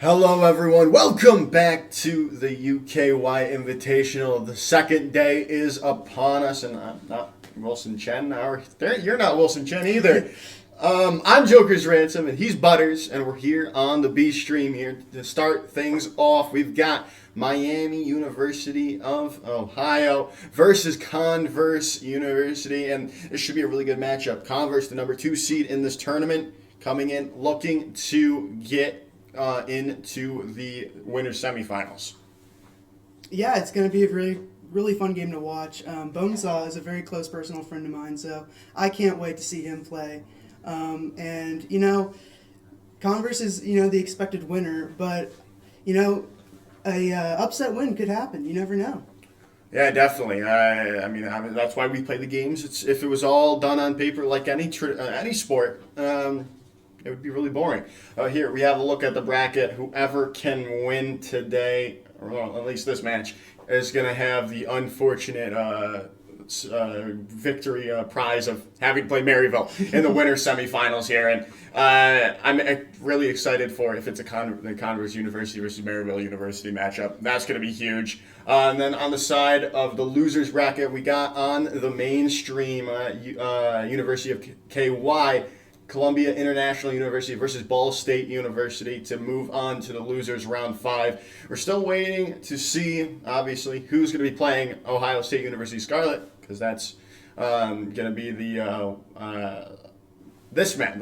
Hello, everyone. Welcome back to the UKY Invitational. The second day is upon us, and I'm not Wilson Chen. You're not Wilson Chen either. I'm Joker's Ransom, and he's Butters, and we're here on the B stream here to start things off. We've got Miami University of Ohio versus Converse University, and this should be a really good matchup. Converse, the number 2 seed in this tournament, coming in looking to get into the winner's semifinals. Yeah, it's going to be a really fun game to watch. Bonesaw is a very close personal friend of mine, so I can't wait to see him play. And, Converse is, the expected winner, but, a upset win could happen. You never know. Yeah, definitely. I mean, that's why we play the games. If it was all done on paper like any sport, it would be really boring. Here, we have a look at the bracket. Whoever can win today, or well, at least this match, is going to have the unfortunate victory prize of having to play Maryville in the winner's semifinals here. And I'm really excited for if it's the Converse University versus Maryville University matchup. That's going to be huge. And then on the side of the losers bracket, we got on the mainstream University of KY, Columbia International University versus Ball State University to move on to the losers round 5. We're still waiting to see, obviously, who's going to be playing Ohio State University Scarlet, because that's going to be the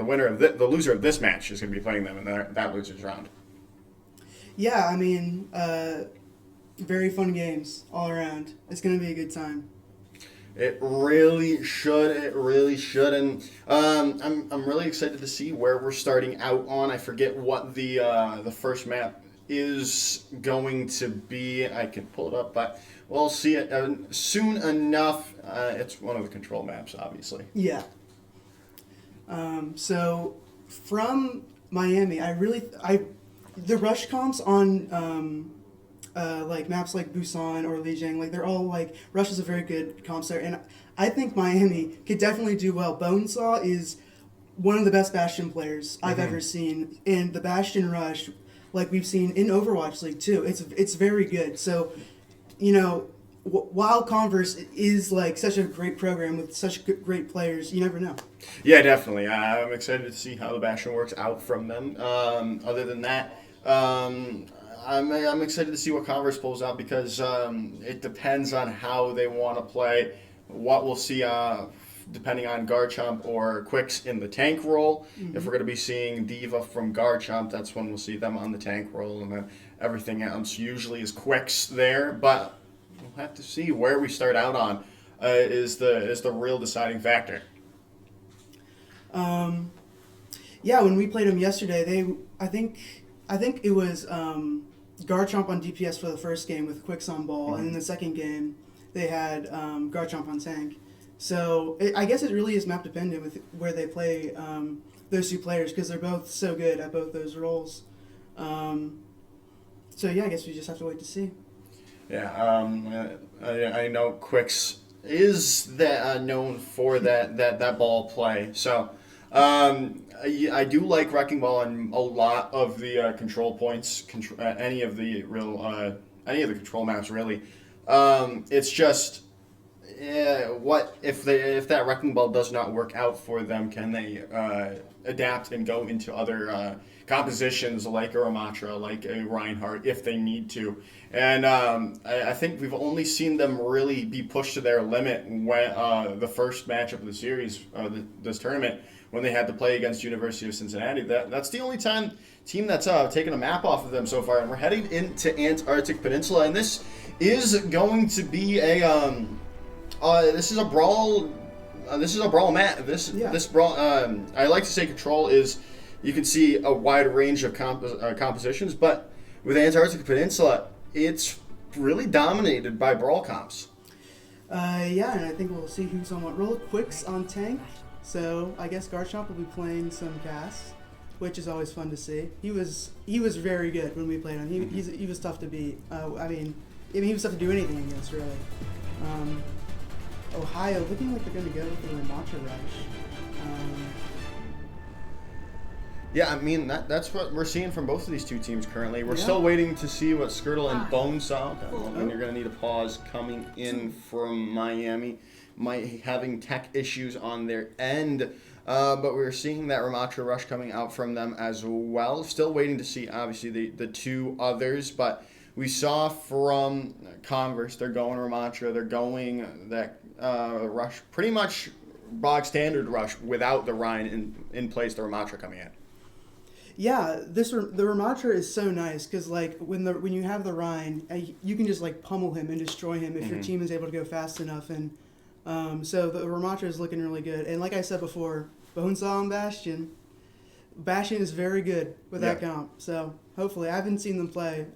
winner of the loser of this match is going to be playing them in that losers round. Yeah, I mean, very fun games all around. It's going to be a good time. It really should. And I'm really excited to see where we're starting out on. I forget what the first map is going to be. I can pull it up, but we'll see it soon enough. It's one of the control maps, obviously. Yeah. So from Miami, the rush comps on like maps like Busan or Lijiang, like they're all like Rush is a very good comps there, and I think Miami could definitely do well. Bonesaw is one of the best Bastion players I've ever seen, and the Bastion Rush, like we've seen in Overwatch League too, it's very good. So, while Converse is like such a great program with such great players, you never know. Yeah, definitely. I'm excited to see how the Bastion works out from them. Other than that, I'm excited to see what Converse pulls out because it depends on how they want to play. What we'll see depending on Garchomp or Quicks in the tank role. Mm-hmm. If we're going to be seeing Diva from Garchomp, that's when we'll see them on the tank role, and then everything else usually is Quicks there. But we'll have to see where we start out on is the real deciding factor. Yeah, when we played them yesterday, I think it was Garchomp on DPS for the first game with Quicks on ball, and in the second game they had Garchomp on tank. So I guess it really is map dependent with where they play those two players because they're both so good at both those roles. So yeah, I guess we just have to wait to see. Yeah, I know Quicks is known for that ball play. So I do like Wrecking Ball on a lot of the control points, any of the control maps really. It's just what if that Wrecking Ball does not work out for them? Can they adapt and go into other compositions like a Ramatra, like a Reinhardt, if they need to? And I think we've only seen them really be pushed to their limit when the first matchup of the series, this tournament, when they had to play against University of Cincinnati. That's the only team that's taken a map off of them so far. And we're heading into Antarctic Peninsula, and this is going to be this is a brawl. This is a brawl map. This brawl. I like to say control is. You can see a wide range of compositions, but with Antarctic Peninsula, it's really dominated by brawl comps. Yeah, and I think we'll see who's on what role. Quicks on tank, so I guess Garchomp will be playing some casts, which is always fun to see. He was very good when we played him. He was tough to beat. I mean, he was tough to do anything against, really. Ohio looking like they're going to go with the Ramatra rush. Yeah, I mean that's what we're seeing from both of these two teams currently. We're Yeah. still waiting to see what Skirtle and Bonesaw. And you're gonna need a pause coming in from Miami, might having tech issues on their end. But we're seeing that Ramatra rush coming out from them as well. Still waiting to see obviously the two others, but we saw from Converse they're going Ramatra, they're going that rush pretty much bog standard rush without the Rhine in place. The Ramatra coming in. Yeah, the Ramatra is so nice because like when you have the Rhine, you can just like pummel him and destroy him if your team is able to go fast enough. And so the Ramatra is looking really good. And like I said before, Bonesaw and Bastion. Bastion is very good with that comp. So hopefully, I haven't seen them play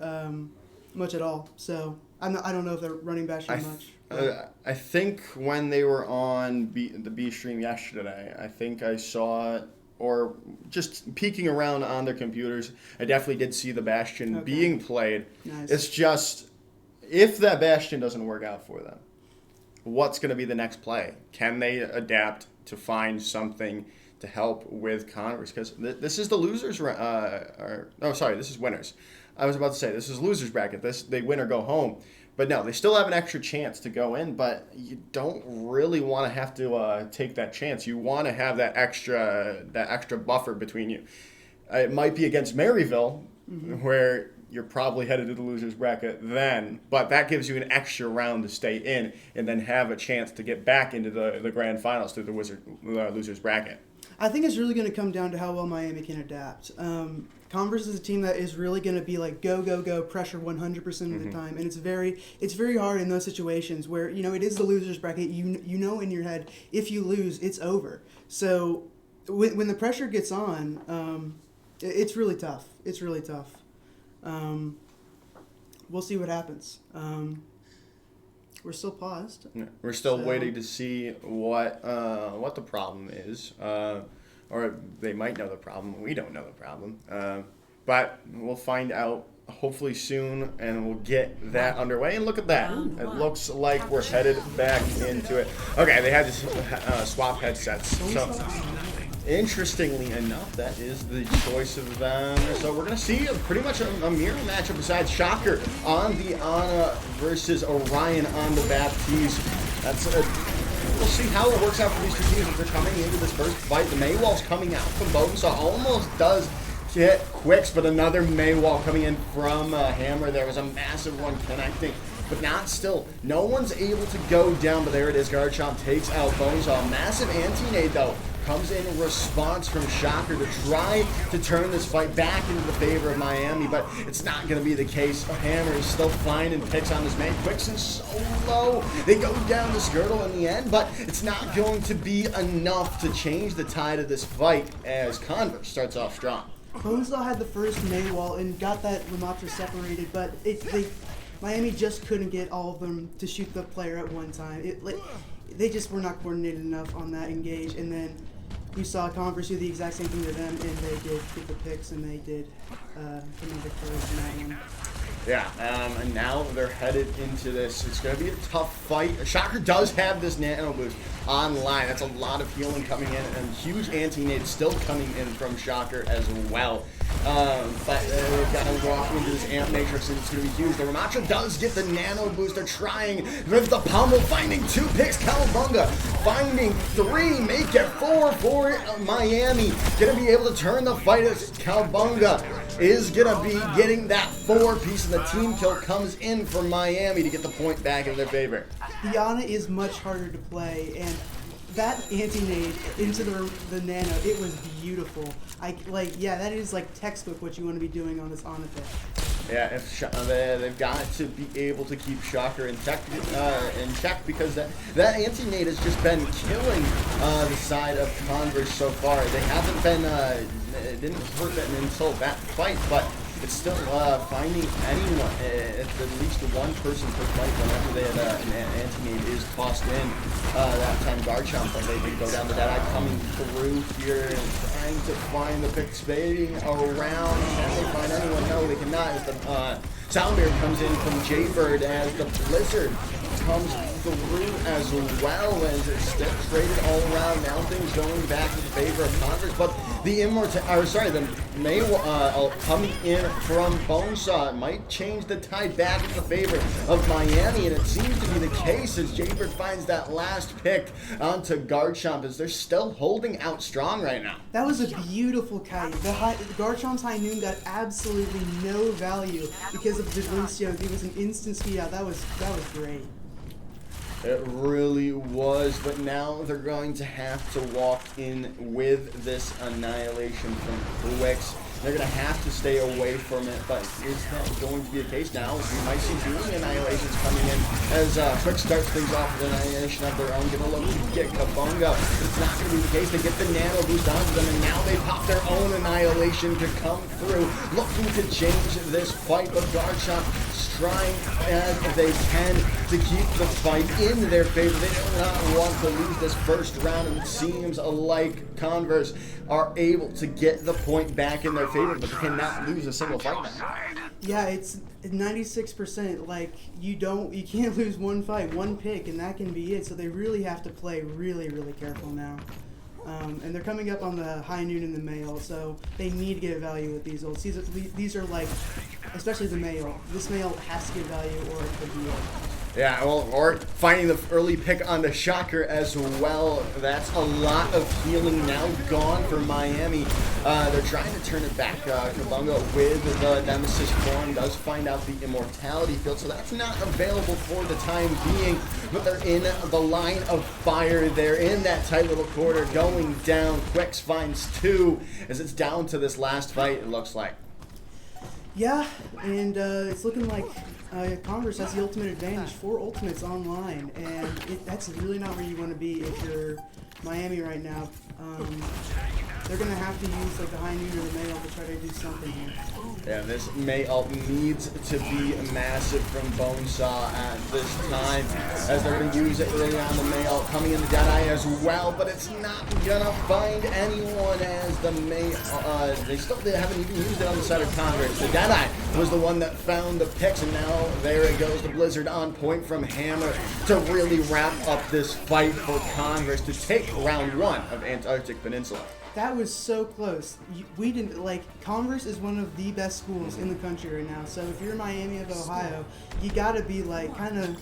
much at all. So I don't know if they're running Bastion much. I think when they were on the B stream yesterday, I think I saw it, or just peeking around on their computers, I definitely did see the Bastion being played. Nice. It's just, if that Bastion doesn't work out for them, what's going to be the next play? Can they adapt to find something to help with Converse? Because this is the losers, this is winners. I was about to say, this is losers bracket. They win or go home. But no, they still have an extra chance to go in, but you don't really want to have to take that chance. You want to have that extra buffer between you. It might be against Maryville, where you're probably headed to the losers bracket then, but that gives you an extra round to stay in and then have a chance to get back into the grand finals through the losers bracket. I think it's really going to come down to how well Miami can adapt. Converse is a team that is really going to be like go go go pressure 100% of the time, and it's very hard in those situations where it is the losers bracket. You know in your head if you lose it's over. So when the pressure gets on, it's really tough. It's really tough. We'll see what happens. We're still paused. Yeah, we're still waiting to see what the problem is. Or they might know the problem. We don't know the problem. But we'll find out hopefully soon, and we'll get that underway. And look at that. It looks like we're headed back into it. Okay, they had to swap headsets. So, interestingly enough, that is the choice of them. So we're going to see pretty much a mirror matchup besides Shocker on the Ana versus Orion on the Baptiste. We'll see how it works out for these two teams if they're coming into this first fight. The Maywall's coming out from Bonesaw. Almost does get Quicks, but another Maywall coming in from Hammer. There was a massive one connecting, but not still. No one's able to go down, but there it is. Garchomp takes out Bonesaw. Massive anti-nade, though, comes in response from Shocker to try to turn this fight back into the favor of Miami, but it's not going to be the case. Hammer is still finding picks on this man. Quicks is so low. They go down to Skirtle in the end, but it's not going to be enough to change the tide of this fight as Converse starts off strong. Bonesaw had the first Maywall and got that Ramatra separated, but Miami just couldn't get all of them to shoot the player at one time. They just were not coordinated enough on that engage, and then we saw Converse do the exact same thing to them, and they did get the picks, and they did come in victorious in that one. Yeah, and now they're headed into this. It's going to be a tough fight. Shocker does have this nano boost online. That's a lot of healing coming in, and huge anti-nade still coming in from Shocker as well. But they've got to walk into this amp matrix, and it's going to be huge. The Ramatra does get the nano boost. They're trying with the pummel, finding 2 picks. Cowabunga finding 3, make it 4 for Miami. Going to be able to turn the fight as Cowabunga is going to be getting that 4 piece, and the team kill comes in for Miami to get the point back in their favor. The Ana is much harder to play, and that anti-nade into the nano, it was beautiful. That is like textbook what you want to be doing on this Ana pick. Yeah, they've got to be able to keep Shocker in check because that anti-nade has just been killing the side of Converse so far. They haven't been, it didn't hurt them until that fight, but it's still finding anyone, at least one person per fight whenever they have an anti-nade is tossed in. That time Garchomp, but they go down to Deadeye coming through here and trying to find the pick spading around. Can they find anyone? No, they cannot. As the Soundbeard comes in from Jaybird as the Blizzard comes through as well, and it's still traded all around. Now things going back in favor of Converse, but the the May coming in from Bonesaw might change the tide back in the favor of Miami, and it seems to be the case as Jaybird finds that last pick onto Garchomp, as they're still holding out strong right now. That was a beautiful kite. The Garchomp's High Noon got absolutely no value because of the Delicio. It was an instant speed out. That was great. It really was, but now they're going to have to walk in with this Annihilation from Quicks. They're going to have to stay away from it, but is that going to be the case now? We might see two Annihilations coming in as Quick starts things off with an Annihilation of their own. Going to look to get Kabunga. It's not going to be the case. They get the Nano Boost onto them, and now they pop their own Annihilation to come through, looking to change this fight, but Garchomp trying as they can to keep the fight in their favor. They do not want to lose this first round, and it seems like Converse are able to get the point back in their favor, but they cannot lose a single fight now. Yeah, it's 96%. Like, you can't lose one fight, one pick, and that can be it. So they really have to play really, really careful now. And they're coming up on the High Noon and the Male, so they need to get value with these ults. These are like, especially the Male. This Male has to get value or it could be it. Yeah, well, or finding the early pick on the Shocker as well. That's a lot of healing now gone for Miami. They're trying to turn it back. Kabunga with the Nemesis form does find out the Immortality field, so that's not available for the time being. But they're in the line of fire. They're in that tight little corner going down. Quicks finds two as it's down to this last fight, it looks like. Yeah, and it's looking like Converse has the ultimate advantage. 4 ultimates online, and that's really not where you want to be if you're Miami right now. They're going to have to use like the High Noon or the Male to try to do something here. Yeah, this May ult needs to be massive from Bonesaw at this time, as they're going to use it early on. The May ult coming in the Deadeye as well, but it's not going to find anyone as the May they haven't even used it on the side of Converse. The Deadeye was the one that found the picks, and now there it goes, the Blizzard on point from Hammer to really wrap up this fight for Converse to take round 1 of Antarctic Peninsula. That was so close. We didn't Converse is one of the best schools in the country right now. So if you're Miami of Ohio, you got to be like kind of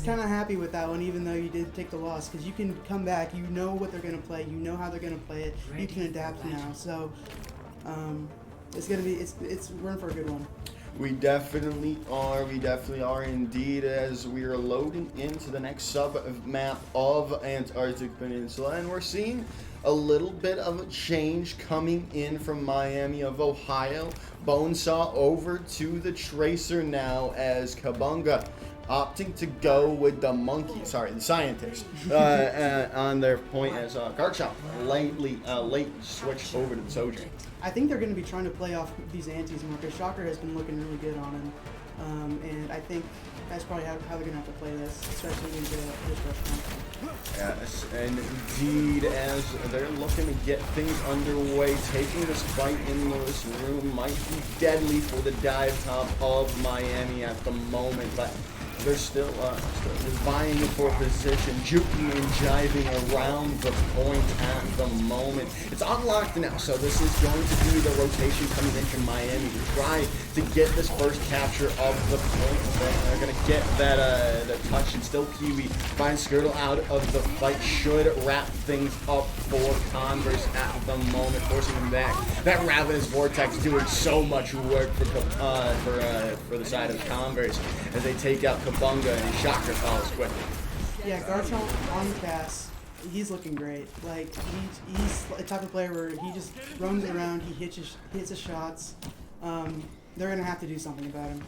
happy with that one, even though you did take the loss, because you can come back. You know what they're gonna play. You know how they're gonna play it. You can adapt now. So it's gonna be we're in for a good one. We definitely are indeed, as we are loading into the next sub-map of Antarctic Peninsula, and we're seeing a little bit of a change coming in from Miami of Ohio. Bonesaw over to the Tracer now, as Kabunga opting to go with the Scientist on their point, as Garchomp late switch over to the Sojourn. I think they're going to be trying to play off these antis more, because Shocker has been looking really good on him. And I think that's probably how they're going to have to play this, especially into this rush. Yes, indeed, as they're looking to get things underway. Taking this fight in this room might be deadly for the dive top of Miami at the moment, but they're still vying for position, juking and jiving around the point at the moment. It's unlocked now, so this is going to be the rotation coming in from Miami to try to get this first capture of the point. They're going to get that the touch, and still Kiwi finds Skirtle out of the fight. Should wrap things up for Converse at the moment, forcing them back. That Ravenous Vortex doing so much work for the side of Converse as they take out Kabunga, and Shocker follows quickly. Yeah, Garchomp on the cast, he's looking great. Like, he's a type of player where he just roams around, he hits his shots. They're going to have to do something about him.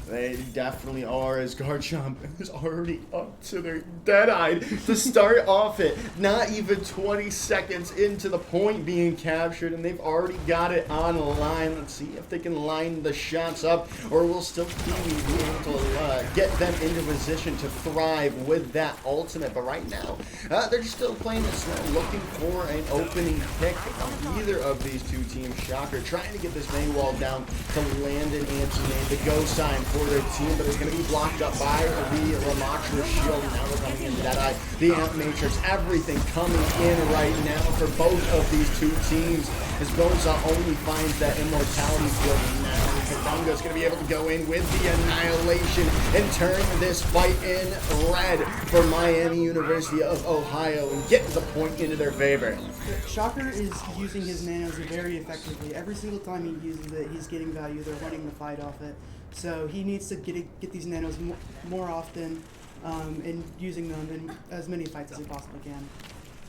They definitely are, as Garchomp is already up to their Deadeye to start off it. Not even 20 seconds into the point being captured, and they've already got it on the line. Let's see if they can line the shots up, or will still Kiwi be able to get them into position to thrive with that ultimate. But right now, they're just still playing it slow, looking for an opening pick on either of these two teams. Shocker trying to get this main wall down to land an anti-name. The go sign for their team, but it's going to be blocked up by the Ramatra shield. Now we're coming into Deadeye, the Amp Matrix, everything coming in right now for both of these two teams as Bonesaw only finds that immortality field. Now Kabunga's going to be able to go in with the Annihilation and turn this fight in red for Miami University of Ohio and get the point into their favor. Shocker is using his nanos very effectively. Every single time he uses it, he's getting value. They're winning the fight off it. So he needs to get these nanos more often and using them in as many fights as he possibly can.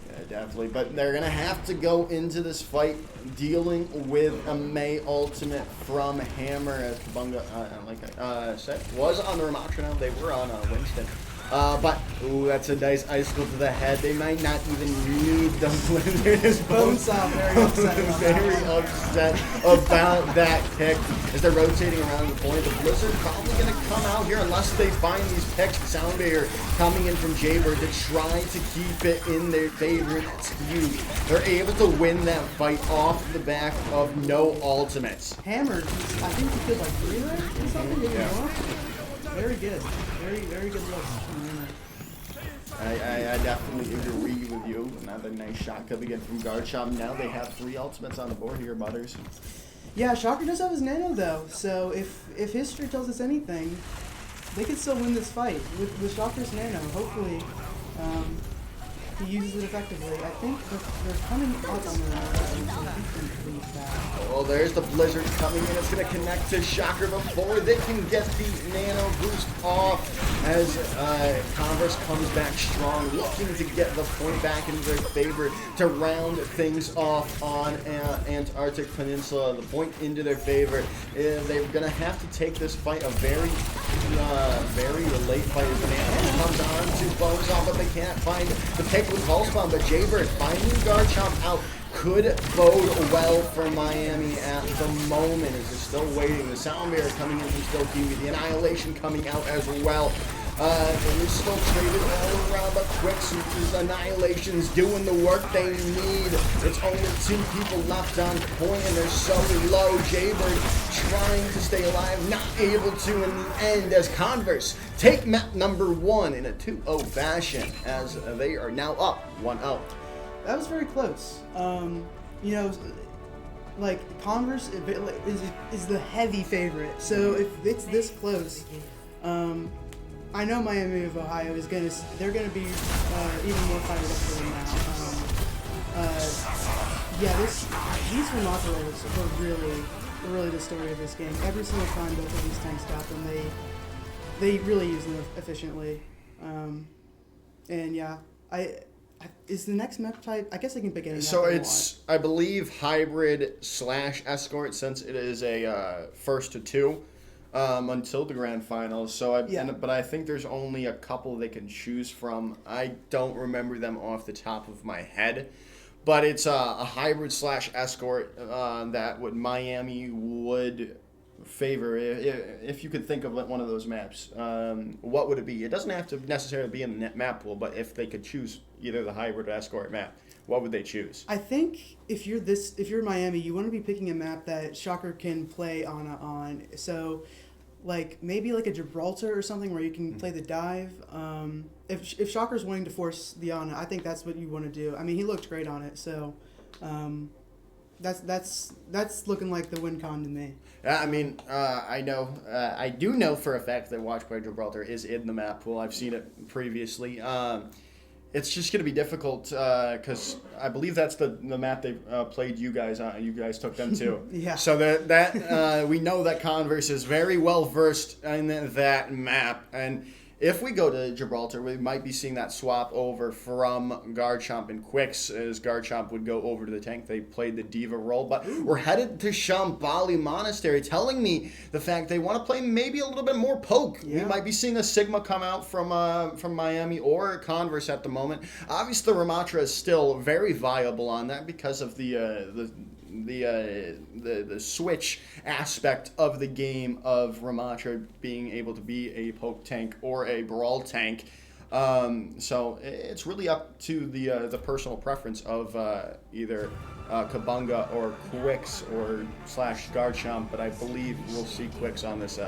Yeah, definitely. But they're going to have to go into this fight dealing with a May ultimate from Hammer, as Kabunga, like I said, was on the Ramatra now. They were on Winston. But, ooh, that's a nice icicle to the head. They might not even need the blizzard. His Bonesaw very upset about very upset about that pick. As they're rotating around the point, the blizzard's probably going to come out here unless they find these picks. Sound Barrier coming in from Jaybird to try to keep it in their favor. That's huge. They're able to win that fight off the back of no ultimates. Hammer, I think he killed like 3 there or something, maybe more. Very good. Very good look from Hammer. I definitely agree with you. Another nice shot coming in from Garchomp. Now they have 3 ultimates on the board here, Butters. Yeah, Shocker does have his nano though, so if history tells us anything, they can still win this fight with Shocker's nano. Hopefully, he uses it effectively. I think they're coming up on the Well, there's the blizzard coming in. It's going to connect to Shocker before they can get the nano boost off as Converse comes back strong, looking to get the point back into their favor to round things off on Antarctic Peninsula. The point into their favor. They're going to have to take this fight a very late fight. As the nano comes on to Bonesaw, but they can't find the pick with Pulse Bomb. But Jaybird finding Garchomp out could bode well for Miami at the moment as they're still waiting. The Sound Barrier coming in from Still TV, the Annihilation coming out as well. They're still traded all around, but Quicks' Annihilation's doing the work they need. It's only 2 people left on point, and they're so low. Jaybird trying to stay alive, not able to in the end, as Converse take map number 1 in a 2-0 fashion, as they are now up 1-0. That was very close. You know, like Converse is the heavy favorite. So if it's this close, I know Miami of Ohio is they're gonna be even more fired up for them now. Yeah, these Ramatos were really the story of this game. Every single time both of these tanks got them, they really use them efficiently. And yeah, is the next map type? I guess I can pick any. So it's, I believe, hybrid / escort, since it is a first to 2 until the grand finals. So but I think there's only a couple they can choose from. I don't remember them off the top of my head, but it's a hybrid / escort that Miami would favor if you could think of one of those maps. What would it be? It doesn't have to necessarily be in the map pool, but if they could choose either the hybrid or escort map, what would they choose? I think if you're Miami, you want to be picking a map that Shocker can play on. So like maybe like a Gibraltar or something where you can play the dive. If Shocker's wanting to force the Ana, I think that's what you want to do. I mean, he looked great on it, so that's looking like the win con to me. I mean, I do know for a fact that Watch by Gibraltar is in the map pool. I've seen it previously. It's just going to be difficult because I believe that's the map they played you guys on. You guys took them to. Yeah. So that we know that Converse is very well versed in that map, and if we go to Gibraltar, we might be seeing that swap over from Garchomp and Quicks, as Garchomp would go over to the tank. They played the Diva role, but we're headed to Shambhala Monastery, telling me the fact they want to play maybe a little bit more poke. Yeah. We might be seeing a Sigma come out from Miami or Converse at the moment. Obviously, the Ramatra is still very viable on that because of the switch aspect of the game of Ramatra being able to be a poke tank or a brawl tank. So it's really up to the personal preference of either Kabunga or Quicks or slash Garchomp, but I believe we'll see Quicks on this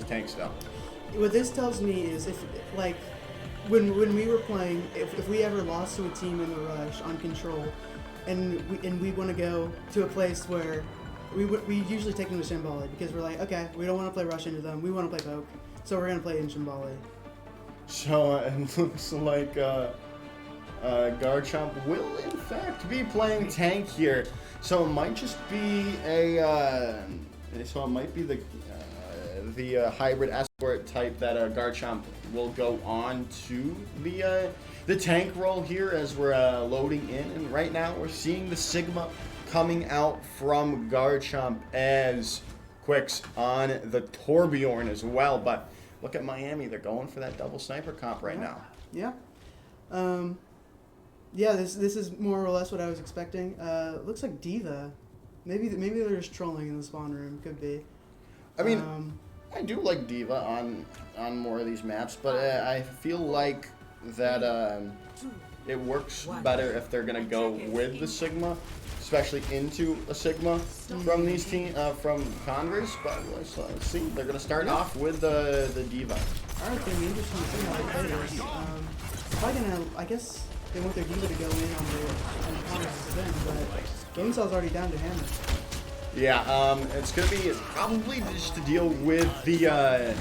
tank still. What this tells me is if like when we were playing, if we ever lost to a team in the rush on control, and we want to go to a place where we usually take them to Shambhala because we're like, okay, we don't want to play rush into them, we want to play poke, so we're gonna play in Shambhala. So it looks like Garchomp will in fact be playing tank here. So it might just be a so it might be the hybrid escort type that Garchomp will go on to the tank role here as we're loading in. And right now we're seeing the Sigma coming out from Garchomp as Quicks on the Torbjorn as well. But look at Miami; they're going for that double sniper comp right now. Yeah. Yeah, this is more or less what I was expecting. Looks like Diva. Maybe they're just trolling in the spawn room. Could be. I mean, I do like Diva on more of these maps, but I feel like that it works better if they're gonna go with the Sigma, especially into a Sigma from these from Converse. But let's see. They're gonna start off with the Diva. All right, gonna be interesting to see how they play this. Probably gonna, I guess they want their Diva to go in on the Converse event, but Game Cell's already down to Hammer. Yeah, it's gonna be probably just to deal with the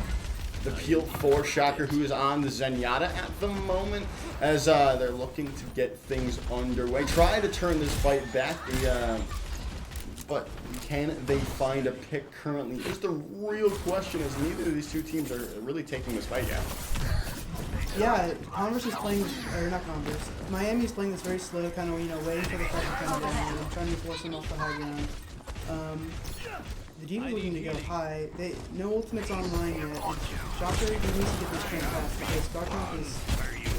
Peel 4 Shocker who is on the Zenyatta at the moment as they're looking to get things underway. Try to turn this fight back, but can they find a pick currently? Is the real question, as neither of these two teams are really taking this fight yet. Yeah, Converse is playing, or not Converse, Miami's playing this very slow, kind of, waiting for the fight to come down and trying to force them off the high ground. The Diva looking to go high. No ultimates online yet. Shocker needs to get this turn fast because Garchomp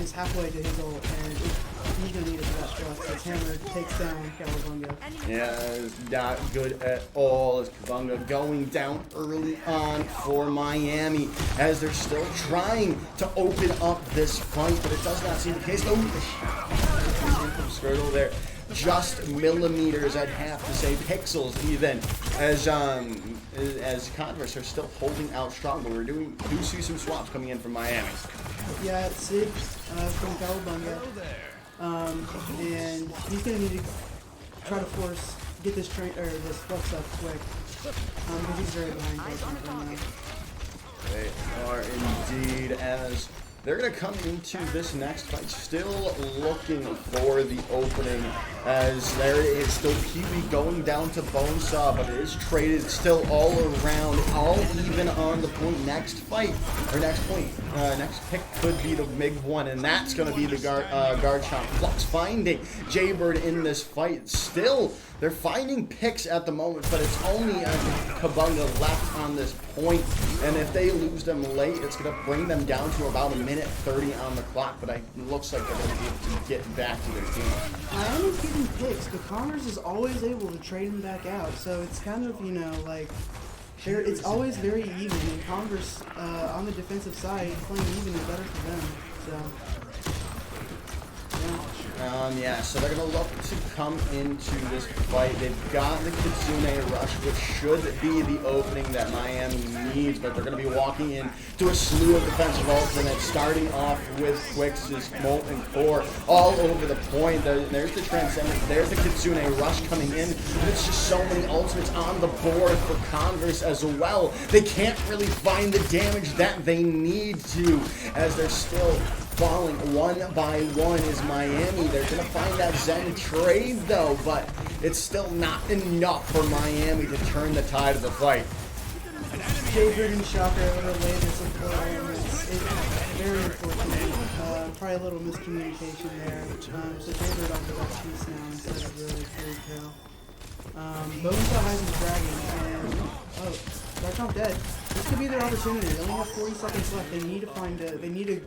is halfway to his ult, and he's going to need it for that thrust as Hammer takes down Calabunga. Yeah, it's not good at all as Kabunga going down early on for Miami as they're still trying to open up this fight, but it does not seem the case. Oh, from Skirtle there. Just millimeters, I'd have to say, pixels even, as Converse are still holding out strong, but we do see some swaps coming in from Miami. Yeah, it's Sid from Calabunga, and he's gonna need to try to get this flux up quick, because he's very behind Garchomp right now. They are indeed, as they're going to come into this next fight still looking for the opening, as there is still Kiwi going down to Bonesaw, but it is traded still all around, all even on the point. Next fight, or next pick could be the big one, and that's going to be the Garchomp. Flux finding Jaybird in this fight. Still, they're finding picks at the moment, but it's only Kabunga left on this point, and if they lose them late, it's going to bring them down to about a minute 30 on the clock, but it looks like they're going to be able to get back to their team. Miami's getting picks, but Converse is always able to trade them back out, so it's kind of, like, it's always very even, and Converse, on the defensive side, playing even is better for them, so... Yeah, so they're going to look to come into this fight. They've got the Kitsune Rush, which should be the opening that Miami needs, but they're going to be walking in to a slew of defensive alternates, starting off with Quicks' Molten Core all over the point. There's the Transcendent, there's the Kitsune Rush coming in, and it's just so many ultimates on the board for Converse as well. They can't really find the damage that they need to, as they're still falling one by one is Miami. They're going to find that Zen trade, though, but it's still not enough for Miami to turn the tide of the fight. Jaybird and Shocker overlaid this it's very unfortunate. Probably a little miscommunication there. So Jaybird on the left piece now instead of really Fury Tail. Bonesaw has his dragon, and Garchomp dead. This could be their opportunity. They only have 40 seconds left. They need to find they need to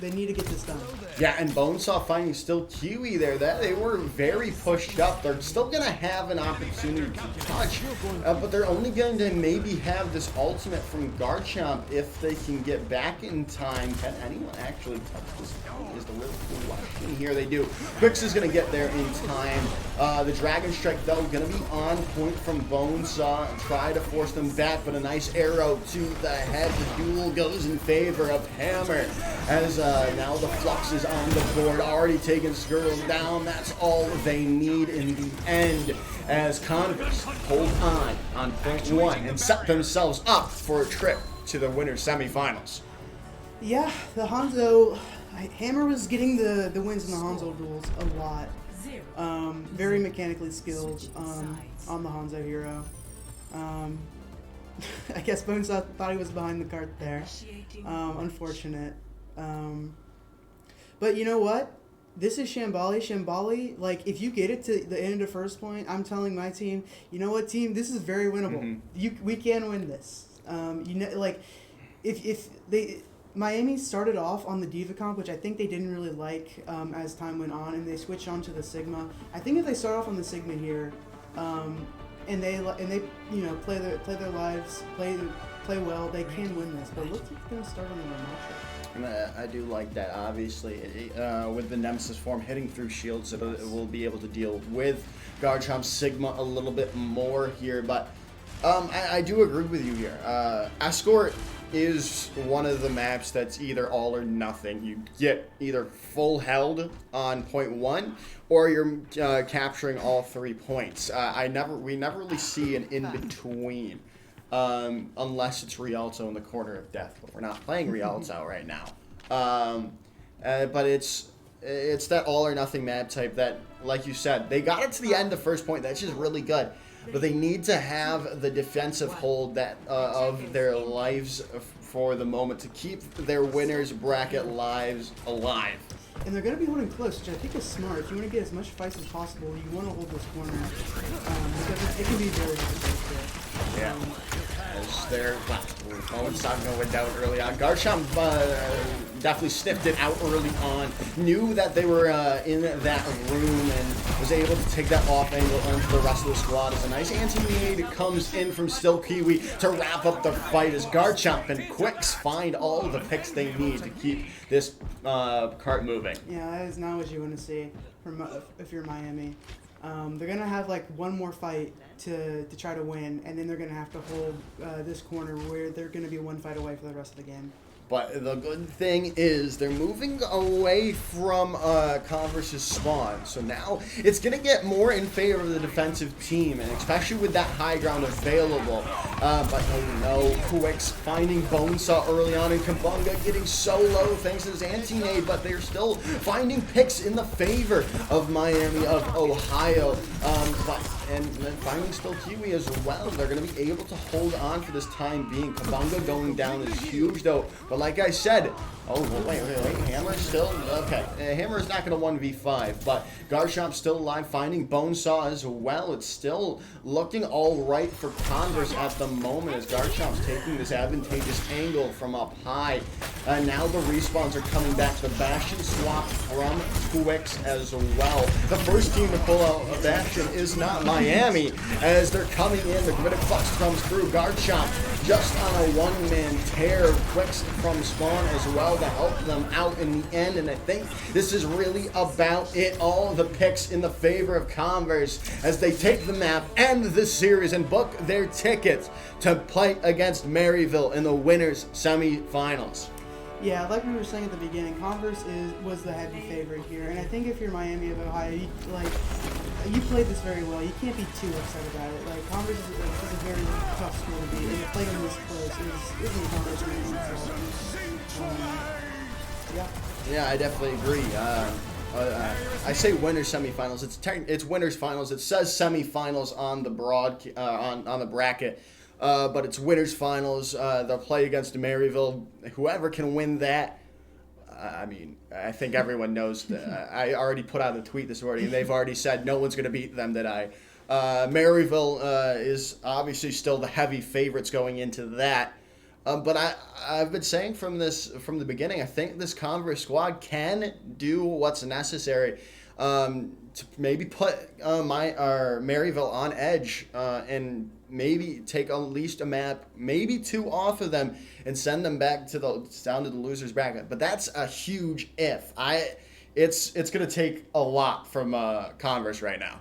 They need to get this done. Yeah, and Bonesaw finding still Kiwi there. That they were very pushed up. They're still going to have an opportunity to touch, but they're only going to maybe have this ultimate from Garchomp if they can get back in time. Can anyone actually touch this? Is the real question here. They do. Quicks is going to get there in time. The Dragon Strike, though, going to be on point from Bonesaw. Try to force them back, but a nice arrow to the head. The duel goes in favor of Hammer, as now the Flux is on the board, already taking Skirtle down. That's all they need in the end, as Converse hold on point 1 and set themselves up for a trip to the winner's semifinals. Yeah, the Hanzo, Hammer was getting the wins in the Hanzo duels a lot. Very mechanically skilled on the Hanzo hero. I guess Bonesaw thought he was behind the cart there. Unfortunate. But you know what? This is Shambali. Shambali, like, if you get it to the end of first point, I'm telling my team, you know what, team? This is very winnable. We can win this. You know, like, if they... Miami started off on the Diva comp, which I think they didn't really like as time went on, and they switched on to the Sigma. I think if they start off on the Sigma here, and they you know play their lives, play well, they can win this. But it looks like it's gonna start on the remote. I do like that. Obviously, with the Nemesis form hitting through shields, it will be able to deal with Garchomp's Sigma a little bit more here. But I do agree with you here. Escort is one of the maps that's either all or nothing. You get either full held on point 1, or you're capturing all 3 points. We never really see an in between, unless it's Rialto in the corner of death. But we're not playing Rialto right now. But it's that all or nothing map type that, like you said, they got it to the end of first point. That's just really good. But they need to have the defensive hold that of their lives for the moment to keep their winners bracket lives alive. And they're going to be holding close, which I think is smart. If you want to get as much fights as possible, you want to hold this corner because it can be very difficult. Yeah. As their moments not going to win down early on. Garchomp definitely sniffed it out early on, knew that they were in that room, and was able to take that off angle onto the rest of the squad. As a nice anti-nade comes in from Still Kiwi to wrap up the fight, as Garchomp and Quicks find all the picks they need to keep this cart moving. Yeah, that is not what you want to see from if you're Miami. They're going to have like one more fight to try to win, and then they're going to have to hold this corner where they're going to be one fight away for the rest of the game. But the good thing is they're moving away from Converse's spawn. So now it's going to get more in favor of the defensive team, and especially with that high ground available. But no, Quicks finding Bonesaw early on, and Kabunga getting so low thanks to his anti-nade, but they're still finding picks in the favor of Miami of Ohio. And finding Still Kiwi as well. They're going to be able to hold on for this time being. Kabunga going down is huge, though. But like I said, wait. Hammer still? Okay. Hammer is not going to 1v5, but Garchomp still alive, finding Bonesaw as well. It's still looking all right for Converse at the moment, as Garchomp's taking this advantageous angle from up high. Now the respawns are coming back. The Bastion swap from Quicks as well. The first team to pull out a Bastion is not Miami, as they're coming in. The Gravitic Flux comes through. Garchomp just on a one-man tear. Quicks from spawn as well to help them out in the end, and I think this is really about it. All the picks in the favor of Converse as they take the map and the series and book their tickets to play against Maryville in the winners semifinals. Yeah, like we were saying at the beginning, Converse was the heavy favorite here, and I think if you're Miami of Ohio, you played this very well. You can't be too upset about it. Like, Converse is a very tough school to beat, and to play them this close isn't Converse winning. Yeah, I definitely agree. I say winners semifinals. It's winners finals. It says semifinals on the on the bracket. But it's winners finals. They'll play against Maryville. Whoever can win that, I mean, I think everyone knows that. I already put out a tweet this morning, and they've already said no one's going to beat them today. Maryville is obviously still the heavy favorites going into that. But I've been saying from the beginning, I think this Converse squad can do what's necessary to maybe put Maryville on edge and maybe take at least a map, maybe two off of them, and send them back down to the losers bracket. But that's a huge if. It's going to take a lot from Converse right now.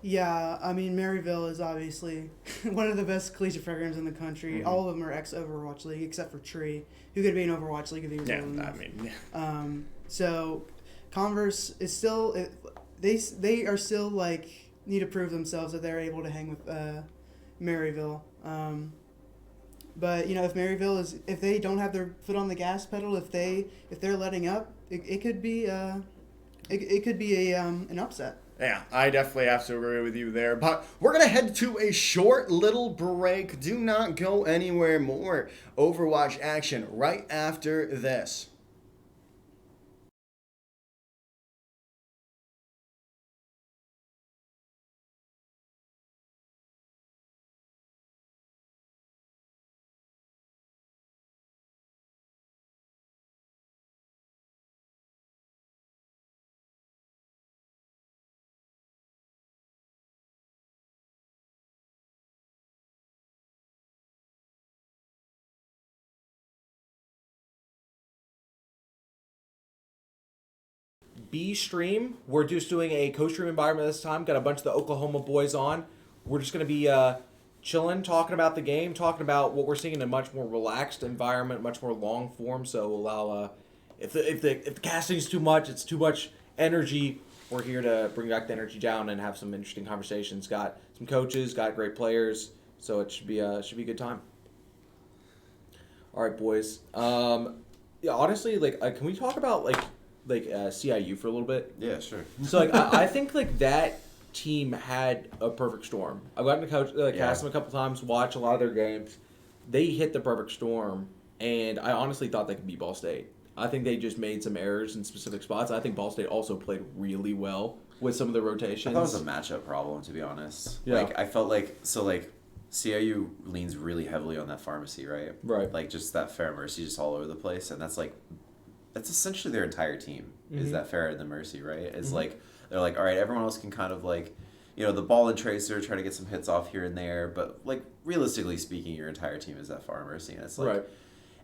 Yeah, I mean, Maryville is obviously one of the best collegiate programs in the country. Mm-hmm. All of them are ex-Overwatch League, except for Tree, who could be in Overwatch League if he was Yeah, willing enough. I mean, yeah. So Converse is still they are still like need to prove themselves that they're able to hang with Maryville. But if Maryville if they don't have their foot on the gas pedal, if they're letting up, it could be it could be an upset. Yeah, I definitely have to agree with you there. But we're going to head to a short little break. Do not go anywhere. More Overwatch action right after this. B stream. We're just doing a co-stream environment this time. Got a bunch of the Oklahoma boys on. We're just going to be chilling, talking about the game, talking about what we're seeing in a much more relaxed environment, much more long form. So allow if the casting's too much, it's too much energy. We're here to bring back the energy down and have some interesting conversations. Got some coaches, got great players, so it should be a good time. All right, boys. Yeah, honestly, can we talk about CIU for a little bit? Yeah, sure. So I think that team had a perfect storm. I've gotten to coach cast them a couple times, watch a lot of their games. They hit the perfect storm, and I honestly thought they could beat Ball State. I think they just made some errors in specific spots. I think Ball State also played really well with some of the rotations. I thought it was a matchup problem, to be honest. Yeah. I felt CIU leans really heavily on that pharmacy, right? Right. Like just that Fair Mercy just all over the place, and that's essentially their entire team is that Fair and the Mercy, right? It's they're like, all right, everyone else can kind of the ball and tracer, try to get some hits off here and there, but realistically speaking, your entire team is that Far Mercy, and it's right.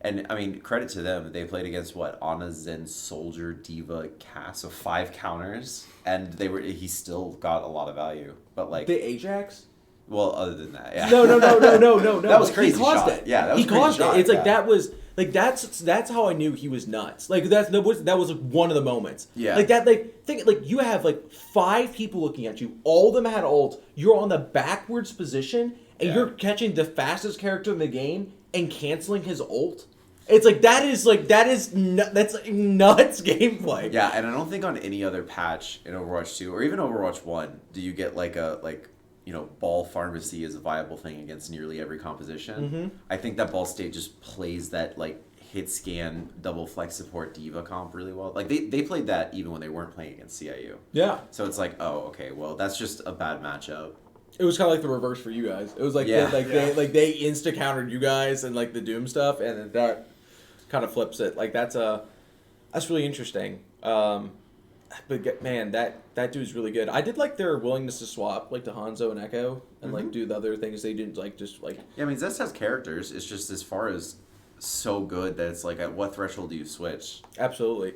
And I mean, credit to them, they played against Ana, Zen, Soldier, Diva, Cass, so 5 counters, and he still got a lot lot but the Ajax. Well, other than that, yeah. No. That was crazy. He caused shot. it. Yeah, that was he caused shot. it. It's yeah. that was that's how I knew he was nuts. That was one of the moments. Yeah. You have 5 people looking at you. All of them had ult. You're on the backwards position and you're catching the fastest character in the game and canceling his ult. It's that's nuts gameplay. Yeah, and I don't think on any other patch in Overwatch 2 or even Overwatch 1 do you get ball pharmacy is a viable thing against nearly every composition. Mm-hmm. I think that Ball State just plays that hit scan double flex support Diva comp really well. They played that even when they weren't playing against CIU. Yeah. So it's oh, okay, well that's just a bad matchup. It was kind of the reverse for you guys. It was they insta countered you guys and the Doom stuff, and then that kind of flips it. That's really interesting. But man, that dude's really good. I did their willingness to swap to Hanzo and Echo and do the other things they didn't Yeah, I mean Zest has characters. It's just as far as so good that it's at what threshold do you switch? Absolutely.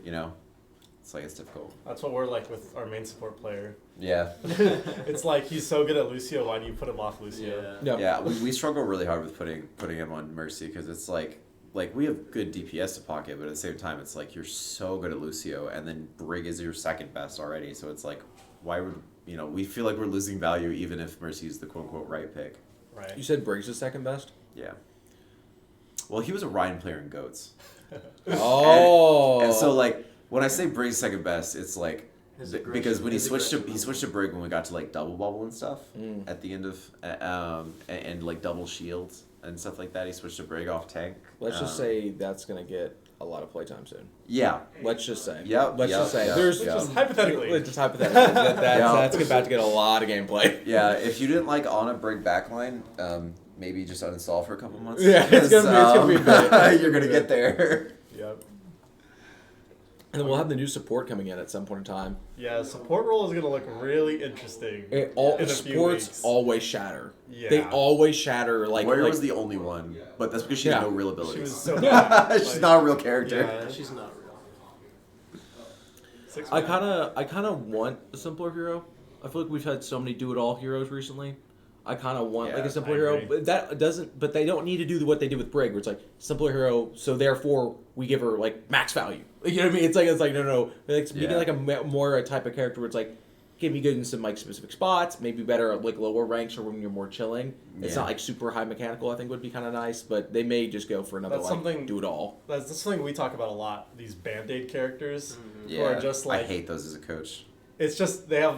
It's difficult. That's what we're with our main support player. Yeah. It's he's so good at Lucio, why do you put him off Lucio? Yeah, we struggle really hard with putting him on Mercy because it's we have good DPS to pocket, but at the same time it's you're so good at Lucio and then Brig is your second best already, so it's why would we feel like we're losing value even if Mercy's the quote unquote right pick. Right. You said Briggs is second best? Yeah. Well, he was a Ryan player in Goats. Oh. And so when I say Briggs second best, it's because when he switched to Brig when we got to double bubble and stuff at the end of and double shields and stuff like that, he switched to Brig off tank. Let's just say that's gonna get a lot of playtime soon. Yeah. Let's just say. Yep, Let's yep, just say. yep, There's yep. Just hypothetically. Just hypothetically. That's about to get a lot of gameplay. Yeah, if you didn't like on a brig backline, maybe just uninstall for a couple months. Yeah, it's gonna be a bit. You're gonna get there. Yep. And then we'll have the new support coming in at some point in time. Yeah, support role is gonna look really interesting. In a few sports weeks. always shatter. Yeah. They always shatter. Like Warrior was the only one, but that's because she has Yeah. no real She abilities. was so bad. She's not a real character. Yeah. She's not real. I kind of want a simpler hero. I feel like we've had so many do-it-all heroes recently. I kind of want like Yeah, a simpler I hero, agree. but that doesn't. But they don't need to do what they did with Brig, where it's like simpler hero. So therefore, we give her like max value. You know what I mean? It's like no. Like making Yeah. like more a type of character where it's like can be good in some like specific spots, maybe better at like lower ranks or when you're more chilling. It's Yeah. not like super high mechanical. I think would be kind of nice, but they may just go for another That's like something- do it all. That's something we talk about a lot. These band-aid characters, Yeah, who are just like I hate those as a coach. it's just they have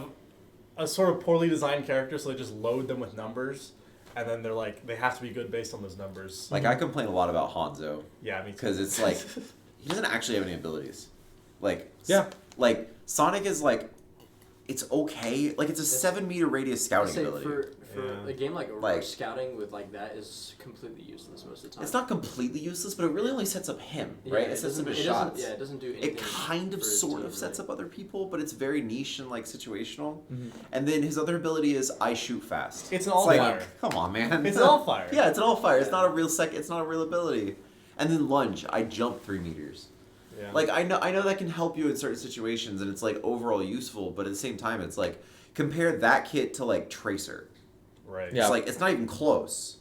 a sort of poorly designed character, so they just load them with numbers, and then they're like they have to be good based on those numbers. Like I complain a lot about Hanzo Yeah, me too. because it's like he doesn't actually have any abilities. Like Yeah. like Sonic is like it's okay. Like it's a 7-meter radius scouting Say, ability. for Yeah. a game like Overwatch, Like- scouting with like that is completely useless most of the time. It's not completely useless, but it really only sets up him, right? Yeah, It sets up his it shots. doesn't, yeah, it doesn't do anything. It kind of for his sort team, of sets right? up other people, but it's very niche and like situational. Mm-hmm. And then his other ability is I shoot fast. It's an like, all-fire. come on, man. It's an all-fire. Yeah, it's an all fire. It's not a real it's not a real ability. And then lunge, I jump 3 meters. Yeah. Like I know that can help you in certain situations and it's like overall useful, but at the same time it's like compare that kit to like Tracer. right. Yeah. It's like it's not even close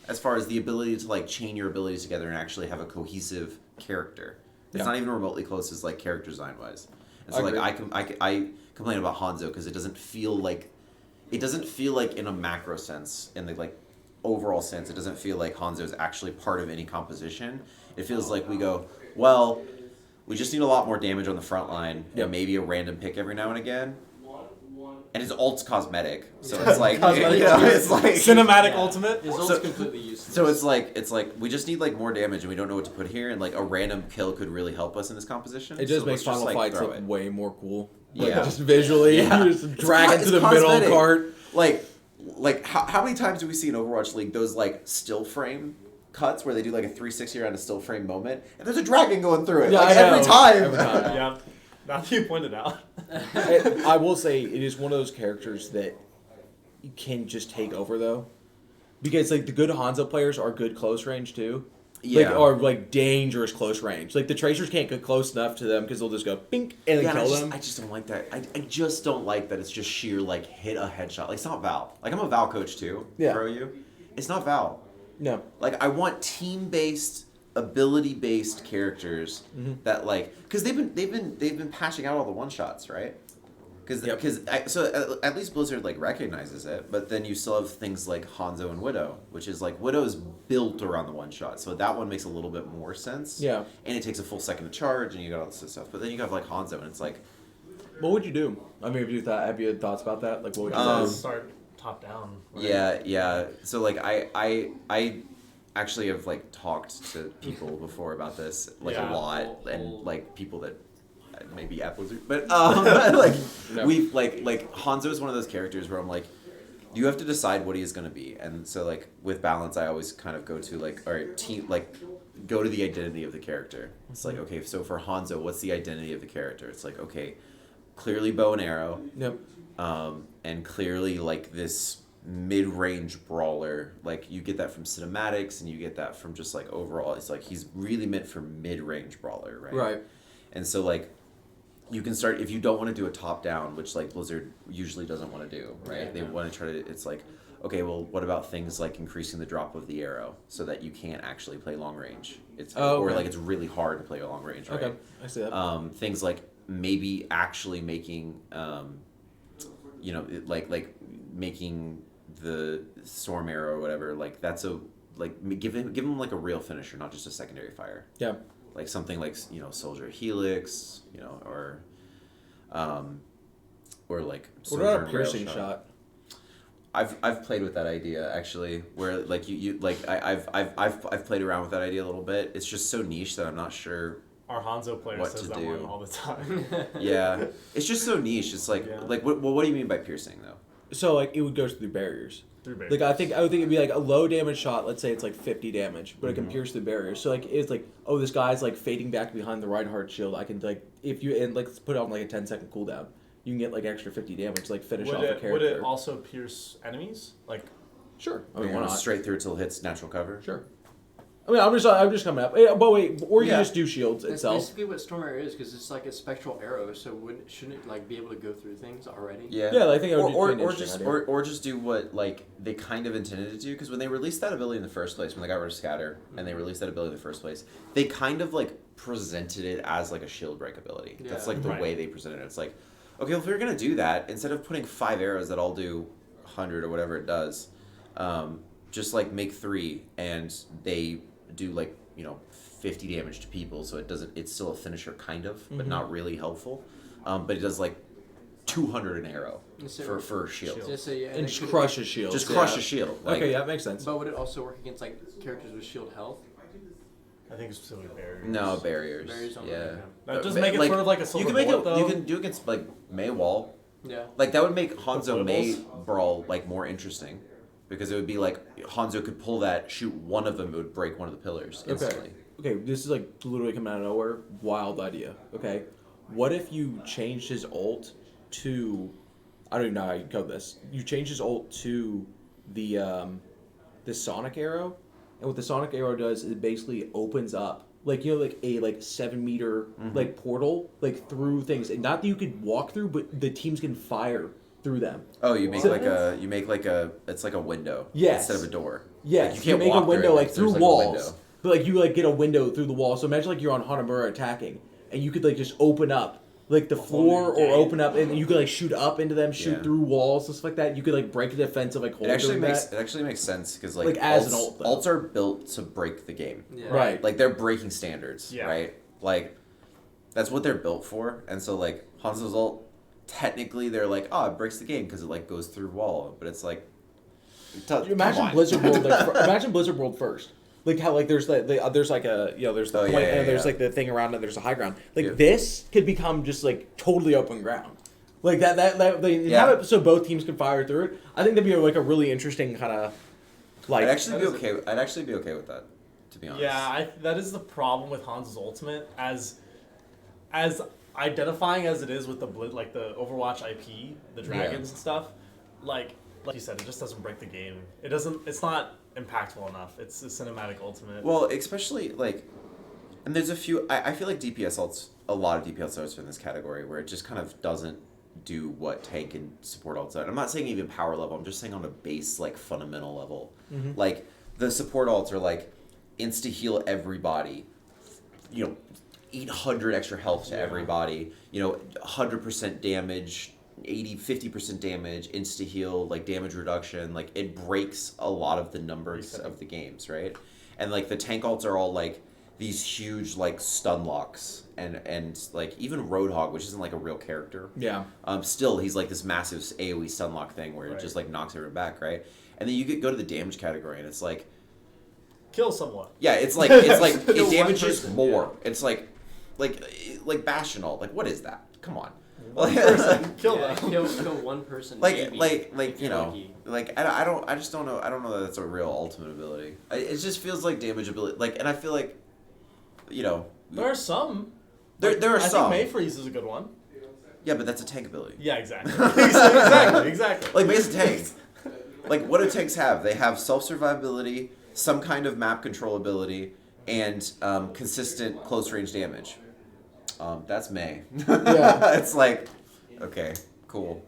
as far as the ability to like chain your abilities together and actually have a cohesive character. It's Yeah. not even remotely close as like character design wise. And so I like agree. I complain about Hanzo because it doesn't feel like in a macro sense, in the like overall sense, it doesn't feel like Hanzo is actually part of any composition. It feels like we go, well, we just need a lot more damage on the front line Yep. and maybe a random pick every now and again. And his ult's cosmetic, so it's like Cosmetic, you know, it's like Cinematic Yeah. ultimate. His ult's So- completely useless. so it's like we just need like more damage and we don't know what to put here and like a random kill could really help us in this composition. It does So make let's just, final like, fights throw look it. way more cool. Like, Yeah. just visually, Yeah. you just drag it It's to the middle cosmetic. cart. Like how many times do we see in Overwatch League those like still frame cuts where they do like a 360 around a still frame moment and there's a dragon going through it Yeah, like I every know. time. Every time. Yeah. Now that you pointed out. I will say it is one of those characters that you can just take over though, because like the good Hanzo players are good close range too. Yeah. Like, are like dangerous close range. Like the tracers can't get close enough to them because they'll just go bink and then Yeah, and kill them. I just don't like that. I just don't like that it's just sheer like hit a headshot. Like it's not Val. Like I'm a Val coach too. Yeah. Pro you. It's not Val. No. Like I want team-based, ability-based characters that like because they've been patching out all the one-shots, right? Because Yep. so at least Blizzard like recognizes it, but then you still have things like Hanzo and Widow, which is like Widow's built around the one shot, so that one makes a little bit more sense. Yeah. And it takes a full second to charge, and you got all this stuff. But then you have like Hanzo, and it's like What would you do? I mean, have you had thoughts about that? Like, what would you do? Start top down. Right? yeah. So like I actually have like talked to people before about this like Yeah. a lot, and Old. like people that maybe at Blizzard, but like No. we've like Hanzo is one of those characters where I'm like, you have to decide what he is going to be, and so like with balance, I always kind of go to like, all right, go to the identity of the character. It's like, okay, so for Hanzo, what's the identity of the character? It's like, okay, clearly bow and arrow, Yep. and clearly like this mid-range brawler. Like you get that from cinematics, and you get that from just like overall. It's like he's really meant for mid-range brawler, right? Right. And so like you can start if you don't want to do a top down, which like Blizzard usually doesn't want to do, right? Yeah. They want to try to. It's like, okay, well, what about things like increasing the drop of the arrow so that you can't actually play long range? It's Oh, or okay. like it's really hard to play long range, right? Okay, I see that. Things like maybe actually making, like making the storm arrow or whatever. Like that's give him like a real finisher, not just a secondary fire. Yeah. Like something like Soldier Helix, or like What Soldier about a and Rail piercing shot? I've played with that idea actually, where like you like I've played around with that idea a little bit. It's just so niche that I'm not sure. Our Hanzo player What says to that do. one all the time. Yeah, it's just so niche. It's like Yeah. like what do you mean by piercing though? So like it would go through barriers. Through Like I would think barriers. it'd be like a low damage shot. Let's say it's like 50 damage, but it can pierce the barriers. So like it's like, oh, this guy's like fading back behind the Reinhardt shield. I can like if you and like put it on like a 10-second cooldown, you can get like extra 50 damage, like finish off a character. Would it also pierce enemies? Like, Sure. I I mean, mean, why not? straight through till it hits natural cover. Sure. I mean, I'm just coming up. But wait, or you Yeah. just do shields That's itself. basically what Storm Arrow is, because it's like a spectral arrow. So shouldn't it like be able to go through things already? Yeah, Yeah, I think it would be an or interesting just idea. or just do what like they kind of intended to do, because when they released that ability in the first place, when they got rid of Scatter and they released that ability in the first place, they kind of like presented it as like a shield break ability. Yeah. That's like the Right. way they presented it. It's like, okay, well, if you're gonna do that, instead of putting 5 arrows that all do 100 or whatever it does, just like make 3 and they do like 50 damage to people, so it doesn't. It's still a finisher kind of, but not really helpful. But it does like 200 an arrow So- for shield. Shield. Just say, yeah, And it just could- crush a shield. Just crush a shield. Like, Okay, yeah, that makes sense. But would it also work against like characters with shield health? I think it's specifically barriers. No barriers. Barriers only, Yeah. yeah. That does But, make it sort of like a you silver can make bullet, it. though. You can do against like Mei Wall. Yeah. Like that would make Hanzo The Mei foibles? brawl like more interesting, because it would be like Hanzo could pull that, shoot one of them, it would break one of the pillars instantly. Okay, this is like literally coming out of nowhere. Wild idea. Okay, what if you changed his ult to, I don't even know how you code this. You change his ult to the sonic arrow, and what the sonic arrow does is it basically opens up like like a 7-meter like portal like through things, and not that you could walk through, but the teams can fire through them. Oh, you make So- it's like a window Yes. instead of a door. Yes, Like, you can't make walk a window through it, like through there's, like, a walls. window. But like you like get a window through the wall. So imagine like you're on Hanamura attacking, and you could like just open up like the whole new floor, or game. open up, and you could like shoot up into them, shoot Yeah. through walls and stuff like that. You could like break a defensive like hole. It actually doing makes that. sense, because like, Like, as an ults, ult, though. ults are built to break the game. Yeah. Right. Like they're breaking standards, Yeah. right? Like that's what they're built for. And so like Hanzo's ult, technically they're like, oh, it breaks the game because it like goes through wall, but it's like, Imagine Blizzard World. Imagine Blizzard World first. Like how like there's there's like a there's the Oh, yeah, point, yeah, and there's yeah. like the thing around it. There's a high ground. Like Yeah. this could become just like totally open ground. Like that they Yeah. have it so both teams can fire through it. I think that'd be like a really interesting kind of like. I'd actually be That is okay. I'd actually be okay with that, to be honest. Yeah, that is the problem with Hanzo's ultimate, as identifying as it is with the like the Overwatch IP, the dragons and stuff. Like you said, it just doesn't break the game. It doesn't. It's not impactful enough. It's a cinematic ultimate. Well, especially like, and there's a few. I feel like DPS ults. A lot of DPS ults are in this category where it just kind of doesn't do what tank and support ults are. I'm not saying even power level. I'm just saying on a base like fundamental level. Like the support ults are like insta heal everybody. 800 extra health to everybody. 100% damage. 50% damage, insta heal, like damage reduction, like it breaks a lot of the numbers of the games, right? And like the tank ults are all like these huge like stun locks, and like even Roadhog, which isn't like a real character. Yeah. Still he's like this massive AoE stun lock thing where it Right. just like knocks everyone back, right? And then you go to the damage category and it's like, Kill someone. yeah, it's like it Kill one damages person, more. yeah. It's like Bastion ult. Like what is that? Come on. Kill Yeah, them. kill one person. like maybe, like if you you're know lucky. like I just don't know that that's a real ultimate ability. It just feels like damage ability, like, and I feel like There are some. there are I some, think Mayfreeze is a good one. yeah, but that's a tank ability. Yeah, exactly. exactly. Like base tanks, like what do tanks have? They have self survivability, some kind of map control ability, and consistent close range damage. That's May. Yeah. It's like, okay, cool.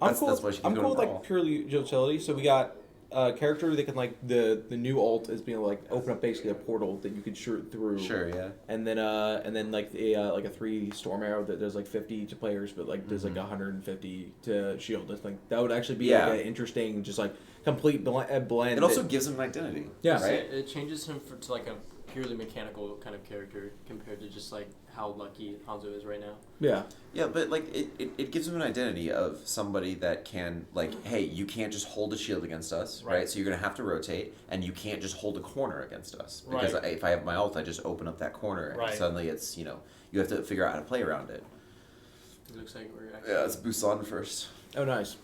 I'm That's- cool. that's why she keeps I'm going cool with brawl. like purely utility. So we got a character that can like the new ult is being like open up basically a portal that you can shoot through. Sure, yeah. And then like a 3 storm arrow that does like 50 to players, but like does like 150 to shield. I think that would actually be Yeah. like an interesting, just like complete blend. It also gives him an identity. Yeah. Right. It changes him to like a purely mechanical kind of character compared to just like how lucky Hanzo is right now. Yeah. Yeah, but like it gives him an identity of somebody that can like, hey, you can't just hold a shield against us, right? So you're gonna have to rotate, and you can't just hold a corner against us because if I have my ult, I just open up that corner, and suddenly it's you have to figure out how to play around it. It looks like we're actually... Yeah, it's Busan first. Oh, nice.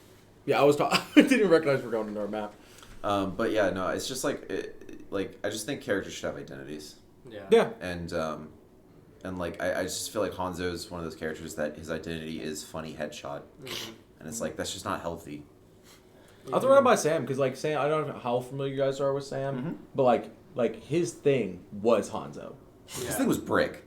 Yeah, I didn't even recognize we're going into our map. But yeah, no, it's just like I just think characters should have identities. Yeah. Yeah. And like I just feel like Hanzo is one of those characters that his identity is funny headshot, and it's like that's just not healthy. I'll throw it out by Sam because like Sam, I don't know how familiar you guys are with Sam, but like his thing was Hanzo. His thing was Brick.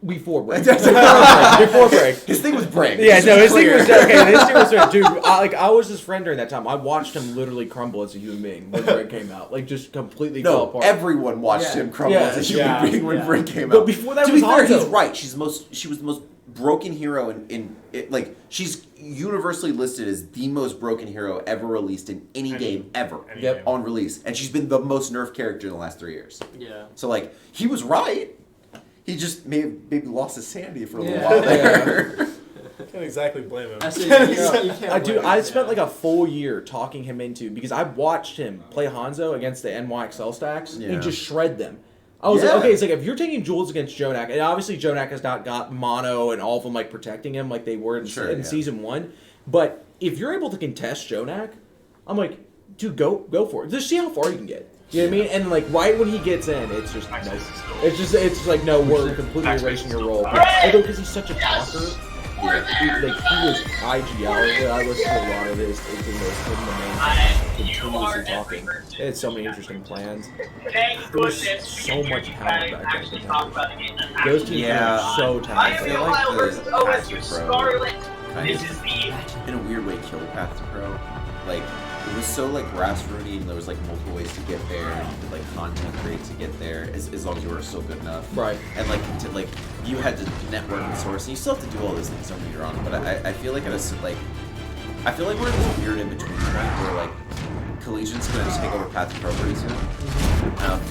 Before break. Before break. His thing was Brick. Yeah, no, his thing was okay. His thing was dude. I was his friend during that time. I watched him literally crumble as a human being when Brick came out. Like just completely fell apart. Everyone watched him crumble as a human being when Brick came out. But before that, to was be fair, Hanzo. he's right. She was the most broken hero in like she's universally listed as the most broken hero ever released in any game ever on release, and she's been the most nerfed character in the last 3 years. Yeah. So like he was right. He just maybe lost his sanity for a little while there. Can't exactly blame him. I spent like a full year talking him into because I watched him play Hanzo against the NYXL stacks and just shred them. I was like, okay, it's like if you're taking duels against Jonak, and obviously Jonak has not got mono and all of them like protecting him like they were in season 1, but if you're able to contest Jonak, I'm like, dude, go for it. Just see how far you can get. You know what I mean? And like right when he gets in, it's just no. It's like no, we're completely erasing your role. Although because he's such a talker, he was IGL. I listened to a lot of his videos, him the man continuously talking. They had so many interesting plans. There was so much talent back then. Those teams were so talented. I feel like the Path to Pro kind of, in a weird way, killed Path to Pro. Like. It was so like grassrooty, and there was like multiple ways to get there, and you could like content create to get there as long as you were still good enough. Right. And like you had to network and source, and you still have to do all those things. Don't get me wrong, but I feel like I feel like we're in this weird in between point where like Collegiate's gonna take over Path to Pro pretty soon,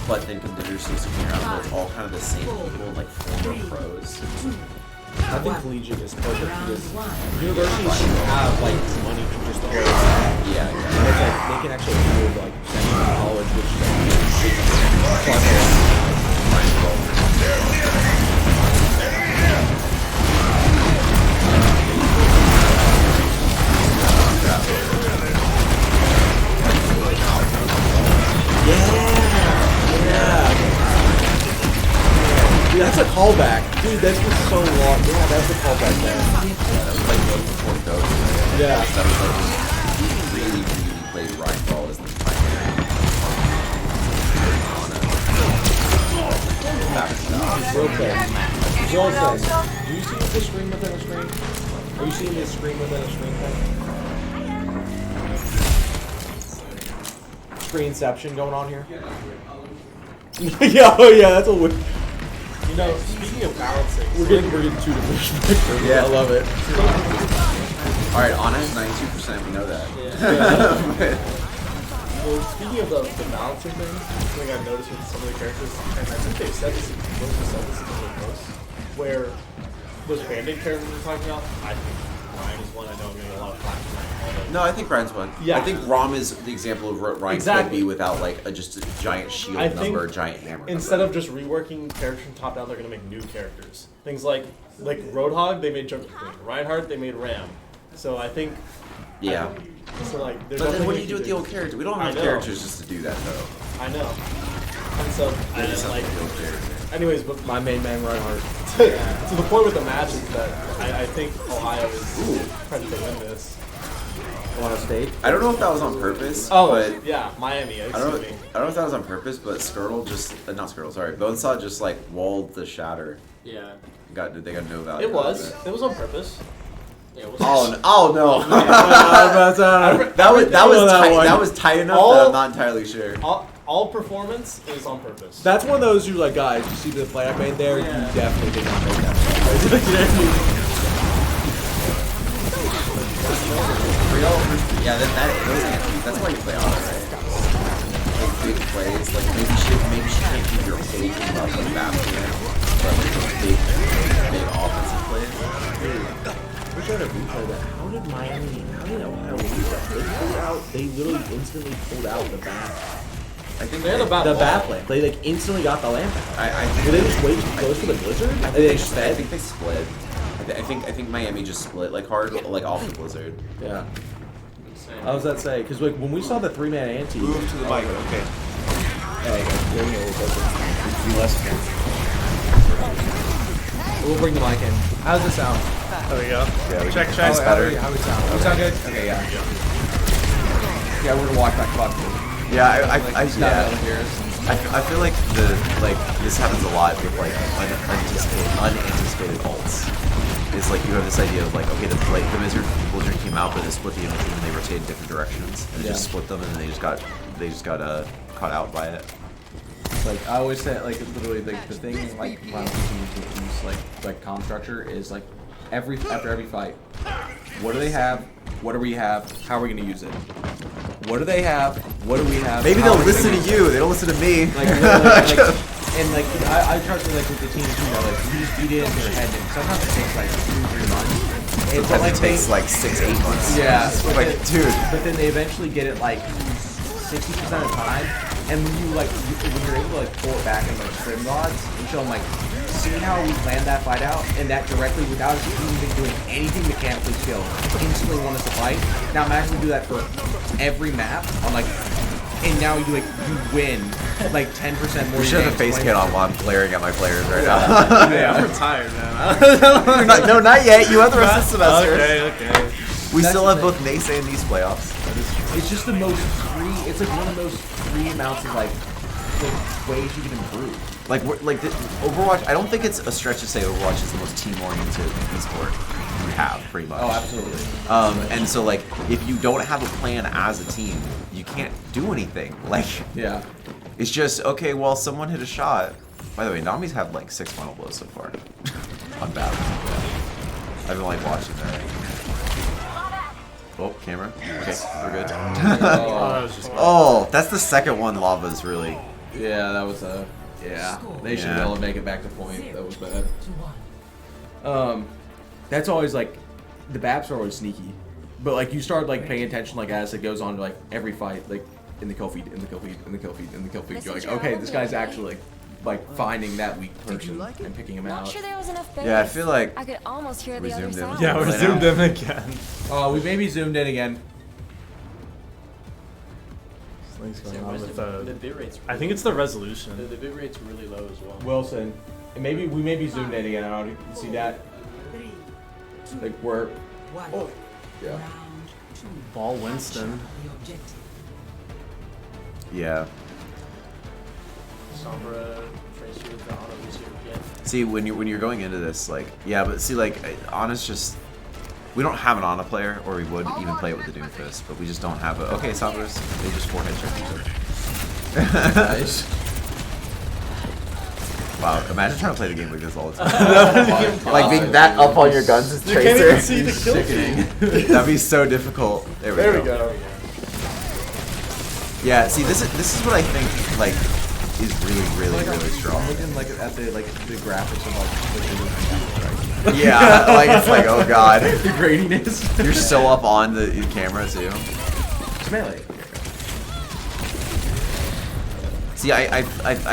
but then Contenders is coming around, so it's all kind of the same people, like former pros. I think collegiate is perfect because universities should have like money to just throw. Yeah. It's like they can actually afford like sending to college, which Dude, that's a callback. Dude, that's been so long. Yeah, that's a callback there. That was like before COVID. Yeah. That was like really played Ryan Ball as the primary. Real quick. Joel says, do you see the screen within a screen? Are you seeing this screen within a screen thing? Screenception going on here? Yeah, oh yeah, that's a weird. You know, speaking of balancing, We're getting two different perspectives. Yeah. I love it. Alright, Ana is 92%, we know that. well, speaking of the balancing thing, something I've noticed with some of the characters, and I think they've said this in the post, where those Band-Aid characters we're talking about, I think Ryan is one. I know I'm getting a lot of flack tonight. No, I think Ryan's one. Yeah. I think Rom is the example of what Ryan could be without like just a giant shield I think number, a giant hammer instead number. of just reworking characters from top down, they're gonna make new characters. Things like Roadhog, they made Reinhardt, they made Ram. So I think Yeah. so like. But then what do you do with the old character? We don't have characters just to do that though. I know. And so I just like. The old character. Anyways, but My main man, Reinhardt. to the point with the match is that I think Ohio is trying to win this. Ohio State. I don't know if that was on purpose. Oh, but yeah, Miami. I don't know if that was on purpose, but Skirtle just not Skirtle, sorry, Bonesaw just like walled the shatter. Yeah. They got no value. It was on purpose. Yeah, it was Oh no! That was tight enough that I'm not entirely sure. All performance is on purpose. That's one of those you're like, guys, you see the play I made there? You definitely did not make that play. Yeah, those anthems, that's why you play auto, right? Like big plays, like maybe she can't keep your whole team up like that, but like those big offensive plays. We're trying to replay that. How did Ohio lose that? They pulled out. They literally instantly pulled out the bat. I think They had a bad The ball. bat play. They like instantly got the lamp out. Were they just way too close for the blizzard? I think they split. I think Miami just split like hard, like off the blizzard. Yeah. Insane. How was that say? Because like when we saw the 3-man ante. Move to the mic. Okay. Hey, there you go. Be less again. We'll bring the mic in. How's it sound? There we go. Yeah, Check. How we sound? We sound good? Okay, yeah. Yeah, we're gonna walk back to Yeah, I feel like this happens a lot with like unanticipated ults. It's like you have this idea of like, okay, the blizzard came out, but they split the image and they rotated different directions, and they just split them, and then they just got caught out by it. Like I always say, like literally, like the thing like Final Fantasy teams like comm structure is like after every fight, what do they have? What do we have? How are we gonna use it? What do they have? What do we have? Maybe How they'll are we listen gonna to you. They don't listen to me. Like, literally, and like I trust like with the teams, you know, like you just beat it into their head, and sometimes it takes like 2-3 months. It's Sometimes like it takes like 6-8 months. yeah, Like, dude. But then they eventually get it like 60% of the time, and when you like when you're able to like pull it back in like trim rods and show them like, see how we planned that fight out, and that directly without us even doing anything mechanically skilled, instantly won us a fight. Now imagine we do that for every map on like, and now you win like 10% more. We should have a face cam on while I'm glaring at my players right now. Yeah, I'm retired, man. No, not yet. You have the rest of the semester. Okay. We That's still the have both Nace and these playoffs. It's just the most free. It's like one of those free amounts of like ways you can improve. Like Overwatch, I don't think it's a stretch to say Overwatch is the most team-oriented esport you have, pretty much. Oh, absolutely. And so like, if you don't have a plan as a team, you can't do anything. Like, Yeah. it's just okay. Well, someone hit a shot. By the way, Nami's have like 6 final blows so far on battle. I've been like watching that. Oh, camera. Okay, we're good. Oh, that's the second one. Lava's really. Yeah, that was a. Yeah, they should be able to make it back to point. That was bad. That's always like, the Baps are always sneaky, but like you start like paying attention like as it goes on to like every fight, like in the kill feed, in the kill feed, in the kill feed, in the kill feed. You're like, okay, this guy's actually like finding that weak person and picking him Not out. sure there was enough space. Yeah, I feel like I could almost hear we the other zoomed in. sound. Yeah, we're Play zoomed now. in again. Oh, we maybe zoomed in again. Something's going Yeah, on where's with the bit rate's I think it's the resolution. the bit rate's really low as well. Wilson, and maybe we maybe zoomed in again. I don't know. You see that? Like we're. Oh, yeah. Ball Winston. yeah. Sombra, Tracer with the auto boost here again. See, when you're going into this, like, yeah, but see, like, Ana's just. We don't have an Ana player, or we would even play it with the Doomfist, but we just don't have a. Okay, Sombra's. They just 4-hit each other. Nice. Wow, imagine trying to play the game like this all the time. Like being that up on your guns as Tracer. You can't even see the kill feed. That'd be so difficult. There we go. Yeah, see, this is what I think like is really strong. I'm looking like at the graphics of like Yeah, like it's like, oh god, the graininess. you're so up on the camera too. It's melee. See, I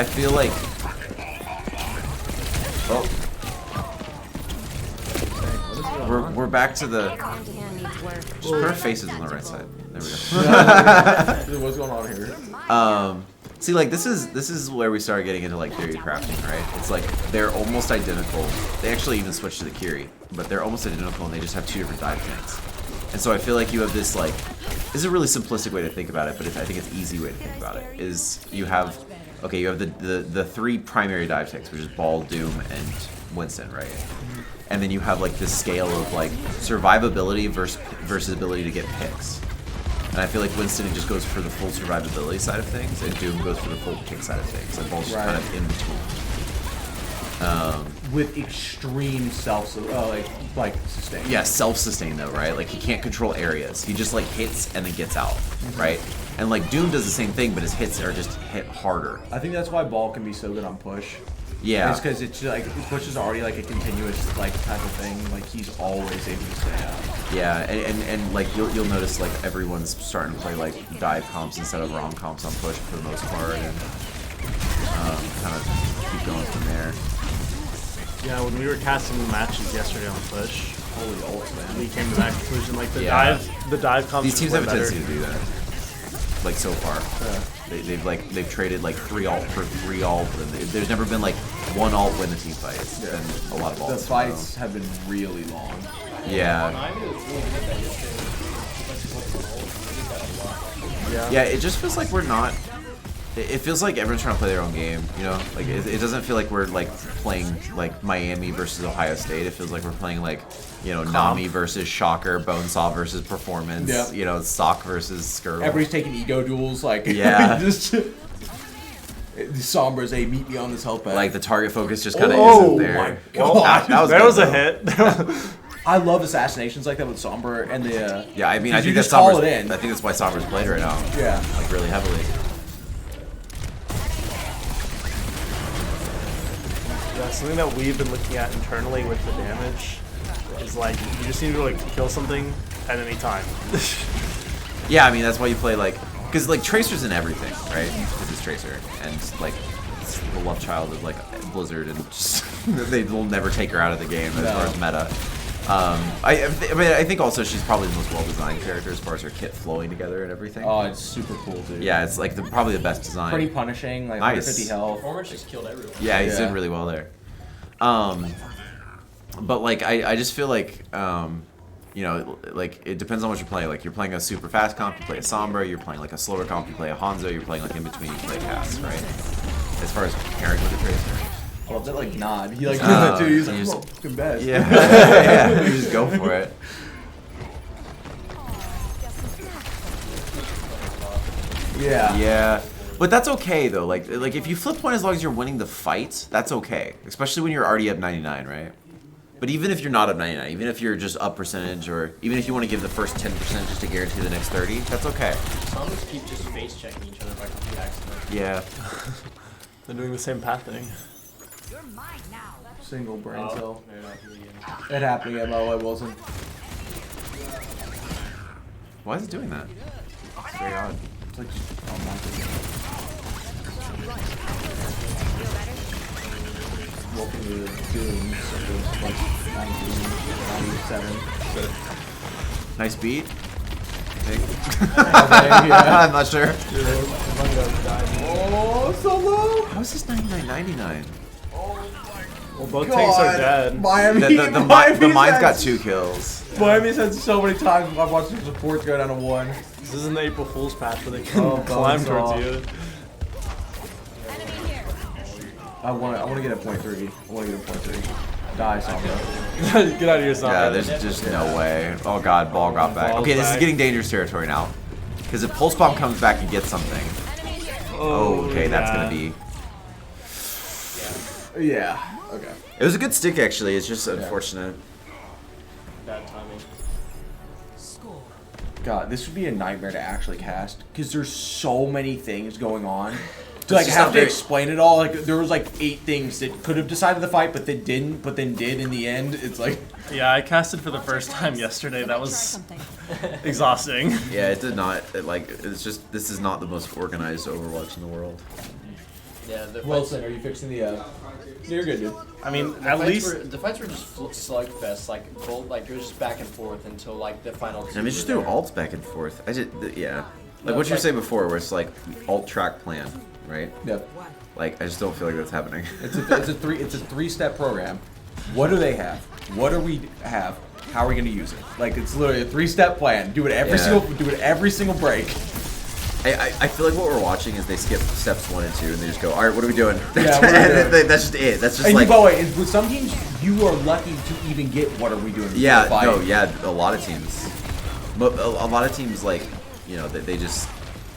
feel like. Oh. We're back to the. Hand needs work. Just put our faces on the right side. There we go. What's going on here? See, like this is where we start getting into like theory crafting, right? It's like they're almost identical. They actually even switched to the Kiri, but they're almost identical, and they just have 2 different dive tanks. And so I feel like you have this like, this is a really simplistic way to think about it, but I think it's an easy way to think about it. Is you have, okay, you have the 3 primary dive tanks, which is Ball, Doom, and Winston, right? And then you have like this scale of like survivability versus ability to get picks. And I feel like Winston just goes for the full survivability side of things, and Doom goes for the full pick side of things, and Ball's just kind of in between. With extreme like sustain. Yeah, self-sustain though, right? Like he can't control areas. He just like hits and then gets out, right? And like Doom does the same thing, but his hits are just hit harder. I think that's why Ball can be so good on push. Yeah. It's because it's like push is already like a continuous like type of thing. Like he's always able to stay out. Yeah, and like you'll notice like everyone's starting to play like dive comps instead of rom comps on push for the most part, and kind of keep going from there. Yeah, when we were casting the matches yesterday on push, Holy ults, man. we came to that conclusion. Like the Yeah. dive comps. These teams were have a better. tendency to do that. Like so far, they've traded like 3 ult for 3 ult. And there's never been like 1 ult win the team fight. It's been a lot of ults. The fights have been really long. Yeah. Yeah, it just feels like we're not. It feels like everyone's trying to play their own game, you know? Like, it doesn't feel like we're, like, playing, like, Miami versus Ohio State. It feels like we're playing, like, you know, Nami versus Shocker, Bonesaw versus Performance, Yeah. you know, Sock versus Skirtle. Everybody's taking ego duels, like, Yeah. just... The Sombras, hey, meet me on this health pad. Like, the target focus just kind of Oh isn't there. my God. That was There good, was a though. hit. I love assassinations like that with Sombra and the... Yeah, I mean, I you think just that's call Sombra's, it in. I think that's why Sombra's played right now. Yeah. Like, really heavily. Yeah, something that we've been looking at internally with the damage is like you just need to like kill something at any time. Yeah, I mean, that's why you play, like... Because, like, Tracer's in everything, right? Because it's Tracer. And, like, it's the love child of, like, Blizzard, and just... they will never take her out of the game as far as meta. I mean, I think also she's probably the most well-designed character as far as her kit flowing together and everything. Oh, it's super cool, dude. Yeah, it's, like, probably the best design. Pretty punishing, like Nice. 150 health. Performance just killed everyone. Yeah, he's Yeah. doing really well there. But, like, I just feel like... you know, like, it depends on what you're playing. Like, you're playing a super fast comp, you play a Sombra. You're playing, like, a slower comp, you play a Hanzo. You're playing, like, in between, you play a Cass, right? As far as pairing with the Tracer. I love that, like, nod. He, like, did that too. He's like, you oh, fucking best. Yeah. Yeah, you just go for it. Yeah. Yeah. But that's okay, though. Like, if you flip point as long as you're winning the fight, that's okay. Especially when you're already up 99, right? But even if you're not up 99, even if you're just up percentage, or even if you want to give the first 10% just to guarantee the next 30, that's okay. Some just keep just face checking each other by complete accident. Yeah. They're doing the same path thing. Single brain Oh, cell. they're not doing it. It happened at MLA Wilson. Why is it doing that? It's very odd. It's like, oh my Welcome to Doom, so there's like 97. Nice beat. I think. yeah. I'm not sure. Oh, so low! How is this 99.99? Well, both tanks are dead. Miami, The mine's got 2 kills. Miami's had so many times I've watched the supports go down to 1. This isn't the April Fool's path where they can Oh, climb bonesaw. towards you. I want to get a .3. I want to get a .3. Die, Sombra. Get out of your zone. Yeah, there's just no way. Oh god, ball got back. Ball's Okay, this is back. getting dangerous territory now. Because if Pulse Bomb comes back and gets something, oh, okay, that's gonna be. Yeah. Okay. It was a good stick actually. It's just unfortunate. Bad timing. God, this would be a nightmare to actually cast because there's so many things going on. To It's like just have not to very- explain it all, like there was like 8 things that could have decided the fight, but they didn't, but then did in the end. It's like Yeah, I casted for the first time yesterday. That was exhausting. Yeah, it did not. It's just this is not the most organized Overwatch in the world. Yeah, the fights, Wilson, are you fixing the? You're good, dude. I mean, the at fights least were, the fights were just slugfest. Like both, like it was just back and forth until like the final. I mean, just threw alts back and forth. Yeah. Like what you were saying before, where it's like alt track plan, right? Yep. Like I just don't feel like that's happening. It's a 3-step program. What do they have? What do we have? How are we going to use it? Like it's literally a 3-step plan. Do it every single break. I feel like what we're watching is they skip steps 1 and 2 and they just go, all right, what are we doing? Yeah, what are we doing? That's just it. That's just And like. by the way, with some teams, you are lucky to even get what are we doing? before Yeah, the fight. no, yeah, a lot of teams. But a lot of teams, like, you know, they just.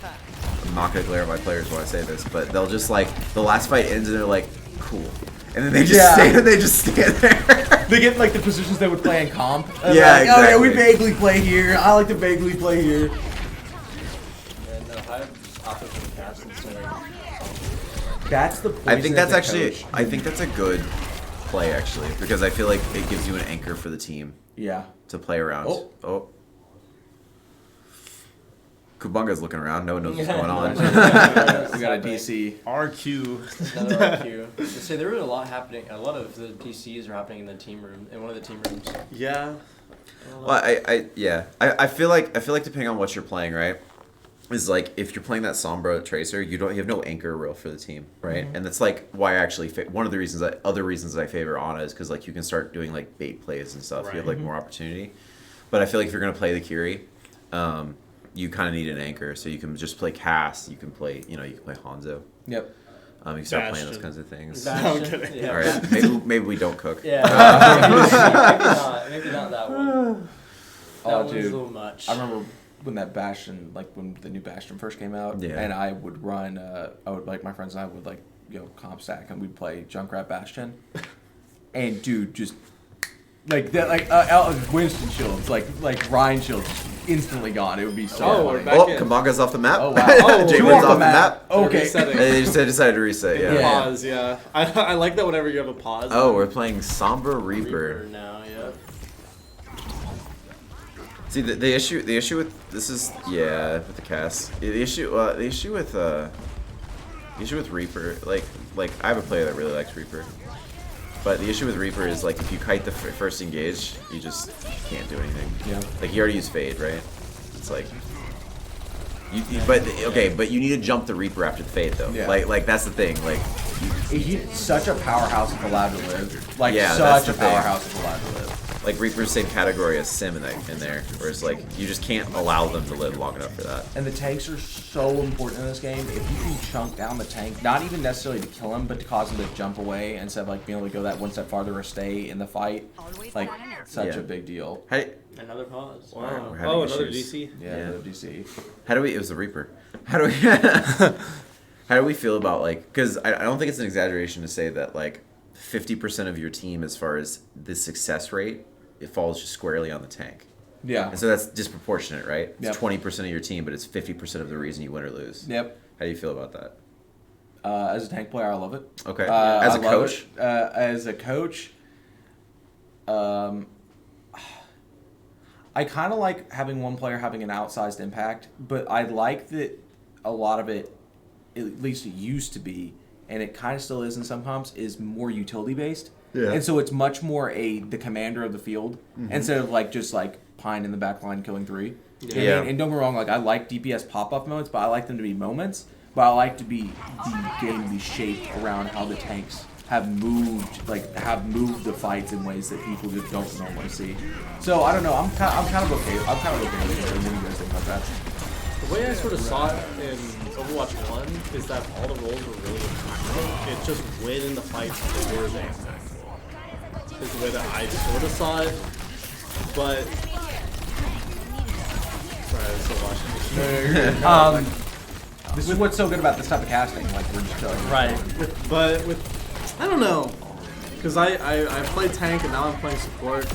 I'm not gonna glare at my players when I say this, but they'll just like the last fight ends and they're like, cool. and then they just stand there. They get like the positions they would play in comp. And Yeah, like, oh yeah, we exactly. vaguely play here. I like to vaguely play here. And I opted for the cast instead of That's the point. I think that's actually. I think that's a good play actually, because I feel like it gives you an anchor for the team Yeah. to play around. Oh. Kubunga's looking around. No one knows what's going on. We got a DC. RQ. another RQ. To say there was a lot happening. A lot of the PCs are happening in the team room, in one of the team rooms. Yeah. Well, I feel like depending on what you're playing, right, is like if you're playing that Sombra Tracer, you have no anchor real for the team, right? And that's like why I actually one of the reasons other reasons I favor Ana is because like you can start doing like bait plays and stuff. You have like more opportunity. But I feel like if you're gonna play the Kiri, you kind of need an anchor, so you can just play Cass. You can play you can play Hanzo. Yep. You can start playing those Bastion. kinds of things. I'm kidding. Yeah. All right, maybe we don't cook. Yeah. Maybe not that one. That Oh, one's dude. a little much. I remember when that Bastion, like when the new Bastion first came out, Yeah. and I would run. I would like my friends and I would like comp stack, and we'd play Junkrat Bastion, and dude, just like that, like Winston shields, like Ryan shields, instantly gone. It would be so Oh, funny. we're back. Oh, in. Kabaga's off the map. Oh, wow. Oh, Jay two Wynn's off off the map. Okay. Resetting. They just decided to reset. Yeah. Yeah. Pause, yeah. I like that whenever you have a pause. Oh, we're playing Sombra Reaper Reaper. now, yeah. See the issue with this is with the cast. The issue with Reaper like I have a player that really likes Reaper, but the issue with Reaper is like if you kite the first engage, you just can't do anything. Yeah. Like you already used Fade, right? It's like. But you need to jump the Reaper after the Fade though. Yeah. Like that's the thing. Like He's such a powerhouse if allowed to live. Like Yeah, that's such a the thing. powerhouse if allowed to live. like Reaper's same category as Sim in there, where it's like you just can't allow them to live long enough for that. And the tanks are so important in this game. If you can chunk down the tank, not even necessarily to kill him, but to cause him to jump away instead of like being able to go that one step farther or stay in the fight, like such Yeah. a big deal. Another pause. Wow. We're having Oh, another issues. DC. Yeah, the DC. How do we? It was the Reaper. How do we? How do we feel about like? Because I don't think it's an exaggeration to say that like 50% of your team, as far as the success rate, it falls just squarely on the tank. Yeah. And so that's disproportionate, right? Yep. It's 20% of your team, but it's 50% of the reason you win or lose. Yep. How do you feel about that? As a tank player, I love it. Okay. As a I love coach? it. As a coach, I kind of like having one player having an outsized impact, but I like that a lot of it, at least it used to be, and it kind of still is in some comps, is more utility based. Yeah. And so it's much more the commander of the field instead of like just like Pine in the back line killing three. You know what I Yeah. mean? And don't get me wrong, like I like DPS pop up moments, but I like them to be moments. But I like the game to be shaped around how the tanks have moved the fights in ways that people just don't normally see. So I don't know. I'm kind of okay. I'm kind of okay with it. What do you guys think about that? The way I sort of saw it in Overwatch 1 is that all the roles were really impactful. It's just when in the fights they were impactful. Is the way that I sort of saw it. But sorry, I was still watching. This is what's so good about this type of casting. Like we're just chilling. Right. But I don't know, because I played tank and now I'm playing support.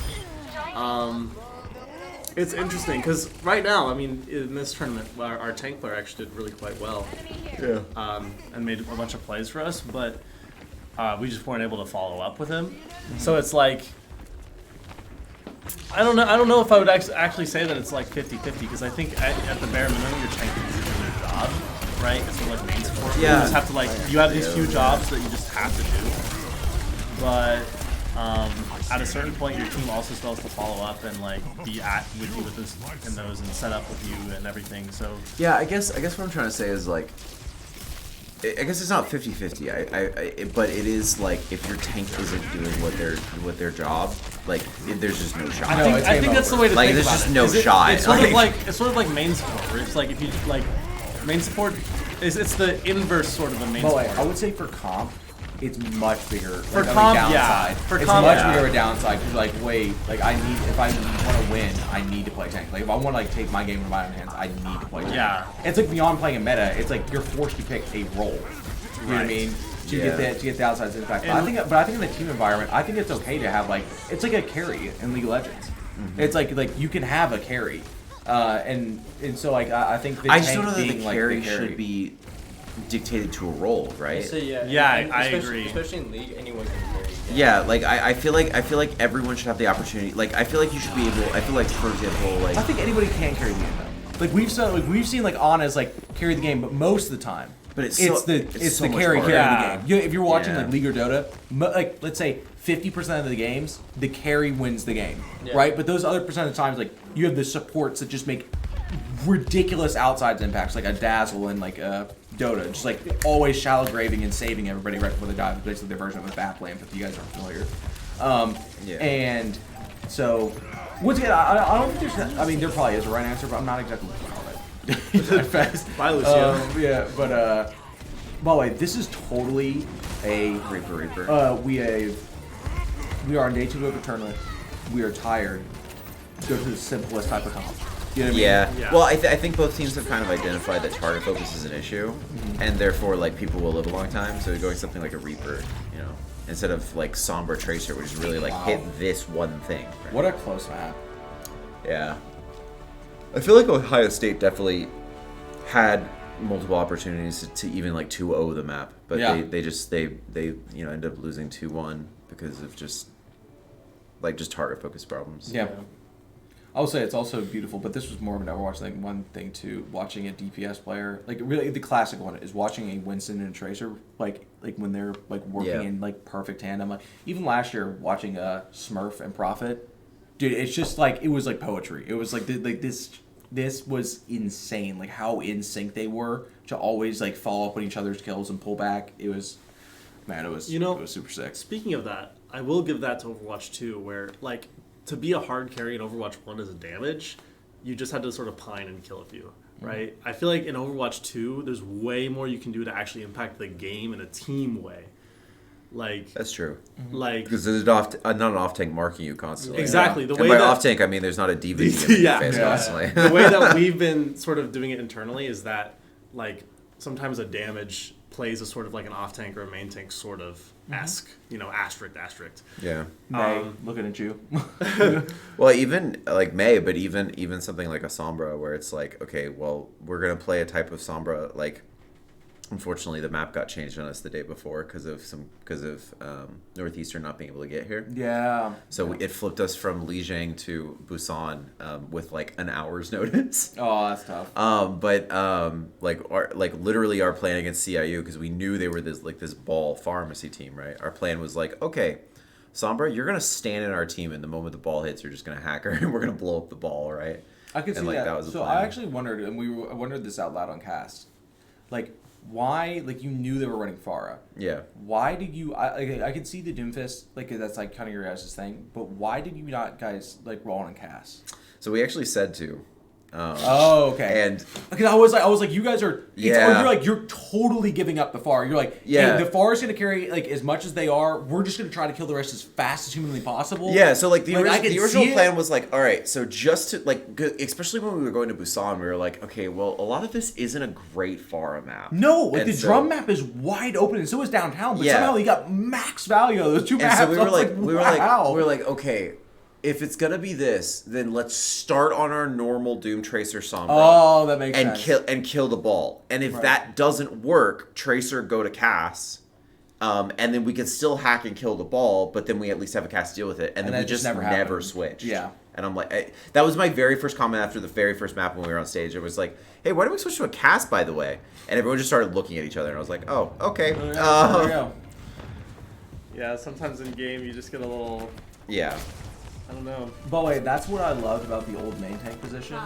It's interesting because right now, I mean, in this tournament, our tank player actually did really quite well. Yeah. And made a bunch of plays for us, but we just weren't able to follow up with him. So it's like, I don't know if I would actually say that it's like 50-50, because I think at the bare minimum, your tank is doing their job, right? It's sort of like main support. Yeah. You just have to you have these few jobs that you just have to do. But at a certain point, your team also still has to follow up and like be with you with this and those and set up with you and everything. So Yeah, I guess what I'm trying to say is like, I guess it's not 50-50. But it is like if your tank isn't doing their job, like there's just no shot. I think that's the way to Like, think there's about just it. no Is it- shot. It's sort of like main support, where it's like if you like main support it's the inverse sort of a main But support. like, I would say for comp, it's much bigger. For like, comp, on the yeah. downside. For it's comp, much yeah. bigger of a downside because like wait, like if I want to win, I need to play tank. Like if I want to like take my game into my own hands, I need to play tank. Yeah. It's like beyond playing a meta. It's like you're forced to pick a role. You know what I Right. mean? to get the outside impact. But I think in the team environment, I think it's okay to have like it's like a carry in League of Legends. It's like you can have a carry, and so like I think the I just tank don't know that being the like carry the carry should be dictated to a role, right? So, yeah, Yeah, and I especially, agree. Especially in League, anyone can carry. Yeah, like I feel like everyone should have the opportunity. Like I feel like you should be able. I feel like for example, like I think anybody can carry the game though. Like we've seen like Anna's like carry the game, but most of the time. But it's it's so- the it's so much carry harder. carrying Yeah. the game. If you're watching Yeah. like League or Dota, like let's say 50% of the games, the carry wins the game, Yeah. right? But those other percent of times, like you have the supports that just make ridiculous outsides impacts, like a Dazzle and like Dota, just like always shallow graving and saving everybody right before they die. Basically, their version of a bat lamp. If you guys aren't familiar, Yeah. and so once again, I don't think there's. I mean, there probably is a right answer, but I'm not exactly looking on it. Fast. Bye, Lucio. Yeah, but by the way, this is totally a Reaper. we are on day 2 of a tournament. We are tired. Go to the simplest type of comp. You know what I mean? Yeah. Yeah. Well, I think both teams have kind of identified that target focus is an issue, and therefore like people will live a long time. So going something like a Reaper, you know, instead of like Sombra Tracer, which is really like Wow. hit this one thing. Right? What a close map. Yeah. I feel like Ohio State definitely had multiple opportunities to even like 2-0 the map, but Yeah. they just you know end up losing 2-1 because of just target focus problems. Yeah. I will say it's also beautiful, but this was more of an Overwatch thing. One thing too, watching a DPS player, like really the classic one is watching a Winston and a Tracer, like when they're like working Yeah. in like perfect tandem. Like even last year, watching Smurf and Prophet, dude, it's just like it was like poetry. It was like this was insane, like how in sync they were to always like follow up on each other's kills and pull back. It was, man, it was You know, it was super sick. Speaking of that, I will give that to Overwatch 2, where like to be a hard carry in Overwatch 1 as a damage, you just had to sort of pine and kill a few, right? I feel like in Overwatch 2, there's way more you can do to actually impact the game in a team way. Like, That's true. like Because there's not an off tank marking you constantly. exactly the And way by that off tank, I mean there's not a diva in your Yeah. face Yeah. constantly. the way that we've been sort of doing it internally is that like sometimes a damage plays a sort of like an off tank or a main tank sort of esque, you know, asterisk. Yeah. May, looking at you. Well, even like May, but even something like a Sombra, where it's like, okay, well, we're gonna play a type of Sombra. Like, unfortunately, the map got changed on us the day before because of Northeastern not being able to get here. Yeah. So it flipped us from Lijiang to Busan with like an hour's notice. Oh, that's tough. Like literally our plan against CIU, because we knew they were this ball pharmacy team, right? Our plan was like, okay, Sombra, you're gonna stand in our team, and the moment the ball hits, you're just gonna hack her, and we're gonna blow up the ball, right? I could see And, like, that. that was the So plan. I actually wondered, and I wondered this out loud on cast, like why, like you knew they were running Pharah. Yeah. Why did you? I could see the Doomfist, like that's like kind of your guys' thing, but why did you not guys like roll on cast? So we actually said to. Oh, okay. And Because I was like, you guys are, Yeah. you're totally giving up the Pharah. You're like, Yeah. hey, the Pharah's gonna carry like as much as they are. We're just gonna try to kill the rest as fast as humanly possible. yeah, so like I could the original see it. plan was like, all right, so just to like, especially when we were going to Busan, we were like, okay, well, a lot of this isn't a great Pharah map. No, like And the so- drum map is wide open, and so is downtown. But Yeah. somehow you got max value of those two And maps. so we I were was like, wow. we were like, okay, if it's gonna be this, then let's start on our normal Doom Tracer Sombra. Oh, that makes and sense. kill the ball. And if Right. that doesn't work, Tracer go to Cass. And then we can still hack and kill the ball, but then we at least have a Cass to deal with it. And then that we just just never never happened. switched. Yeah. And I'm like, that was my very first comment after the very first map when we were on stage. It was like, hey, why don't we switch to a Cass, by the way? And everyone just started looking at each other, and I was like, oh, okay. There we go. Yeah, sometimes in game you just get a little, Yeah. I don't know. By the way, that's what I loved about the old main tank position.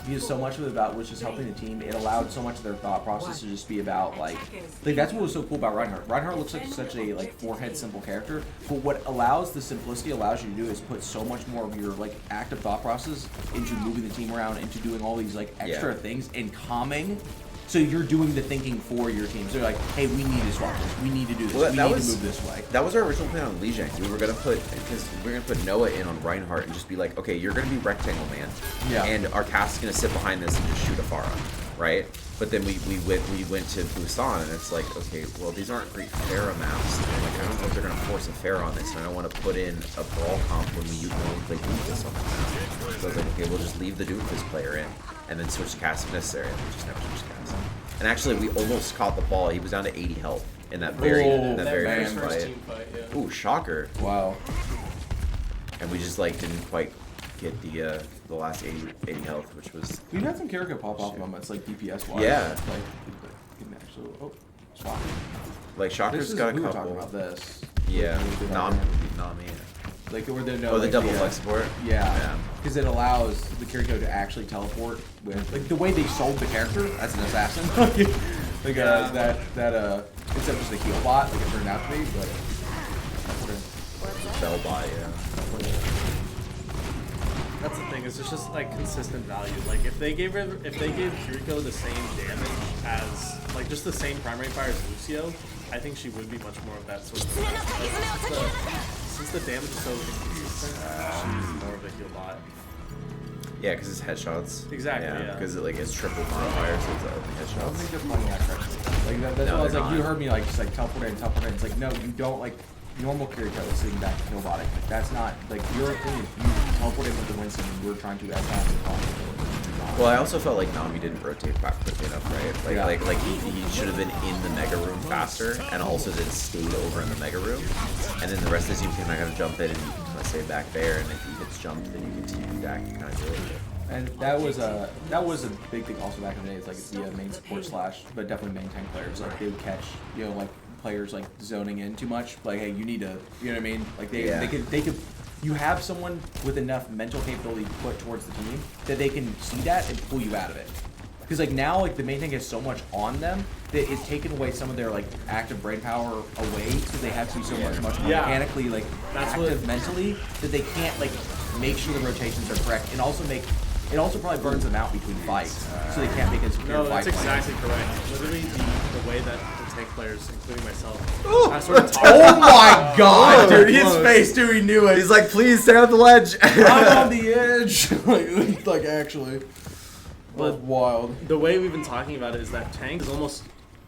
Because so much of it about was just helping the team. It allowed so much of their thought process to just be about like that's what was so cool about Reinhardt. Reinhardt looks like such a like forehead simple character, but what allows the simplicity allows you to do is put so much more of your like active thought process into moving the team around, into doing all these like extra things and calming. So you're doing the thinking for your team. So you're like, hey, we need to swap this. We need to do this. Well, we that need was- to move this way. That was our original plan on Lijiang. We were gonna put Noah in on Reinhardt and just be like, okay, you're gonna be rectangle man, Yeah. and our cast is gonna sit behind this and just shoot a Pharah, right? But then we went to Busan, and it's like, okay, well, these aren't great Pharah maps. And like, I don't know if they're gonna force a Pharah on this, and I don't want to put in a brawl comp when we normally play Doomfist on the map. So I was like, okay, we'll just leave the Doomfist player in, and then switch cast if necessary, and we just never switched cast. And actually, we almost caught the ball. He was down to 80 health in that very That first first fight. team fight, yeah. Ooh, shocker! Wow. And we just like didn't quite get the last 80 health, which was We've had some character pop off moments, like DPS wise. Yeah. Like, can actually. Oh, swap. like This Shocker's is, got a we were couple. talking about this. Yeah, When we did Nami. that. Like, or the no. Oh, the like, double flex support. Yeah, because it allows the character to actually teleport with, like, the way they sold the character as an assassin. Like that instead of just a heal bot, like it turned out to be, but Bell bot, yeah. That's the thing. Is it's just like consistent value. Like if they gave Kiriko the same damage as like just the same primary fire as Lucio, I think she would be much more of that sort of thing. Since the damage is so inconsistent, she's more of a heal bot. Yeah, because it's headshots. Exactly, yeah. Because it like it's triple modifier, so it's only I don't headshots. think they're playing that correctly. Like that's No, why I was they're like, you not. heard me like just like teleport in. It's like no, you don't like normal Kiriko is sitting back and robotic. Like that's not like your thing. If you teleport in with the Winston, and you're trying to as fast as possible. Well, I also felt like Nami didn't rotate back quickly enough, right? Like, Yeah. like he should have been in the mega room faster, and also then stayed over in the mega room. And then the rest of the team can kind of jump in, and you can kind of stay back there. And if he gets jumped, then you can TP back and kind of deal with it. And that was a big thing also back in the day. It's like the main support slash, but definitely main tank players. Like they would catch, you know, like players like zoning in too much. Like, hey, you need to, you know what I mean? Like they could. You have someone with enough mental capability put towards the team that they can see that and pull you out of it. Because like now, like the main tank has so much on them that it's taken away some of their like active brain power away because they have to be so much more Yeah. mechanically like That's active what- mentally that they can't like make sure the rotations are correct and also make. It also probably burns them out between fights, so they can't make as pure No, fight that's plans. exactly correct. Literally the way that the tank players, including myself, Oh, I sort of talk oh my god, Oh, dude! His close. face, dude, he knew it. He's like, please stay on the ledge. I'm on the edge. like actually. But- That's wild. the way we've been talking about it is that tank is almost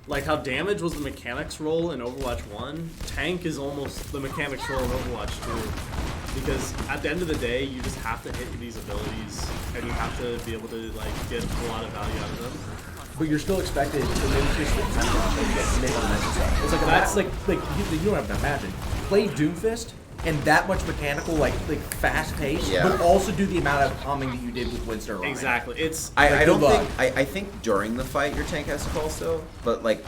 like how damage was the mechanics role in Overwatch 1. Tank is almost the mechanics role in Overwatch 2. Because at the end of the day, you just have to hit these abilities, and you have to be able to like get a lot of value out of them. But you're still expected to maybe just make all the mental stuff. It's like that's like you don't have to imagine. Play Doomfist and that much mechanical, like fast pace, Yeah. but also do the amount of calming that you did with Winston. or Ryan. Exactly. It's I Like, don't good think I think during the fight your tank has to call still, but like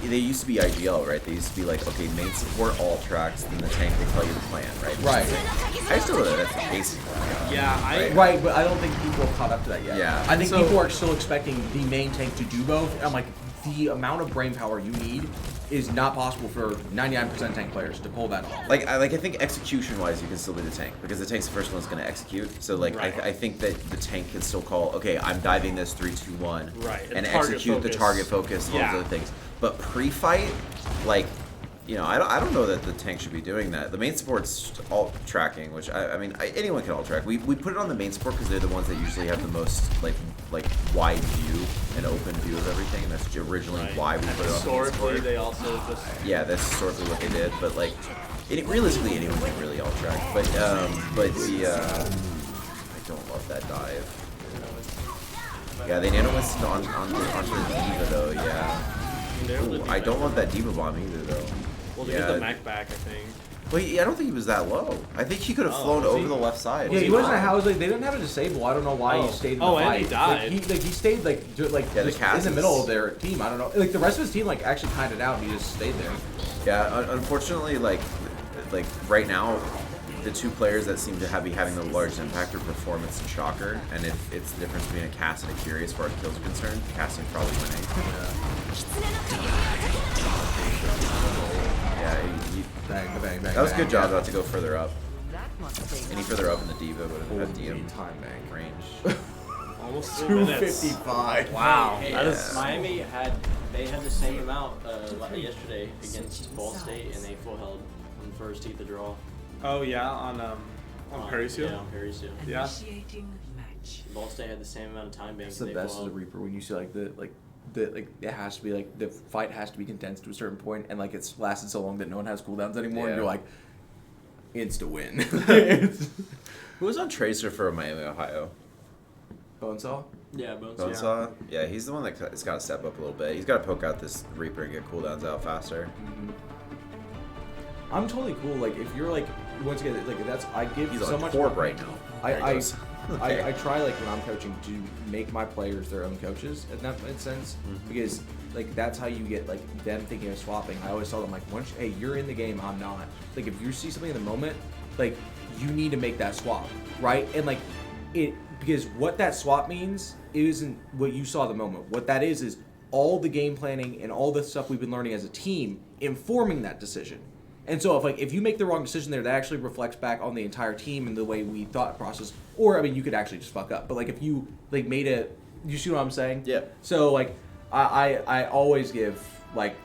they used to be IGL, right? They used to be like, okay, main support all tracks, then the tank they tell you the plan, right? Right. I still know that that's the case. yeah. Right, but I don't think people have caught up to that yet. Yeah. I think So- people are still expecting the main tank to do both. I'm like, the amount of brain power you need is not possible for 99% tank players to pull that off. I think execution wise you can still be the tank because the tank's the first one that's going to execute. So like Right. I think that the tank can still call, okay, I'm diving this 3-2-1 Right, and target execute the focus. target focus and all Yeah. those other things. But pre-fight, like, you know, I don't know that the tank should be doing that. The main support's alt tracking, which I mean anyone can alt track. We put it on the main support because they're the ones that usually have the most like wide view and open view of everything, and that's originally Right. why we And put it on the main historically, support. they also just Yeah, that's historically what they did, but like, realistically anyone can really alt track. But the I don't love that dive. Yeah, they nano Winston onto the diva though. Yeah. Ooh, I don't love that diva bomb either though. Well, they Yeah. get the mech back, I think. Well, I don't think he was that low. I think he could have flown was over he? the left side. Yeah, he he wasn't a not? house. Like, they didn't have a disable. I don't know why he Oh. stayed in the Oh, fight. and he died. Like, he stayed Yeah, the just in Cass the is- middle of their team. I don't know. Like the rest of his team actually kined it out. And he just stayed there. Yeah, unfortunately, like right now, the two players that seem to be having the largest impact are Performance and Shocker, and if it's the difference between a Cass and a Curie as far as kills are concerned, Cass is probably winning. Yeah, Bang, bang, bang. that was a bang, good job yeah. not to go further up. Any further up in the Diva would have had 40 DM time bang. range. Almost 2 minutes. 255. Wow, Hey, that is Miami had the same amount yesterday against Ball State, and they full held from first to the draw. Oh yeah, on Paris Yeah, on Paris. Yeah. Initiating match. Ball State had the same amount of time bank. That's the they best full as a held. Reaper when you see like it has to be like the fight has to be condensed to a certain point and like it's lasted so long that no one has cooldowns anymore and Yeah. you're like insta win. Who was on Tracer for Miami, Ohio? Bonesaw? Yeah, Bones. Bonesaw? Yeah, he's the one that's got to step up a little bit. He's got to poke out this Reaper and get cooldowns out faster. I'm totally cool. Like if you're like once again like that's I give He's so on much Torb right now. There he I goes. Okay. I try like when I'm coaching to make my players their own coaches in that sense because like that's how you get like them thinking of swapping. I always tell them like once hey you're in the game I'm not. Like if you see something in the moment like you need to make that swap right and like it because what that swap means isn't what you saw at the moment. What that is all the game planning and all the stuff we've been learning as a team informing that decision. And so if you make the wrong decision there, that actually reflects back on the entire team and the way we thought process. Or I mean, you could actually just fuck up. But like if you like made a, you see what I'm saying? Yeah. So like I always give like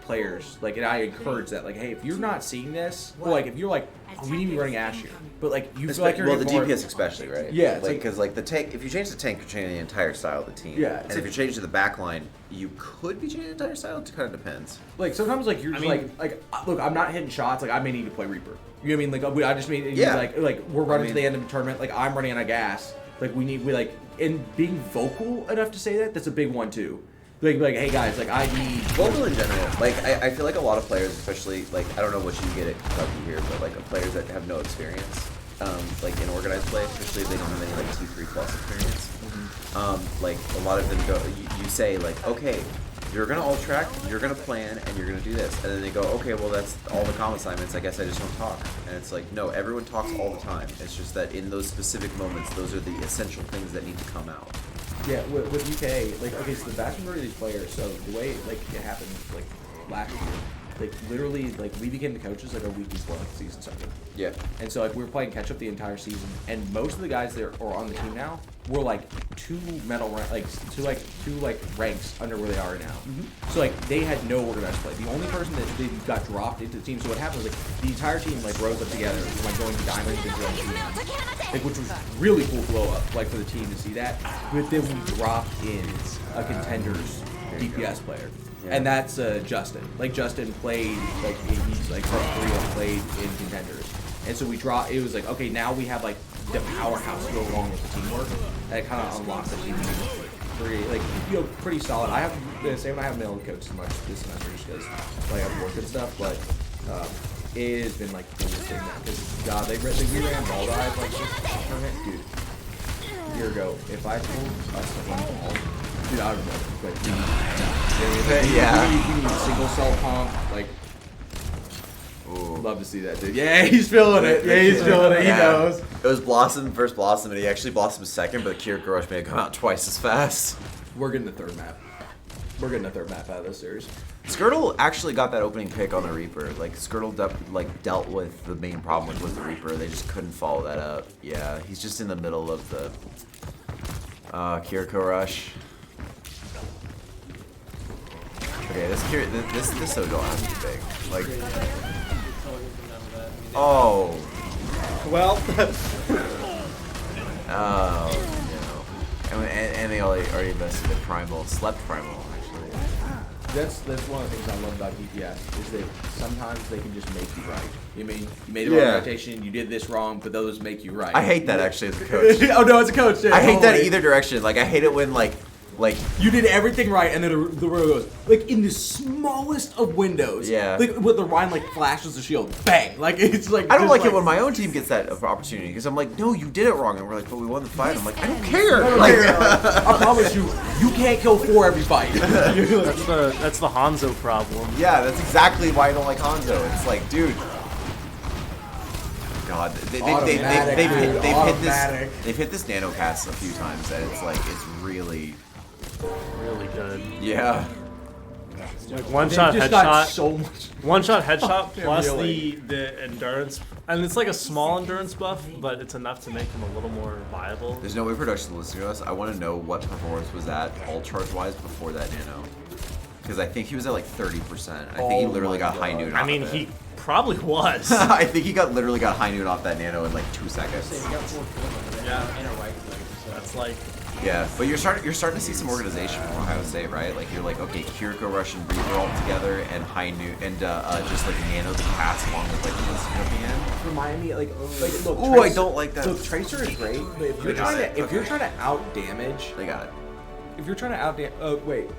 players like and I encourage that like hey if you're not seeing this or like if you're like oh, we need to be running Ash here but like you feel like you're well, the more, DPS especially, right? Yeah, it's like like- because like the tank. If you change the tank, you're changing the entire style of the team. Yeah, and it's if like- you're changing to the back line, you could be changing the entire style. It kind of depends. like sometimes like you're just mean- like look I'm not hitting shots like I may need to play Reaper you know what I mean like I just mean Yeah. like we're running to mean- the end of the tournament like I'm running out of gas like we like and being vocal enough to say that's a big one too like hey guys like I need Vocal in general, like I feel like a lot of players, especially like I don't know what you get at Kentucky here, but like players that have no experience, like in organized play, especially if they don't have any like T3 plus experience. Like a lot of them go, you say like, okay, you're gonna all track, you're gonna plan, and you're gonna do this, and then they go, okay, well that's all the comm assignments. I guess I just don't talk, and it's like, no, everyone talks all the time. It's just that in those specific moments, those are the essential things that need to come out. Yeah, with UK, like, okay, so the vast majority of these players, so the way, like, it happened, like, last year, like, literally, like, we became the coaches, like, a week before, like, the season started. Yeah. And so, like, we were playing catch-up the entire season, and most of the guys that are on the team now were, like, two ranks under where they are now. So, like, they had no organized play. The only person that got dropped into the team, so what happened was, like, the entire team, like, rose up together, from, like, going to diamonds and going to like, which was really cool blow up, like, for the team to see that. But then we dropped in a contenders DPS player. Yeah. And that's Justin. Like, Justin played, like, he's, like, from Korea, played in contenders. And so we dropped, it was like, okay, now we have, like, the powerhouse to go along with the teamwork. And it kind of unlocked the team. Pretty, like, you know, pretty solid. I have, Sam and I haven't been able to coach so much this semester just because, like, I've worked and stuff, but, it has been like the coolest thing now because God, we ran ball dive like this tournament, dude. A year ago, if I told us to run ball, dude, I would have like, Yeah. we need single cell pump, like. Love to see that, dude. Yeah, he's feeling it. Yeah, he's feeling it. He knows. It was Blossom first Blossom, and he actually blossomed second, but Kira Rush made it come out twice as fast. We're getting the third map. We're getting the third map out of this series. Skirtle actually got that opening pick on the Reaper. Like Skirtle dealt with the main problem with the Reaper. They just couldn't follow that up. Yeah, he's just in the middle of the Kiriko rush. Okay, this Sojo has to be big. Like, oh, Well, oh, no. And they already invested in Primal, slept Primal actually. That's one of the things I love about DPS is that sometimes they can just make you right. You mean you made a wrong rotation, you did this wrong, but those make you right. I hate that actually as a coach. Oh no, as a coach. Yeah, I hate that totally. either direction. Like I hate it when like you did everything right, and then the row goes like in the smallest of windows. Yeah. Like with the Ryan like flashes the shield, bang! Like it's like I don't just like it when my own team gets that opportunity because I'm like, no, you did it wrong, and we're like, but we won the fight. I'm like, I don't care. Like, I promise you can't kill 4 every fight. that's the Hanzo problem. yeah, that's exactly why I don't like Hanzo. It's like, dude. God, they've hit this nano cast a few times, and it's like it's really Good. yeah. Like one shot Just got headshot, so much. one shot headshot plus really. the endurance, and it's like a small endurance buff, but it's enough to make him a little more viable. There's no way production listening to us. I want to know what performance was at all charge wise before that nano, because I think he was at like 30%. I think he Oh literally my got high God. noon. I off mean, of he it. probably was. I think he literally got high noon off that nano in like 2 seconds. Say, we got 4 kills. Yeah. And a right click. So. That's like. Yeah, but you're starting to see some organization from Ohio State, right? Like you're like, okay, Kiriko Rush and Reaper all together, and high noon, and just like nano the pass along with like the at the end. For Miami, like look, Ooh, I don't like that. Look, Tracer is great, but if you're trying to out damage, They got it. if you're trying to out damage, wait,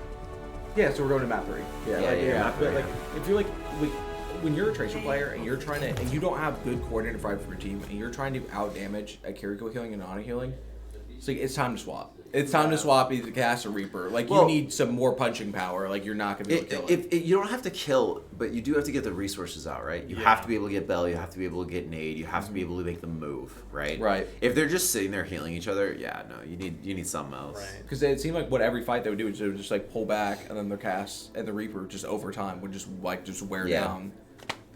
yeah, so we're going to map 3. Map But 3, like, if you're like when you're a Tracer player and you're trying to, and you don't have good coordinated fight for your team, and you're trying to out damage a Kiriko healing and Ana healing, it's like it's time to swap. It's time to swap either cast or Reaper. Like you need some more punching power. Like you're not gonna be able to kill it. You don't have to kill, but you do have to get the resources out, right? You have to be able to get Bell. You have to be able to get Nade. You have to be able to make them move, right? Right. If they're just sitting there healing each other, yeah, no, you need something else. Right. Because it seemed like what every fight they would do is they would just like pull back, and then their cast and the Reaper just over time would just wear down.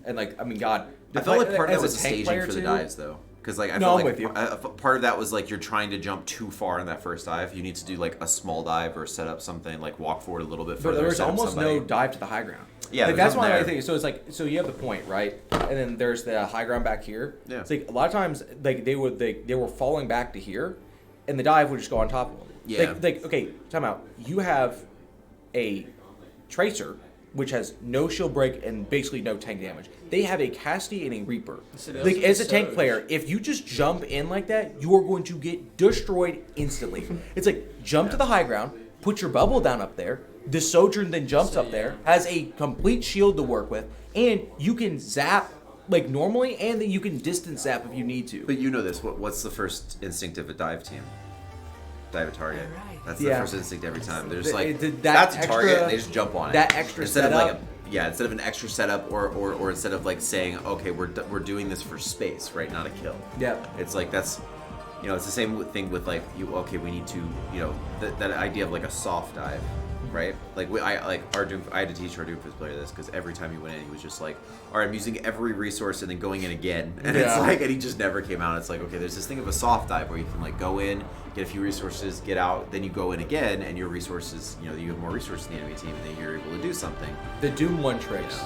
And like, I mean, God, I felt like part of as that was a a tank staging player for the too- dives, though. Because like I No, felt I'm like with you. part of that was like you're trying to jump too far in that first dive. You need to do like a small dive or set up something, like walk forward a little bit But further. there's set up almost somebody. no dive to the high ground. Yeah, like there's that's why nothing I there. think. So it's like, so you have the point, right? And then there's the high ground back here. Yeah. It's like a lot of times, like they were falling back to here, and the dive would just go on top of them. Yeah. Like okay, time out. You have a Tracer, which has no shield break and basically no tank damage. They have a Cassidy and a Reaper. So they Like also as a get tank Surge. player, if you just jump in like that, you are going to get destroyed instantly. It's like jump to the high ground, put your bubble down up there. The Sojourn then jumps So, up there, has a complete shield to work with, and you can zap like normally, and then you can distance zap if you need to. But you know this. What's the first instinct of a dive team? Dive a target. That's the Yeah. first instinct every time. They're The- just like, that that's a extra- target. And they just jump on it. that extra instead of like setup- instead of an extra setup or instead of like saying, okay, we're doing this for space, right? Not a kill. Yeah. It's like that's, it's the same thing with like we need to, that idea of like a soft dive, right? Like I had to teach our Doomfist player this because every time he went in, he was just like, all right, I'm using every resource and then going in again, and it's Yeah. like, and he just never came out. It's like, okay, there's this thing of a soft dive where you can like go in, get a few resources, get out, then you go in again, and your resources, you have more resources in the enemy team, and then you're able to do something. The Doom one tricks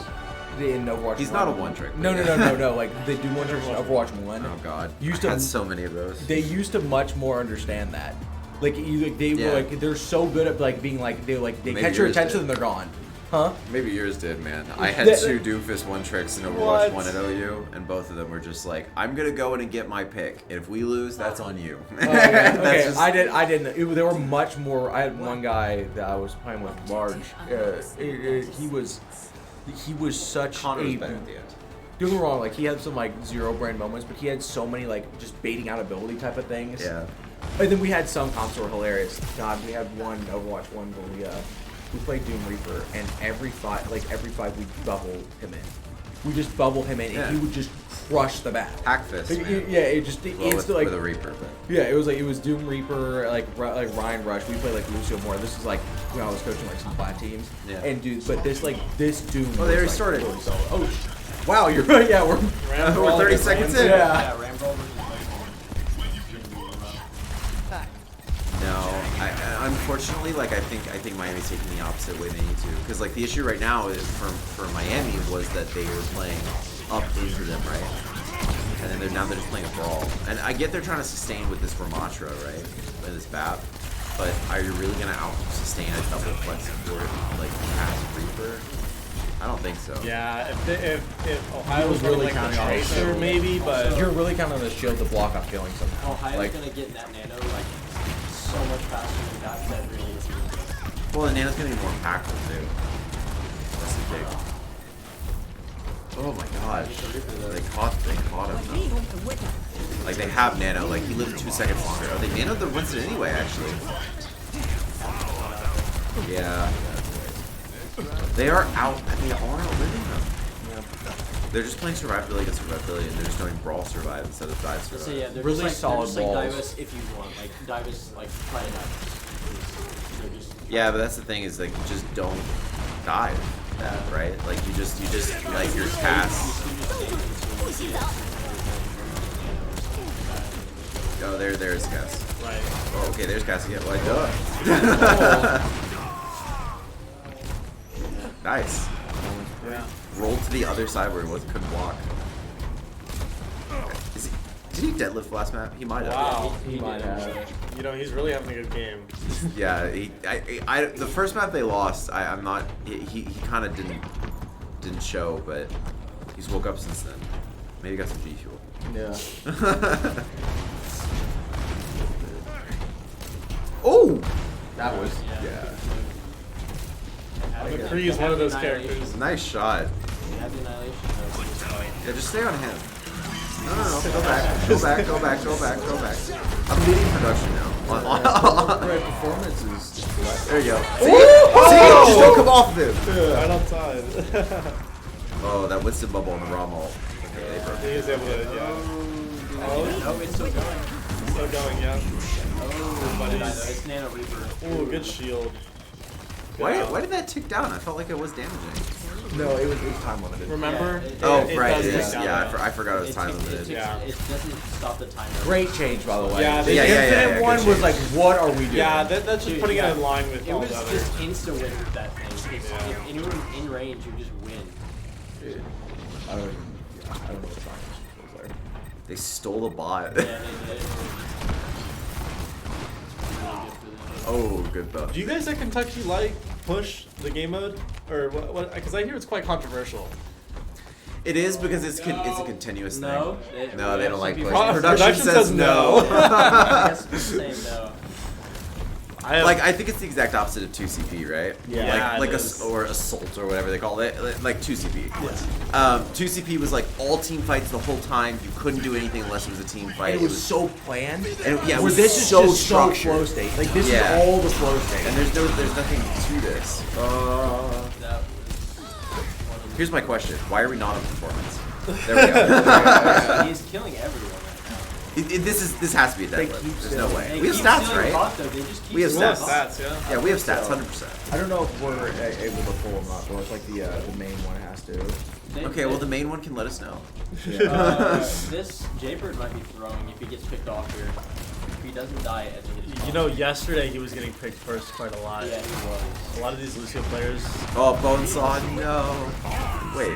in Overwatch. He's 1. not a one trick. No. Like the Doom one tricks in Overwatch 1. Oh god, Used I to- had so many of those. They used to much more understand that. Like they Yeah. were like they're so good at like being like they Maybe catch your yours attention did. and they're gone. Huh? Maybe yours did, man. I had That- 2 Doomfist one tricks in Overwatch 1 at OU, and both of them were just like, I'm gonna go in and get my pick. If we lose, that's on you. Okay, That's just- I didn't. They were much more. I had one guy that I was playing with, Large. He was such Connor was a. better at the end. Don't get me wrong, like he had some like zero brain moments, but he had so many like just baiting out ability type of things. Yeah. And then we had some comps that were hilarious. God, we had one Overwatch 1 where we played Doom Reaper, and every fight we bubble him in. We just bubble him in, Yeah. and he would just crush the bat. Hack fist, Like, man. yeah, it just Well, instantly with a Reaper, but yeah, it was Doom Reaper, like Ryan Rush. We played like Lucio more. This is like when I was coaching like some plat teams. Yeah. And dude, but this Doom. Oh, they already was, started. Really solid. Oh, wow, you're right. Yeah, we're. we're 30 seconds in. Yeah. Yeah, Rambrawl versus No, I unfortunately, like I think Miami's taking the opposite way they need to, because like the issue right now is for Miami was that they were playing up into them, right? And then now they're just playing a brawl. And I get they're trying to sustain with this Ramatra, right, and this BAP, but are you really gonna out sustain a double flex support like past Reaper? I don't think so. Yeah, if Ohio was really really like counting the on the Tracer, shield. maybe, but You're really counting on the shield to block off killing somehow. Ohio's Like, gonna get that nano like so much faster than that really is. Well, the Nano's gonna be more impactful too. That's the big. Oh my gosh. They caught him though. Like they have Nano, like he lives 2 seconds longer. Oh, they Nanoed the Winston anyway, actually. Yeah. They are out, they are outliving them. They're just playing survivability against survivability, and they're just going brawl survive instead of dive survive. So yeah, they're Really just solid they're just like balls. Divus if you want, like Divus like try to dive. They're just Yeah, but that's the thing is like you just don't dive, right? Like you just like your cast. Oh, there's Cass. right. Oh, okay, there's Cass again. Like, duh. Nice. Yeah. Rolled to the other side where he couldn't walk. Did he deadlift last map? He might have. Wow. He might have. You know, he's really having a good game. Yeah, the first map they lost, I'm not. He kind of didn't show, but he's woke up since then. Maybe got some G fuel. Yeah. Oh, That was. yeah, McCree is one of those characters. nice shot. We have the annihilation. Yeah, just stay on him. No, go back. I'm leading production now. Great performances. There you go. See, just don't come off of him. Right on time. Oh, that Winston bubble on the raw malt. Okay, they broke He it. is able to, yeah. Oh, it's still going. Still going, yeah. It's Nano Reaper. Ooh, good shield. Why did that tick down? I felt like it was damaging. No, it was time limited. Remember? Yeah, Oh, it right. does It tick is. down Yeah, now. I forgot it was time limited. Yeah. It doesn't stop the timer. Great change, by the way. Yeah, the yeah, Infinite good one was change. like, what are we doing? Yeah, that's just Dude, putting yeah. it in line with It all was the other. just insta win with that thing. Yeah. If anyone in range, you just win. Dude, I don't know what time was there. They stole the bot. Yeah, they did. Oh, good buff. Do you guys at Kentucky like push the game mode, or what? Because I hear it's quite controversial. It is because it's a continuous thing. No, No, they don't like push. Oh, Production says no. Yes, it's saying no. I think it's the exact opposite of 2CP, right? Yeah, Like it is. or assault or whatever they call it, like 2CP. 2CP was like all team fights the whole time. You couldn't do anything unless it was a team fight. And it was so planned. And yeah, it Where was this is so just so structured. flow state. Like this Yeah. is all the flow state. And there's nothing to this. That Here's my question: why are we not on performance? There we go. He's killing everyone right now. This has to be a They deadlift. keep There's no stealing. way. They We have keep stats, stealing right? bot, though. They just keep We have stealing Well, bot. stats, yeah. Yeah, we have stats, 100%. I don't know if we're able to pull them up, or if like the main one has to. Okay, well the main one can let us know. This Jaybird might be throwing if he gets picked off here. If he doesn't die, I think it's You know, yesterday he was getting picked first quite a lot. Yeah, he was. A lot of these Lucio players. Oh, Bonesaw, no. Wait,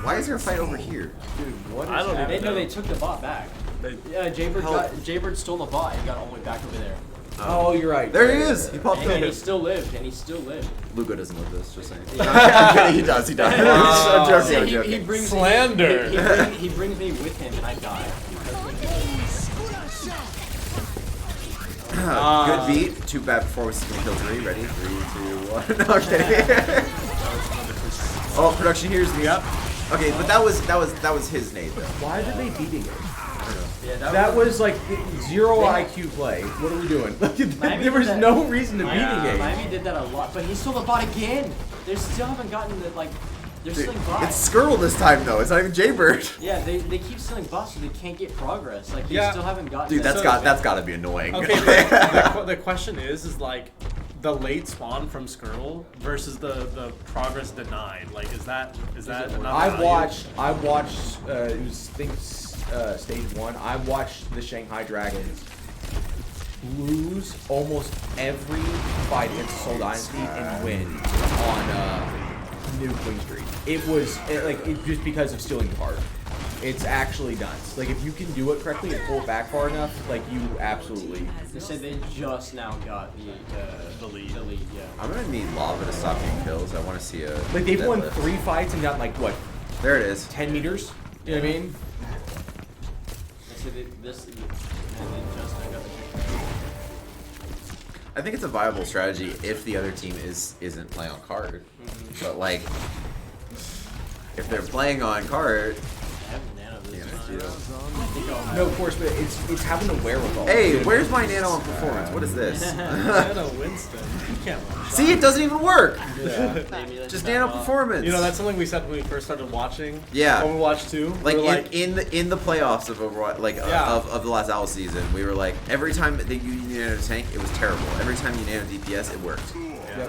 why is there a fight over here? Dude, what is I don't happening? They took the bot back. They, Yeah, Jaybird Help. Jaybird stole the bot and got all the way back over there. Oh, you're right. There he is. He popped And he up. still lived, and he still lived. Lugo doesn't live this. Just saying. I'm kidding. He does. He does. I'm joking. See, I'm he joking. brings Slander. he brings me with him, and I die. Good beat. Too bad before we see kill 3. Ready? 3, 2, 1. No, I'm kidding. Oh, production here's me up. Okay, but that was his nade though. Why are they beating it? Yeah, That was like zero IQ play. What are we doing? Miami There was did that- no reason to beating it. Miami did that a lot, but he stole the bot again. They still haven't gotten the like. They're Dude, stealing bots. it's Skirtle this time though. It's not even Jaybird. Yeah, they keep stealing bots, so they can't get progress. Like they Yeah. still haven't gotten. Dude, that. that's got to be annoying. okay, the question is like the late spawn from Skirtle versus the progress denied. Like, is that enough I value? watched. It was I think stage 1. I watched the Shanghai Dragons lose almost every fight against Seoul Dynasty and win on New Queen Street. It was just because of stealing the card. It's actually nuts. Like if you can do it correctly and pull it back far enough, like you absolutely. They said they just now got the lead. The lead, yeah. I'm gonna need lava to stop getting kills. I want to see a. Like they've won deadlift. 3 fights and gotten like what, There it is. 10 meters? You know what I mean? They said this and they just now got the kick. I think it's a viable strategy if the other team isn't playing on card. But like, if they're playing on card, I have nano this yeah, time. you know. I think I'll have No, of course, but it's having the wherewithal. Hey, where's my nano on performance? What is this? Nano Winston. You can't one shot. See, it doesn't even work. maybe that's Just not nano bot. performance. You know, that's something we said when we first started watching. Yeah. Overwatch 2. Like, we were in the playoffs of Overwatch, like Yeah. of the last OWL season, we were like every time that you nano tank, it was terrible. Every time you nano DPS, it worked. yeah.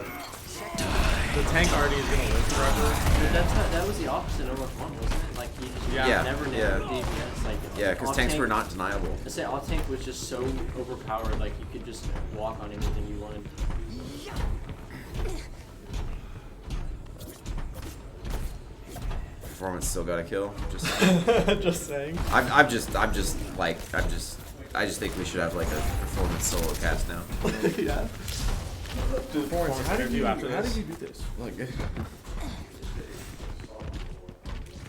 The tank already is gonna live forever. But that was the opposite of Overwatch 1, wasn't it? Like you just Yeah. never knew Yeah. DPS. Like Yeah, because tanks were not deniable. I say all tank was just so overpowered. Like you could just walk on anything you wanted. performance still got to kill. Just Just saying. I just think we should have like a performance solo cast now. Yeah. Florence, how did you after how this. did you do this? Like,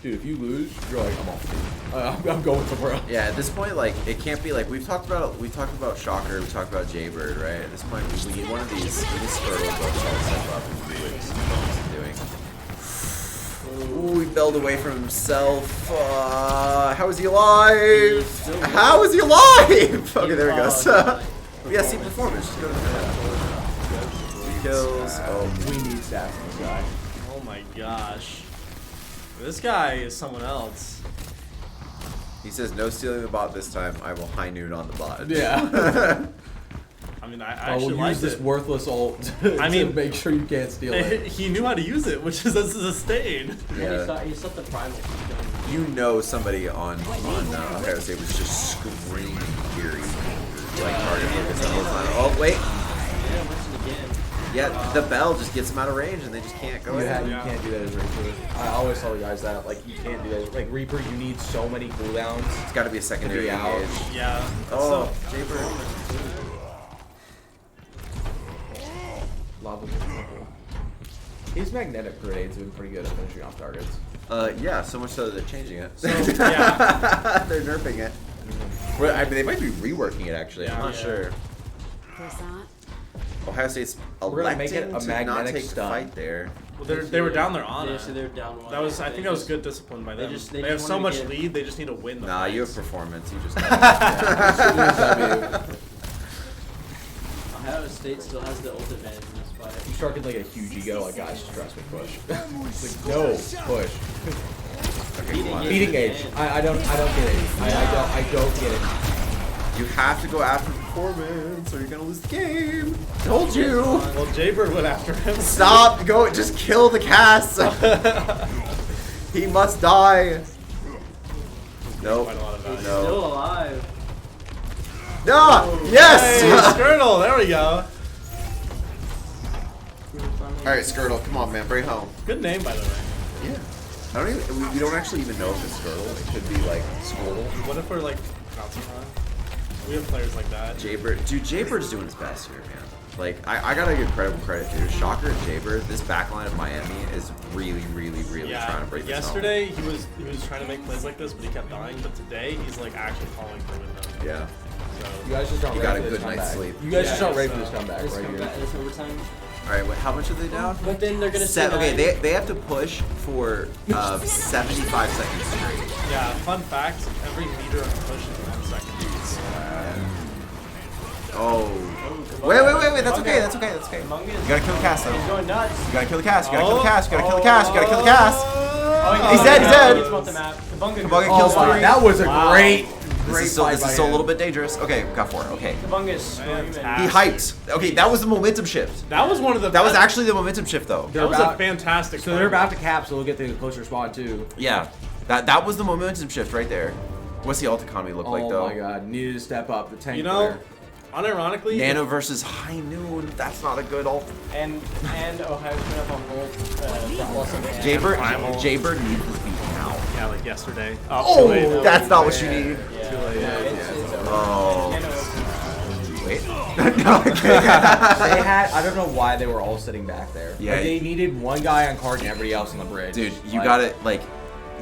dude, if you lose, you're like, I'm off. I'm going somewhere else. Yeah, at this point, like it can't be like we talked about Shocker, we talked about Jaybird, right? At this point, we need one of these. We need Skirtle to step up and do what he's doing. Ooh, he bailed away from himself. How is he alive? How is he alive? Okay, there he goes. Yeah, see performance. Just go to the kills. Oh, We need stats on this guy. Oh my gosh. This guy is someone else. he says no stealing the bot this time. I will high noon on the bot. Yeah. I mean, I I actually will like use this it. worthless ult I to mean- make sure you can't steal it. He knew how to use it, which is a sustain. Yeah. He set the primal. You know somebody on Ohio State was just screaming fury, like target focus the whole time. Oh wait, Yeah, listen again. yeah, the bell just gets them out of range and they just can't go You, in. you can't do that as Reaper. I always tell you guys that. Like, you can't do that. Like, Reaper, you need so many cooldowns. It's got to be a secondary To be out. engage. Yeah. Oh, Jaybird. Lava. His magnetic grenades have been pretty good at finishing off targets. Yeah, so much so that they're changing it. So, yeah. They're nerfing it. Well, I mean, they might be reworking it actually. I'm Yeah. not sure. There's that. Ohio State's We're gonna make it electing a to not magnetic take the stun. fight there. Well, they were down there on They it. said they were down one. That was, I They think that was just- good discipline by they them. just- They they have just so wanted much to get- lead, they just need to win the Nah, you have fights. performance. You just. Ohio State still has the ult advantage in this fight. You start getting like a huge ego, like, guys, just trust me, push. It's like, no, push. Okay, come on. Beating age. I don't get it. I don't get it. You have to go after performance or you're gonna lose the game. Told you. Well, Jaybird went after him. Stop. Go. Just kill the cast. He must die. Nope. Quite a lot of value. No. Still alive. No. Hey, Yes. Skirtle, there we go. All right, Skirtle. Come on, man. Bring it home. Good name, by the way. Yeah. I don't even. We don't actually even know if it's Skirtle. It could be like Squirtle. What if we're like bouncing on? We have players like that. Jaybird. Dude, Jaybird's doing his best here, man. Like, I gotta give credit, dude. Shocker and Jaybird, this backline of Miami is really trying to break this home. yesterday he was trying to make plays like this, but he kept dying. But today he's like actually calling for win them. Yeah. So You guys just aren't You ready got a for this good night's comeback. sleep. You guys Yeah, just aren't ready so- for this comeback This right comeback, here. this overtime. All right, wait, how much are they down? But then they're gonna say Okay, that- they have to push for 75 seconds straight. yeah, fun fact: every meter of push is 1 second. Oh. Wait, that's okay. You gotta kill the cast though. He's going nuts. You gotta kill the cast. You gotta kill the Oh. cast. You gotta kill the cast. You gotta kill the cast. He's Oh, dead, he's dead. It's about the map. Kabunga Kabunga Oh kills my, three. that was a Wow. great This is fight by still a him. little bit dangerous. Okay, got 4. Okay. Kabunga is screaming. He hyped. Okay, that was the momentum shift. That was one of the. That was actually the momentum shift though. That was about- a fantastic. So they're about to cap, so we'll get to the closer spot too. Yeah. That was the momentum shift right there. What's the ult economy look like though? Oh my god, needed to step up. The tank You know, player. unironically, Nano versus High Noon. That's not a good ult. And Ohio's been up on ult. Jaybird Primal. Jaybird needs this beat now. yeah, like yesterday. Oh, too late. that's not what you need. Yeah. Too late. Yeah, it's Oh. Wait. No, okay. They had, I don't know why they were all sitting back there. Yeah. Like, they needed one guy on card and everybody else on the bridge. Dude, you Like, gotta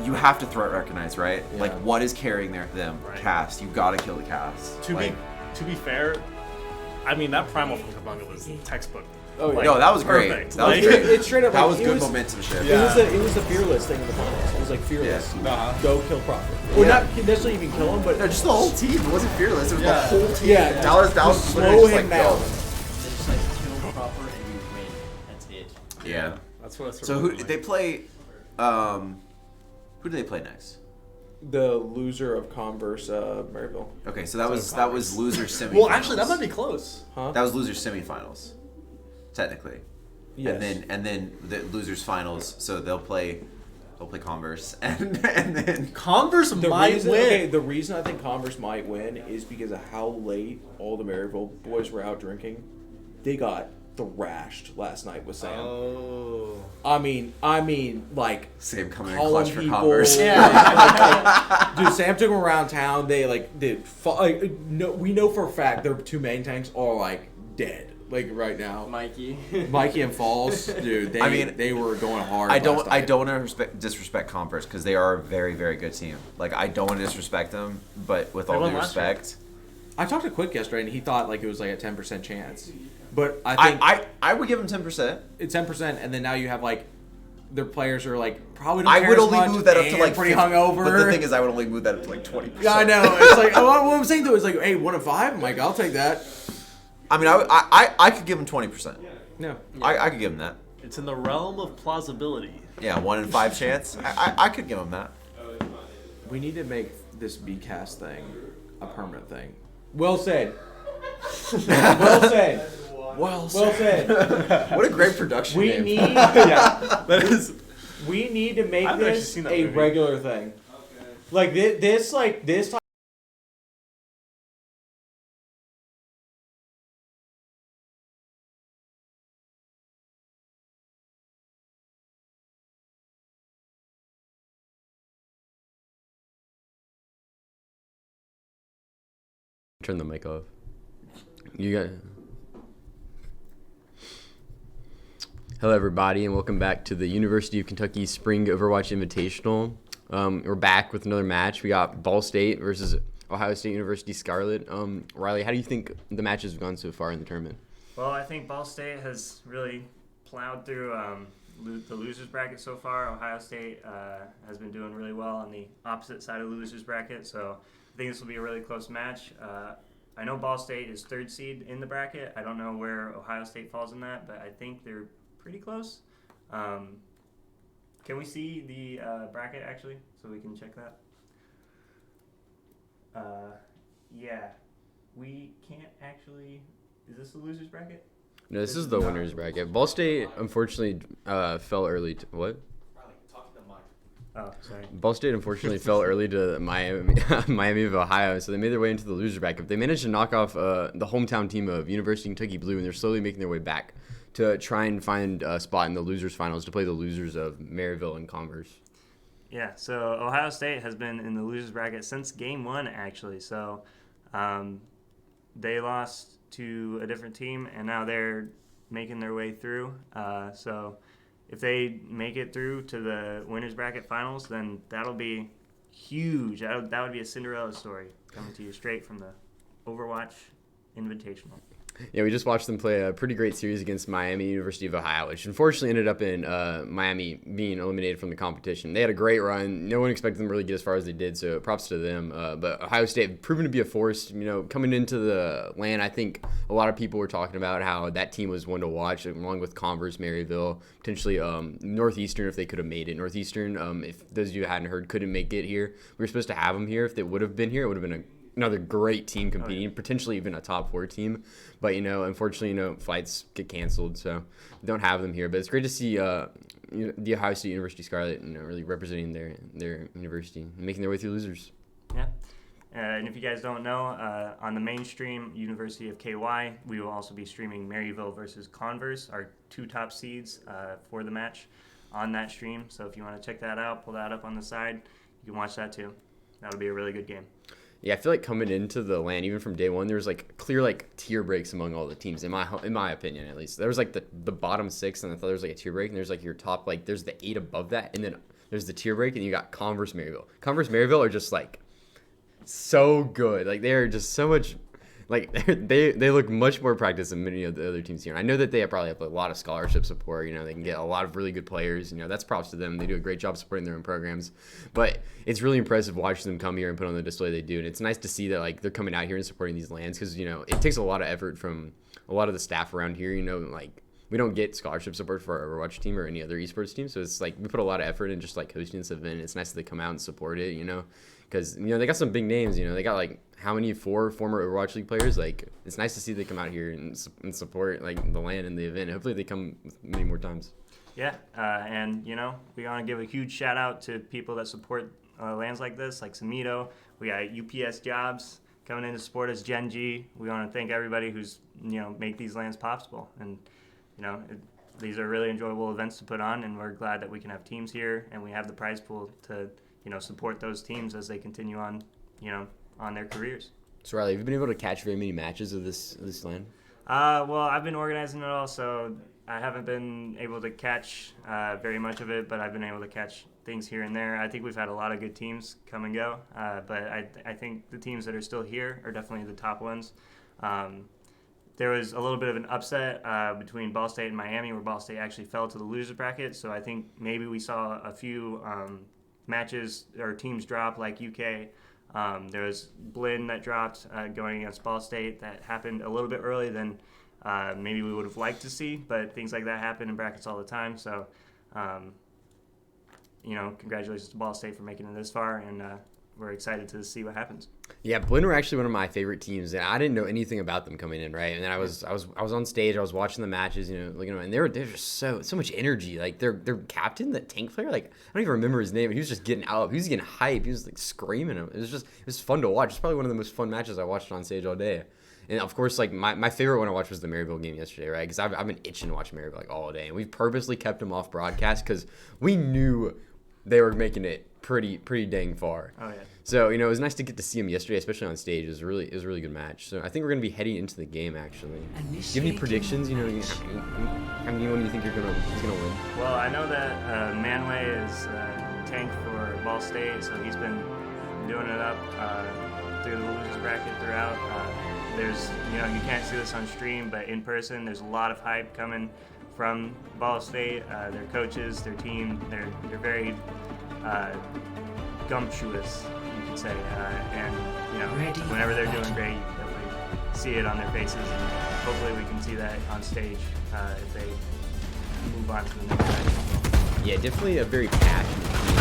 you have to threat recognize, right? Yeah. Like what is carrying them? Right. Cast. You gotta kill the cast. To be fair, I mean that primal from Kabunga was textbook. Oh, yeah. No, that was great. Perfect. That was Like- great. It's straight up. That like, was it good momentum shift. Yeah. It was the fearless thing in the finals. It was like fearless. Yeah. Go kill Prophet. Or Yeah. not necessarily even kill him, but No, just the whole team. It wasn't fearless. It was Yeah. the whole team. Yeah. That was Just literally slow just him like, down. go. They just like kill proper and you win. That's it. Yeah. That's what it's So who they play? Who do they play next? the loser of Converse, Maryville. Okay, so that was loser semifinals. Well, actually, that might be close. Huh? That was loser semifinals, technically. Yes. And then the losers finals. So they'll play Converse, and then Converse might reason, win. okay, the reason I think Converse might win is because of how late all the Maryville boys were out drinking. They got thrashed last night with Sam. Oh. I mean, like Sam coming in calling clutch for people. Converse. Dude, Sam took them around town. They no, we know for a fact their two main tanks are like dead. Like right now, Mikey and Falls, dude. They were going hard. I don't want to disrespect Converse because they are a very, very good team. Like I don't want to disrespect them, but with all due respect, I talked to Quick yesterday, and he thought like it was like a 10% chance. But I think I would give them 10%. It's 10%, and then now you have like their players are like probably. Don't I care would as only much move that up to and like pretty 50, hungover. But the thing is, I would only move that up to like 20%. Yeah, I know. It's like what I'm saying though is like, hey, 1 of 5. I'm like, I'll take that. I mean, I could give them 20%. No, I could give them that. It's in the realm of plausibility. Yeah, 1 in 5 chance. I could give them that. we need to make this BCast thing a permanent thing. Well said. Well said. Well said. What a great production We name. need. Yeah, that is. We need to make I've actually this seen that a movie. regular thing. Like this type. Turn the mic off. You got. Hello, everybody, and welcome back to the University of Kentucky Spring Overwatch Invitational. We're back with another match. We got Ball State versus Ohio State University Scarlet. Riley, how do you think the matches have gone so far in the tournament? Well, I think Ball State has really plowed through the losers bracket so far. Ohio State has been doing really well on the opposite side of the losers bracket, so I think this will be a really close match. I know Ball State is 3rd seed in the bracket. I don't know where Ohio State falls in that, but I think they're pretty close. Can we see the bracket actually, so we can check that? Yeah, we can't actually. Is this the losers bracket? No, this is the winners bracket. Ball State, unfortunately, fell early. What? Oh, sorry. Ball State unfortunately fell early to Miami of Ohio, so they made their way into the loser bracket. They managed to knock off the hometown team of University of Kentucky Blue, and they're slowly making their way back to try and find a spot in the losers finals to play the losers of Maryville and Converse. Yeah, so Ohio State has been in the losers bracket since game 1, actually. So they lost to a different team, and now they're making their way through. So if they make it through to the winners bracket finals, then that'll be huge. That would be a Cinderella story coming to you straight from the Overwatch Invitational. Yeah, we just watched them play a pretty great series against Miami University of Ohio, which unfortunately ended up in Miami being eliminated from the competition. They had a great run. No one expected them to really get as far as they did, so props to them. But Ohio State proven to be a force. You know, coming into the LAN, I think a lot of people were talking about how that team was one to watch, along with Converse, Maryville, potentially Northeastern if they could have made it. Northeastern, if those of you who hadn't heard, couldn't make it here. We were supposed to have them here. If they would have been here, it would have been another great team competing, potentially even a top 4 team. But, unfortunately, flights get canceled, so we don't have them here. But it's great to see the Ohio State University Scarlet, really representing their university and making their way through losers. Yeah. And if you guys don't know, on the mainstream University of KY, we will also be streaming Maryville versus Converse, our 2 top seeds for the match on that stream. So if you want to check that out, pull that up on the side, you can watch that too. That'll be a really good game. Yeah, I feel like coming into the LAN, even from day one, there was clear tier breaks among all the teams. In my opinion, at least, there was the bottom 6, and I thought there was a tier break, and there's your top there's the 8 above that, and then there's the tier break, and you got Converse Maryville. Converse Maryville are just so good. They are just so much. They look much more practiced than many of the other teams here. And I know that they probably have a lot of scholarship support. They can get a lot of really good players. That's props to them. They do a great job supporting their own programs. But it's really impressive watching them come here and put on the display they do. And it's nice to see that they're coming out here and supporting these LANs because it takes a lot of effort from a lot of the staff around here. We don't get scholarship support for our Overwatch team or any other esports team, so it's we put a lot of effort in just hosting this event. It's nice that they come out and support it. Because they got some big names. They got how many 4 former Overwatch League players? It's nice to see they come out here and support the LAN and the event. Hopefully they come many more times. Yeah, and we want to give a huge shout out to people that support LANs like this, like Samito. We got UPS Jobs coming in to support us, Gen G. We want to thank everybody who's make these LANs possible. And these are really enjoyable events to put on, and we're glad that we can have teams here and we have the prize pool to support those teams as they continue on on their careers. So Riley, have you been able to catch very many matches of this LAN? Well, I've been organizing it all, so I haven't been able to catch very much of it, but I've been able to catch things here and there. I think we've had a lot of good teams come and go, but I think the teams that are still here are definitely the top ones. There was a little bit of an upset between Ball State and Miami, where Ball State actually fell to the loser bracket, so I think maybe we saw a few matches or teams drop, like UK. There was Blinn that dropped going against Ball State. That happened a little bit earlier than maybe we would have liked to see, but things like that happen in brackets all the time. So, congratulations to Ball State for making it this far, and we're excited to see what happens. Yeah, Blinn were actually one of my favorite teams, and I didn't know anything about them coming in, right? And then I was on stage, I was watching the matches, and they're just so much energy. Like their captain, the tank player, like I don't even remember his name. He was just getting out. He was getting hype. He was like screaming. It was fun to watch. It's probably one of the most fun matches I watched on stage all day. And of course, like my favorite one I watched was the Maryville game yesterday, right? Because I've been itching to watch Maryville like all day, and we purposely kept them off broadcast because we knew they were making it pretty dang far. Oh yeah. So it was nice to get to see them yesterday, especially on stage. It was a really good match. So I think we're gonna be heading into the game actually. Do you have any predictions? How many do you think is gonna win? Well, I know that Manway is tank for Ball State, so he's been doing it up through the losers bracket throughout. There's you can't see this on stream, but in person there's a lot of hype coming from Ball State, their coaches, their team. They're very gumptuous, you could say, and whenever they're doing great, you can definitely see it on their faces, and hopefully we can see that on stage if they move on to the next match. Yeah, definitely a very passionate team.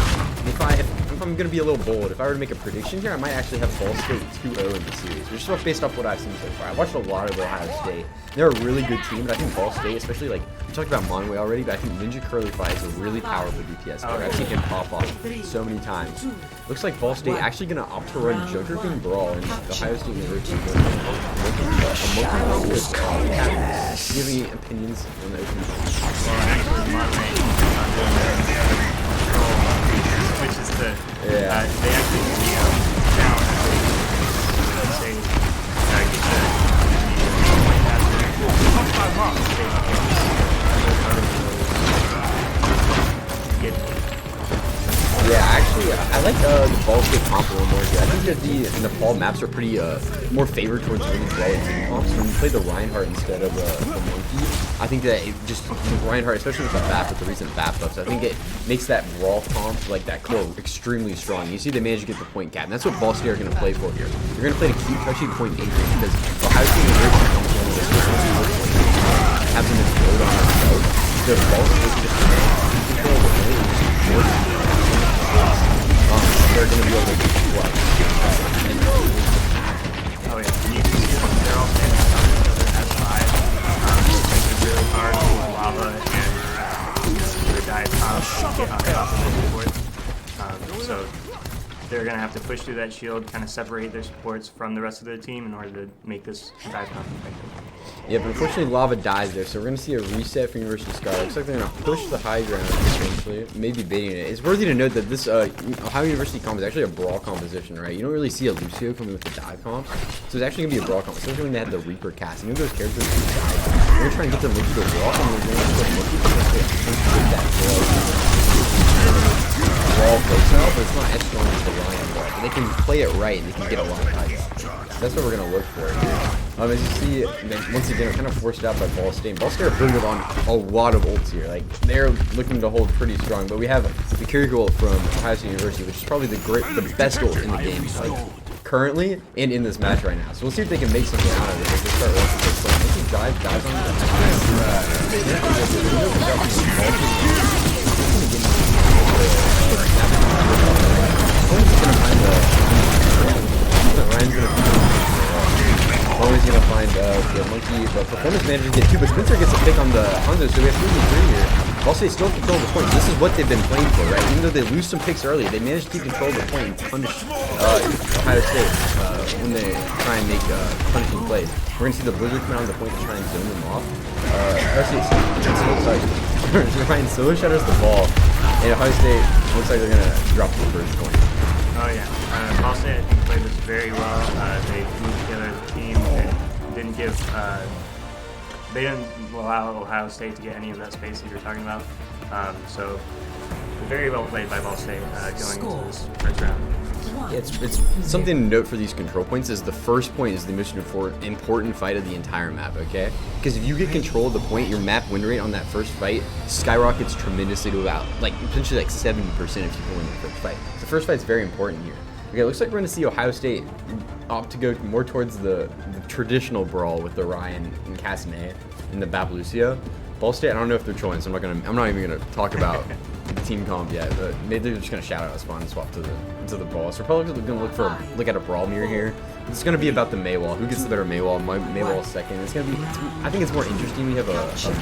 If I'm gonna be a little bold, if I were to make a prediction here, I might actually have Ball State 2-0 in the series, just based off what I've seen so far. I watched a lot of Ohio State. They're a really good team, but I think Ball State, especially like we talked about Monway already, but I think Ninja Curly Fly is a really powerful DPS player. I've seen him pop off so many times. Looks like Ball State actually gonna opt to run Joker King Brawl in Ohio State University. Do you have any opinions on the opening? Well, actually, Monway on doing their which is the they actually now say yeah, actually, I like the Ball State comp a little more here. I think that the Nepal maps are pretty more favored towards winning Brawl and team comps. When you play the Reinhardt instead of the Monkey, I think that it just Reinhardt, especially with the BAP, with the recent BAP buffs, I think it makes that Brawl comp, like that core, extremely strong. You see they managed to get the point cap, and that's what Ball State are going to play for here. They're going to play to keep touching point 8 because Ohio State University comes in with this have them explode on themselves. So Ball State can just control the game, they're going to be able to what? Oh yeah, and you can see them, they're all standing on each other as 5. It's really hard with Lava and the dive comp get on top of the support. So they're going to have to push through that shield, kind of separate their supports from the rest of the team in order to make this dive comp effective. Yeah, but unfortunately Lava dies there, so we're going to see a reset for University of Sky. Looks like they're going to push the high ground, essentially, maybe baiting it. It's worthy to note that this Ohio University comp is actually a Brawl composition, right? You don't really see a Lucio coming with the dive comp, so it's actually going to be a Brawl comp, especially when they had the Reaper cast. And those characters who dive, we're going to try and get them into the Brawl, and we're going to put that Brawl profile, but it's not as strong as the Lion Brawl. But they can play it right, and they can get a lot of high ground. So that's what we're going to look for here. As you see, once again, we're kind of forced out by Ball State. Ball State are putting it on a lot of ults here. Like, they're looking to hold pretty strong. But we have the carry ult from Ohio State University, which is probably the best ult in the game, like, currently and in this match right now. So we'll see if they can make something out of it. If they start rushing this play. Once he dives on Ryan's always gonna find the Monkey, but Performance Manager get 2, but Spencer gets a pick on the Hanzo, so we have 3v3 here. Ball State still control the point. This is what they've been playing for, right? Even though they lose some picks early, they managed to keep control of the point and punish Ohio State. try and make punishing plays. We're gonna see the Blizzard come out on the point to try and zone them off. Ryan solo shatters the ball, and Ohio State looks like they're gonna drop the first point. Oh yeah, Ball State I think played this very well. They moved together as a team. They didn't allow Ohio State to get any of that space that you're talking about. So very well played by Ball State going into this first round. It's something to note for these control points is the first point is the most important fight of the entire map, okay? Because if you get control of the point, your map win rate on that first fight skyrockets tremendously to about, like, potentially like 70% if you win the first fight. So the first fight's very important here. Okay, it looks like we're going to see Ohio State opt to go more towards the traditional brawl with the Ryan and Casimir and the Bap Lucio. Ball State, I don't know if they're trolling, so I'm not even gonna talk about the team comp yet. But maybe they're just gonna shout out a spawn and swap to the ball. So we're probably gonna look at a brawl mirror here. It's gonna be about the Maywall. Who gets the better Maywall? Maywall second. It's gonna be. I think it's more interesting we have a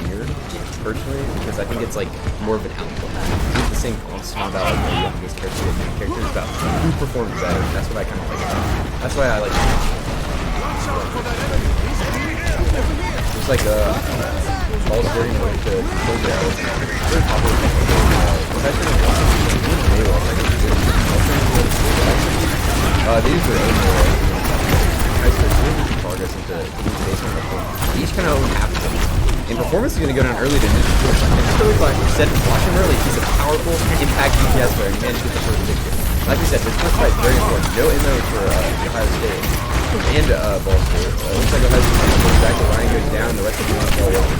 mirror personally because I think it's like more of an output. It's the same comps about like you have this character and that character. It's about who performs better. That's what I kind of like. That's why I like. It's like Ball State in order to close it out. Very popular. They use their own progress into based on the point. Each kind of own half of them. And performance is going to go down early to initial. And just really like you said, watch him early. He's a powerful impact DPS player. He managed to get the first victory. Like we said, this first fight is very important. No ammo for Ohio State. And Ball State. Looks like Ohio State goes back to Ryan goes down, the rest of the one ball goes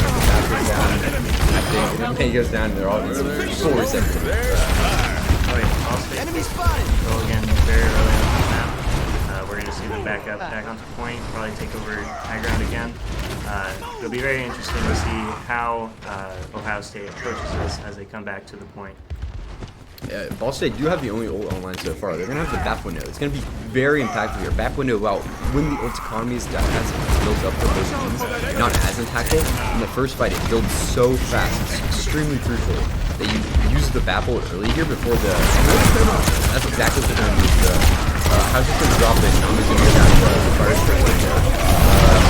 down. I think and he goes down and they're all in full reception. Ball State go again very early on the map. We're going to see them back onto point, probably take over high ground again. It'll be very interesting to see how Ohio State approaches this as they come back to the point. Ball State do have the only ult online so far. They're going to have the BAP window. It's going to be very impactful here. BAP window, well, when the ult economy is built up for both teams, not as impactful. In the first fight, it builds so fast. It's extremely crucial that you use the BAP ult early here before the... That's exactly what they're going to use. How's it going to drop it? I'm just going to go down to the fire straight window.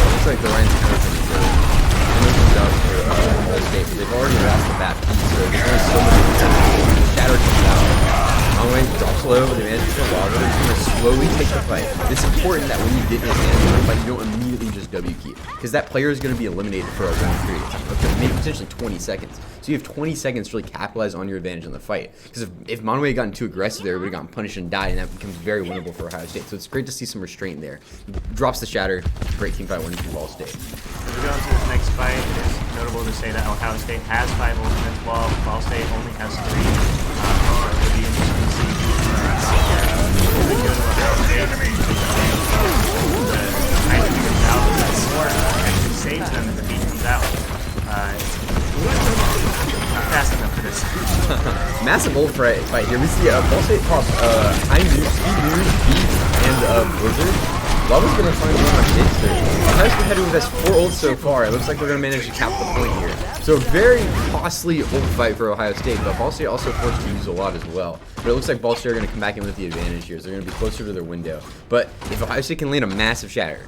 Looks like the Ryan's kind of and this is down for Ball State. They've already lost the BAP piece, so there's only so much Shatter comes out. Conway drops low, they manage to kill Lava. They're just going to slowly take the fight. It's important that when you get in the fight, you don't immediately just W keep. Because that player is going to be eliminated for a long period of time, up to maybe potentially 20 seconds. So you have 20 seconds to really capitalize on your advantage in the fight. Because if Monway had gotten too aggressive there, he would have gotten punished and died, and that becomes very winnable for Ohio State. So it's great to see some restraint there. Drops the Shatter. Great team fight winning from Ball State. As we go into this next fight, it's notable to say that Ohio State has 5 ultimates, while Ball State only has 3. So it'll be interesting to see who go to Ohio State. The item comes out, that sword actually saves them if the beat comes out. Not fast enough for this. Massive ult fight here. We see Ball State pop High News, Speed News, Beat, and Blizzard. Lava's gonna find one on Shakespeare. Ohio State had has 4 ults so far. It looks like they're gonna manage to cap the point here. So a very costly ult fight for Ohio State, but Ball State also forced to use a lot as well. But it looks like Ball State are gonna come back in with the advantage here. So they're gonna be closer to their window. But if Ohio State can land a massive shatter,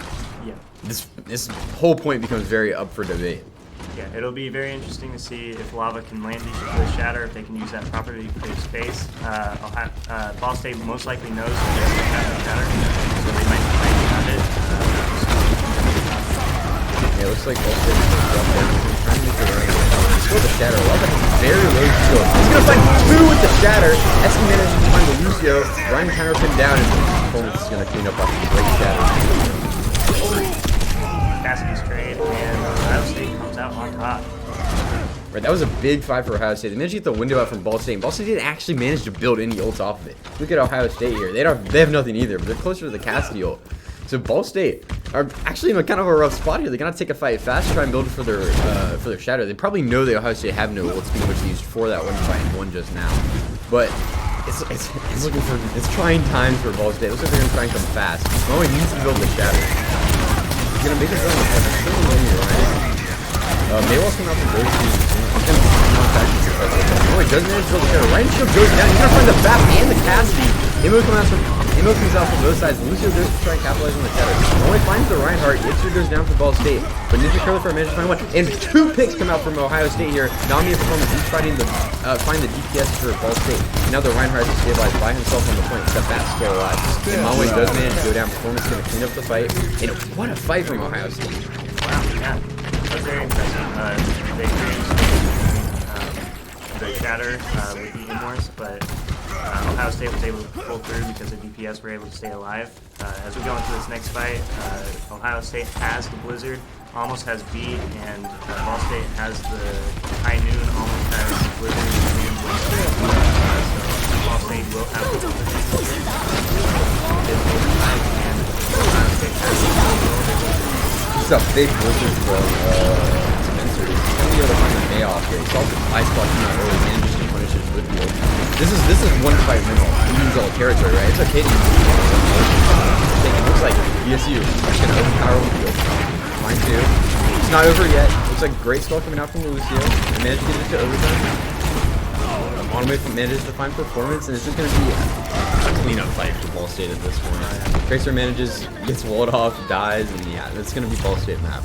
Yeah. this whole point becomes very up for debate. Yeah, it'll be very interesting to see if Lava can land the shatter, if they can use that properly to create space. Ball State most likely knows that they have the shatter, so they might be playing around it. Yeah, it looks like Ball State is going to drop down. He's trying to make the run. He's still the shatter. Lava has very low skill. He's going to find 2 with the shatter. Esky manages to find the Lucio. Ryan counter pinned down, and performance is going to clean up off the great shatter. Cassidy's trade, and Ohio State comes out on top. Right, that was a big fight for Ohio State. They managed to get the window out from Ball State, and Ball State didn't actually manage to build any ults off of it. Look at Ohio State here. They have nothing either, but they're closer to the Cassidy ult. So Ball State are actually in a kind of a rough spot here. They're gonna take a fight fast, try and build for their shadow. They probably know that Ohio State have no ults, being which they used for that one fight and one just now. But it's trying times for Ball State. It looks like they're gonna try and come fast. Moe needs to build the shadow. He's gonna make it run with Maywall's coming out from both teams. No, he doesn't manage to build the shadow. Ryan Shield goes down. He's gonna find the BAP and the Cassidy. Maybe will come out from Emo comes out from both sides. Lucio goes to try and capitalize on the tether. Only finds the Reinhardt. Itzer goes down for Ball State. But Ninja Curler for manages to find one. And 2 picks come out from Ohio State here. Nami and Performance each fighting the find the DPS for Ball State. And now the Reinhardt is stabilized by himself on the point, except that's still alive. And Monway does manage to go down. Performance going to clean up the fight. And what a fight from Ohio State. Wow, yeah. That's very impressive. They managed the shatter with the Immorts, but Ohio State was able to pull through because the DPS were able to stay alive. As we go into this next fight, Ohio State has the Blizzard, almost has beat, and Ball State has the High Noon, almost has Blizzard and Winston. So Ball State will have the Blizzard. And Ohio State has the This is a big Blizzard from Spencer. He's going to be able to find the payoff here. He saw the ice block come out early, manages to punish his wood field. This is one fight win all. He means all territory, right? It's okay to use it looks like BSU is going to overpower the field. Line 2. It's not over yet. Looks like great spell coming out from Lucio. They managed to get it to overtime. Monway manages to find Performance, and it's just going to be a cleanup fight for Ball State at this point. Tracer manages, gets walled off, dies, and yeah, that's going to be Ball State map.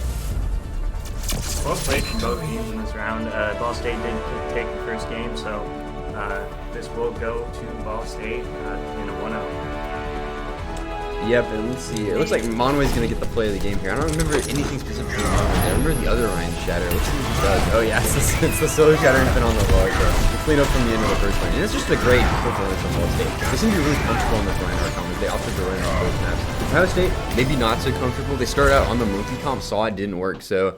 well played from both teams in this round. Ball State did take the first game, so this will go to Ball State in a 1-0. Yep, and let's see. It looks like Monway's going to get the play of the game here. I don't remember anything specifically about it. I remember the other Ryan Shatter. Let's see what he does. Oh, yeah, it's the solo Shattering Fin on the log. The clean up from the end of the first one. And it's just a great performance from Ball State. They seem to be really comfortable on this Reinhardt comp. They opted to run on both maps. Ohio State, maybe not so comfortable. They started out on the Monkey comp, saw it didn't work, so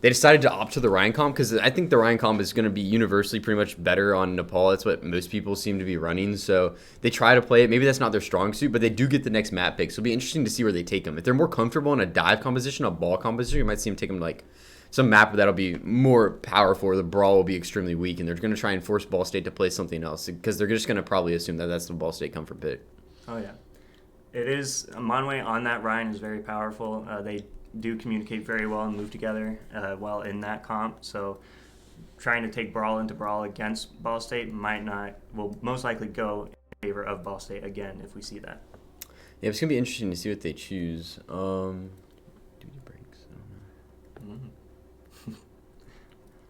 they decided to opt to the Ryan comp because I think the Ryan comp is going to be universally pretty much better on Nepal. That's what most people seem to be running. So they try to play it. Maybe that's not their strong suit, but they do get the next map pick. So it'll be interesting to see where they take them. If they're more comfortable in a dive composition, a ball composition, you might see them take them to like some map that'll be more powerful, or the brawl will be extremely weak, and they're going to try and force Ball State to play something else because they're just going to probably assume that that's the Ball State comfort pick. Oh, yeah. It is. Monway on that Ryan is very powerful. They do communicate very well and move together well in that comp. So trying to take brawl into brawl against Ball State will most likely go in favor of Ball State again if we see that. Yeah, it's gonna be interesting to see what they choose. Duty breaks.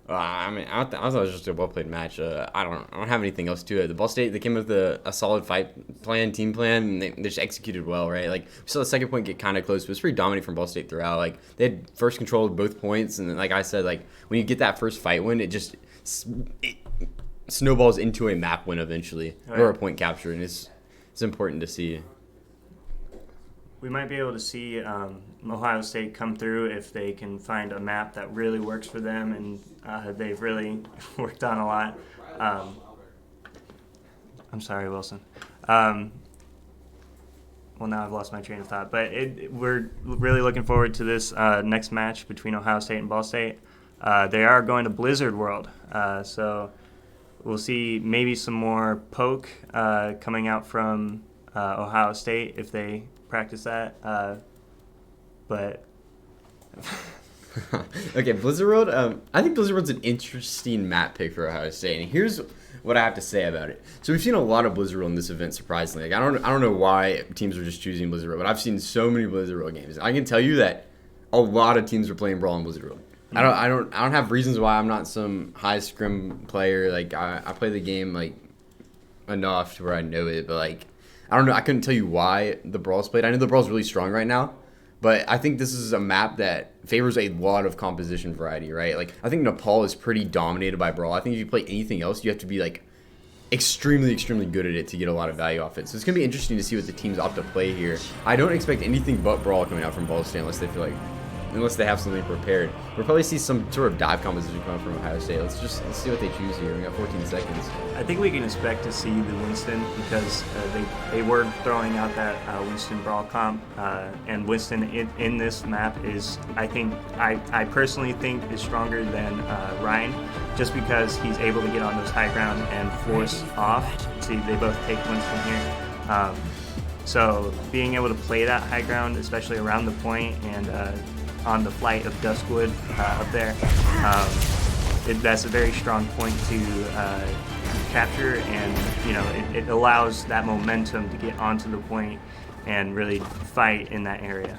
I mean, I thought it was just a well-played match. I don't have anything else to it. The Ball State, they came with a solid fight plan, team plan, and they just executed well, right? Like, we saw the second point get kind of close, but it was pretty dominant from Ball State throughout. Like, they had first control of both points, and then, like I said, like, when you get that first fight win, it snowballs into a map win eventually, or a point capture, and it's important to see. We might be able to see Ohio State come through if they can find a map that really works for them, and they've really worked on a lot. I'm sorry, Wilson. Well, now I've lost my train of thought, but we're really looking forward to this next match between Ohio State and Ball State. They are going to Blizzard World, so we'll see maybe some more poke coming out from Ohio State if they practice that, but okay, Blizzard World. I think Blizzard World's an interesting map pick for Ohio State, and here's what I have to say about it. So we've seen a lot of Blizzard World in this event, surprisingly. Like, I don't know why teams are just choosing Blizzard World, but I've seen so many Blizzard World games. I can tell you that a lot of teams are playing Brawl in Blizzard World. I don't have reasons why I'm not some high scrim player. Like, I play the game like enough to where I know it, but like, I don't know. I couldn't tell you why the Brawl's played. I know the Brawl's really strong right now, but I think this is a map that favors a lot of composition variety, right? Like, I think Nepal is pretty dominated by Brawl. I think if you play anything else, you have to be like extremely, extremely good at it to get a lot of value off it. So it's gonna be interesting to see what the teams opt to play here. I don't expect anything but Brawl coming out from Ball State unless they have something prepared. We'll probably see some sort of dive composition coming from Ohio State. Let's see what they choose here. We got 14 seconds. I think we can expect to see the Winston because they were throwing out that Winston Brawl comp, and Winston in this map is, I personally think, is stronger than Ryan, just because he's able to get on those high ground and force off. See, they both take Winston here. So being able to play that high ground, especially around the point and on the flight of Duskwood up there, that's a very strong point to capture, and it allows that momentum to get onto the point and really fight in that area.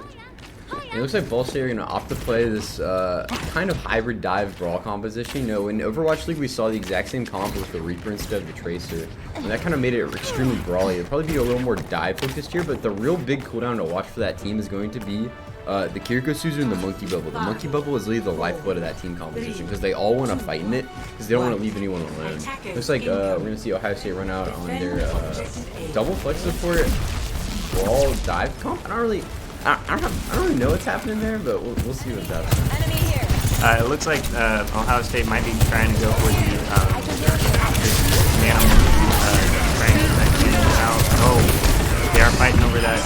It looks like Ball State are going to opt to play this kind of hybrid dive brawl composition. In Overwatch League, we saw the exact same comp with the Reaper instead of the Tracer. And that kind of made it extremely brawly. It'll probably be a little more dive focused here, but the real big cooldown to watch for that team is going to be the Kiriko Suzu and the Monkey Bubble. The Monkey Bubble is really the lifeblood of that team composition because they all want to fight in it because they don't want to leave anyone alone. Looks like we're going to see Ohio State run out on their double flex support brawl dive comp. I don't really know what's happening there, but we'll see what's happening. It looks like Ohio State might be trying to go for the Phantom, trying to get that team out. Oh, they are fighting over that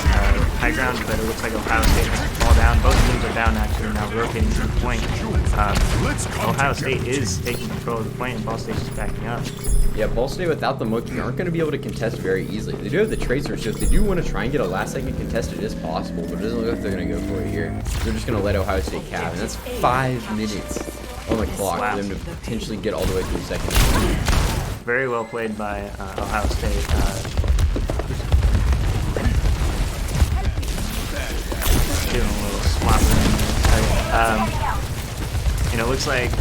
high ground, but it looks like Ohio State has to fall down. Both teams are down actually now, rotating to the point. Ohio State is taking control of the point, and Ball State is backing up. Yeah, Ball State without the Monkey aren't going to be able to contest very easily. They do have the Tracer, so if they do want to try and get a last-second contest, it is possible, but it doesn't look like they're going to go for it here. They're just going to let Ohio State cap, and that's 5 minutes on the clock for them to potentially get all the way through second. Very well played by Ohio State. Doing a little swap in. Looks like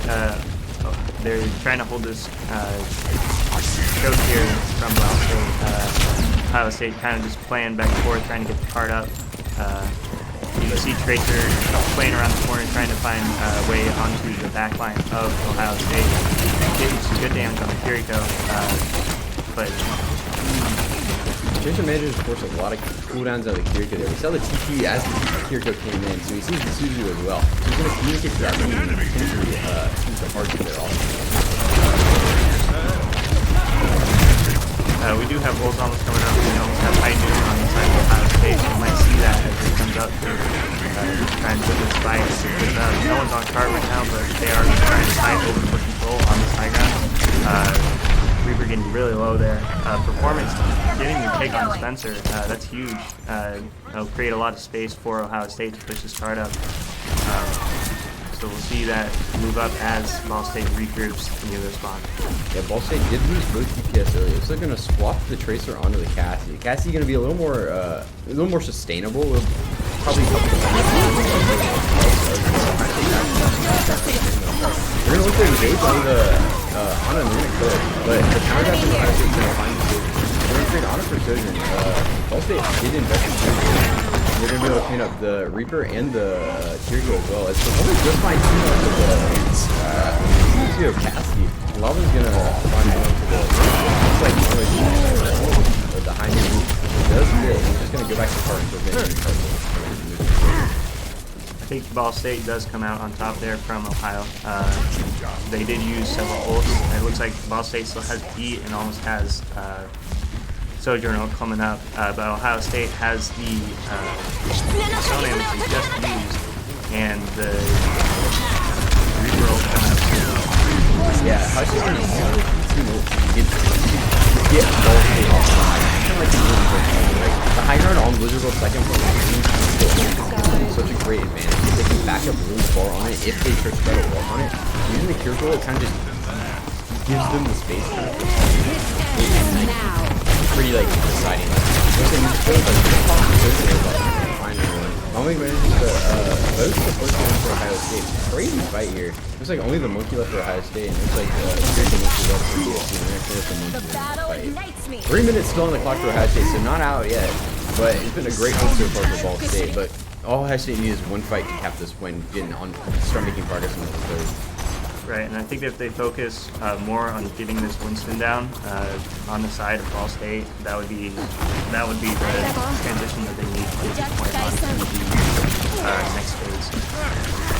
they're trying to hold this choke here from Ohio State kind of just playing back and forth, trying to get the card up. You can see Tracer playing around the corner, trying to find a way onto the back line of Ohio State. Getting some good damage on the Kiriko, but Tracer manages to force a lot of cooldowns out of the Kiriko there. We saw the TP as the Kiriko came in, so he sees the Suzu as well. So he's going to communicate to that team and potentially use the hard to their we do have Bulls almost coming up. We almost have high noon on the side of Ohio State. You might see that as it comes up to try and put this fight. No one's on card right now, but they are trying to fight over for control on this high ground. Reaper getting really low there. Performance getting the take on Spencer. That's huge. It'll create a lot of space for Ohio State to push this card up. So we'll see that move up as Ball State regroups near their spawn. Yeah, Ball State did lose both DPS earlier, so they're going to swap the Tracer onto the Cassie. Cassie going to be a little more sustainable. Probably help the We're going to look for engage on the Ana and Luna kill, but the counter attack from Ohio State is going to find the Sojourn. We're going to trade Ana for Sojourn. Ball State did invest in Sojourn. They're going to be able to clean up the Reaper and the Kiriko as well. It's only just fine team up with the Cassie. Lava's going to find one to the looks like the high noon loop. It does this. He's just going to go back to Park for I think Ball State does come out on top there from Ohio. They did use several ults. It looks like Ball State still has Pete and almost has Sojourn coming up, but Ohio State has the Sona, which they just used, and the Reaper ult coming up too. Yeah, Ohio State's going to get Ball State off the high. Kind of like the high ground on Blizzard World second for such a great advantage. If they can back up really far on it, if they try to spread a wall on it, using the Kiriko, it kind of just gives them the space to pretty like deciding. Only manages to both the first one for Ohio State. Crazy fight here. Looks like only the Monkey left for Ohio State, and looks like here's the Monkey left for DSC, and there's the Monkey in the fight. 3 minutes still on the clock for Ohio State, so not out yet. But it's been a great one so far for Ball State. But all Ohio State needs is one fight to cap this win, start making progress in the third. Right, and I think if they focus more on getting this Winston down on the side of Ball State, that would be the transition that they need to this point on to the next phase.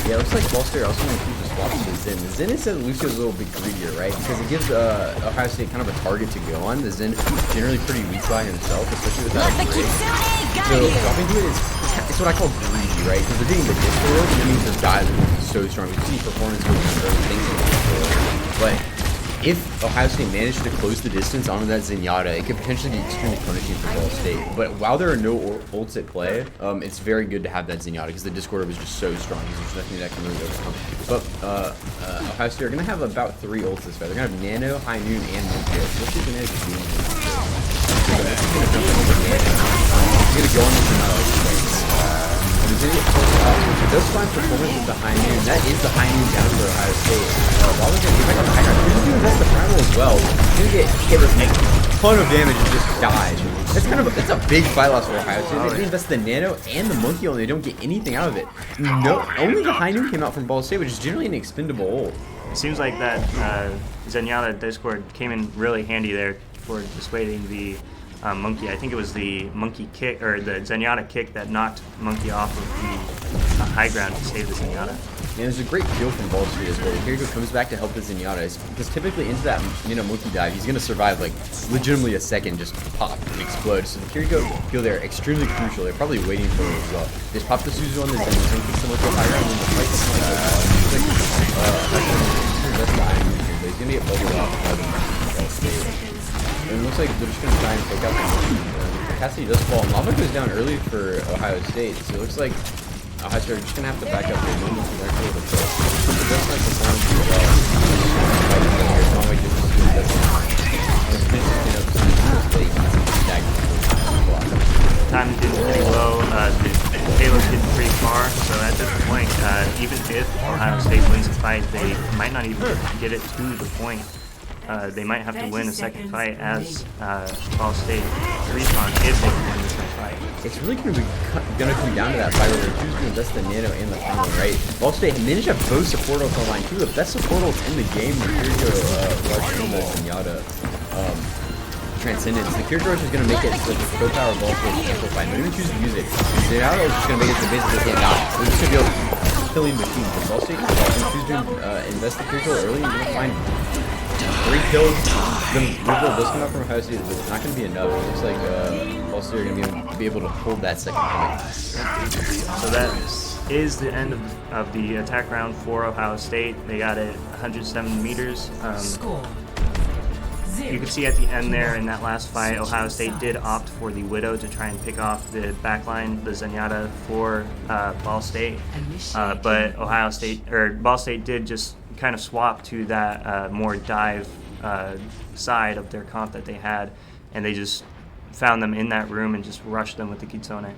Yeah, it looks like Ball State also going to keep the swap to the Zen. The Zen is that Lucio's a little bit greedier, right? Because it gives Ohio State kind of a target to go on. The Zen is generally pretty weak by himself, especially with that break. So dropping to it it's what I call greedy, right? Because they're getting the disco which means this guy is so strong. You see performance goes on early things like that. But if Ohio State managed to close the distance onto that Zenyatta, it could potentially be extremely punishing for Ball State. But while there are no ults at play, it's very good to have that Zenyatta because the Discord orb is just so strong because there's nothing that can really overcome. But Ohio State are going to have about 3 ults this fight. They're going to have Nano, High Noon, and Monkey. We'll see if Nano just doing it. He's going to go on the Zenyatta. He's going to get close out. He does find performance with the High Noon. That is the High Noon down for Ohio State. While we're going to get back on the high ground, he's going to invest the primal as well. He's going to get hit with a ton of damage and just die. That's a big fight loss for Ohio State. They invest the Nano and the Monkey and they don't get anything out of it. No, only the High Noon came out from Ball State, which is generally an expendable ult. It seems like that Zenyatta Discord came in really handy there for dissuading the Monkey. I think it was the Monkey kick, or the Zenyatta kick that knocked Monkey off of the high ground to save the Zenyatta. And there's a great feel from Ball Street as well. Kiriko comes back to help the Zenyatta because typically into that Monkey dive, he's going to survive like legitimately a second, just pop and explode. So the Kiriko feel there extremely crucial. They're probably waiting for it as well. They just pop the Suzu on the Zen, he's going to kick someone to a high ground and the fight. He's going to get bubbled off by Ball State. And it looks like they're just going to try and take out the Monkey. Cassidy does fall. Lava goes down early for Ohio State, so it looks like Ohio State are just going to have to back up their movement from actually the pro. It does not perform too well. Time is getting pretty low. The payload's getting pretty far, so at this point, even if Ohio State wins the fight, they might not even get it to the point. They might have to win a second fight as Ball State respawn if they win this next fight. It's really going to come down to that fight where they're choosing to invest the Nano and the Primal, right? Ball State managed to have both support ults online, two of the best support ults in the game. The Kiriko Rush and the Zenyatta Transcendence. The Kiriko Rush is going to make it so the full power Ball State amplified. Don't even choose to use it. The Zenyatta is just going to make it so basically they can't die. They're just going to be able to killing machines. But Ball State can choose to invest the Kiriko early and you're going to find 3 kills. The reroll does come out from Ohio State, but it's not going to be enough. It looks like Ball State are going to be able to hold that second point. So that is the end of the attack round for Ohio State. They got it 107 meters. You can see at the end there in that last fight, Ohio State did opt for the Widow to try and pick off the backline, the Zenyatta for Ball State. But Ball State did just kind of swap to that more dive side of their comp that they had, and they just found them in that room and just rushed them with the Kitsune.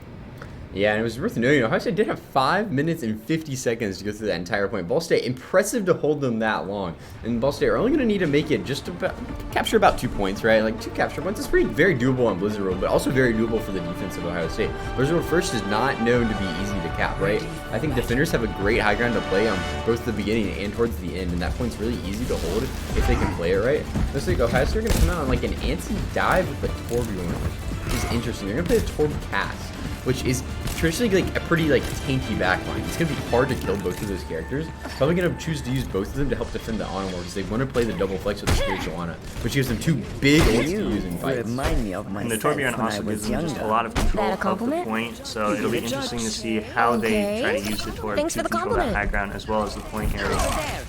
Yeah, and it was worth noting, Ohio State did have 5 minutes and 50 seconds to go through that entire point. Ball State, impressive to hold them that long. And Ball State are only going to need to make it just about, capture about 2 points, right? Like 2 capture points. It's very doable on Blizzard World, but also very doable for the defense of Ohio State. Blizzard World first is not known to be easy to cap, right? I think defenders have a great high ground to play on both the beginning and towards the end, and that point's really easy to hold if they can play it right. Looks like Ohio State are going to come out on like an anti-dive with a Torbjorn, which is interesting. They're going to play a Torb cast, which is traditionally like a pretty like tanky backline. It's gonna be hard to kill both of those characters. Probably gonna choose to use both of them to help defend the Ana more because they want to play the double flex with the Spiritual Ana, which gives them 2 big ults to use in fights. And the Torbjorn also gives them just a lot of control of the point, so it'll be interesting to see how they try to use the Torb to control that high ground as well as the point area.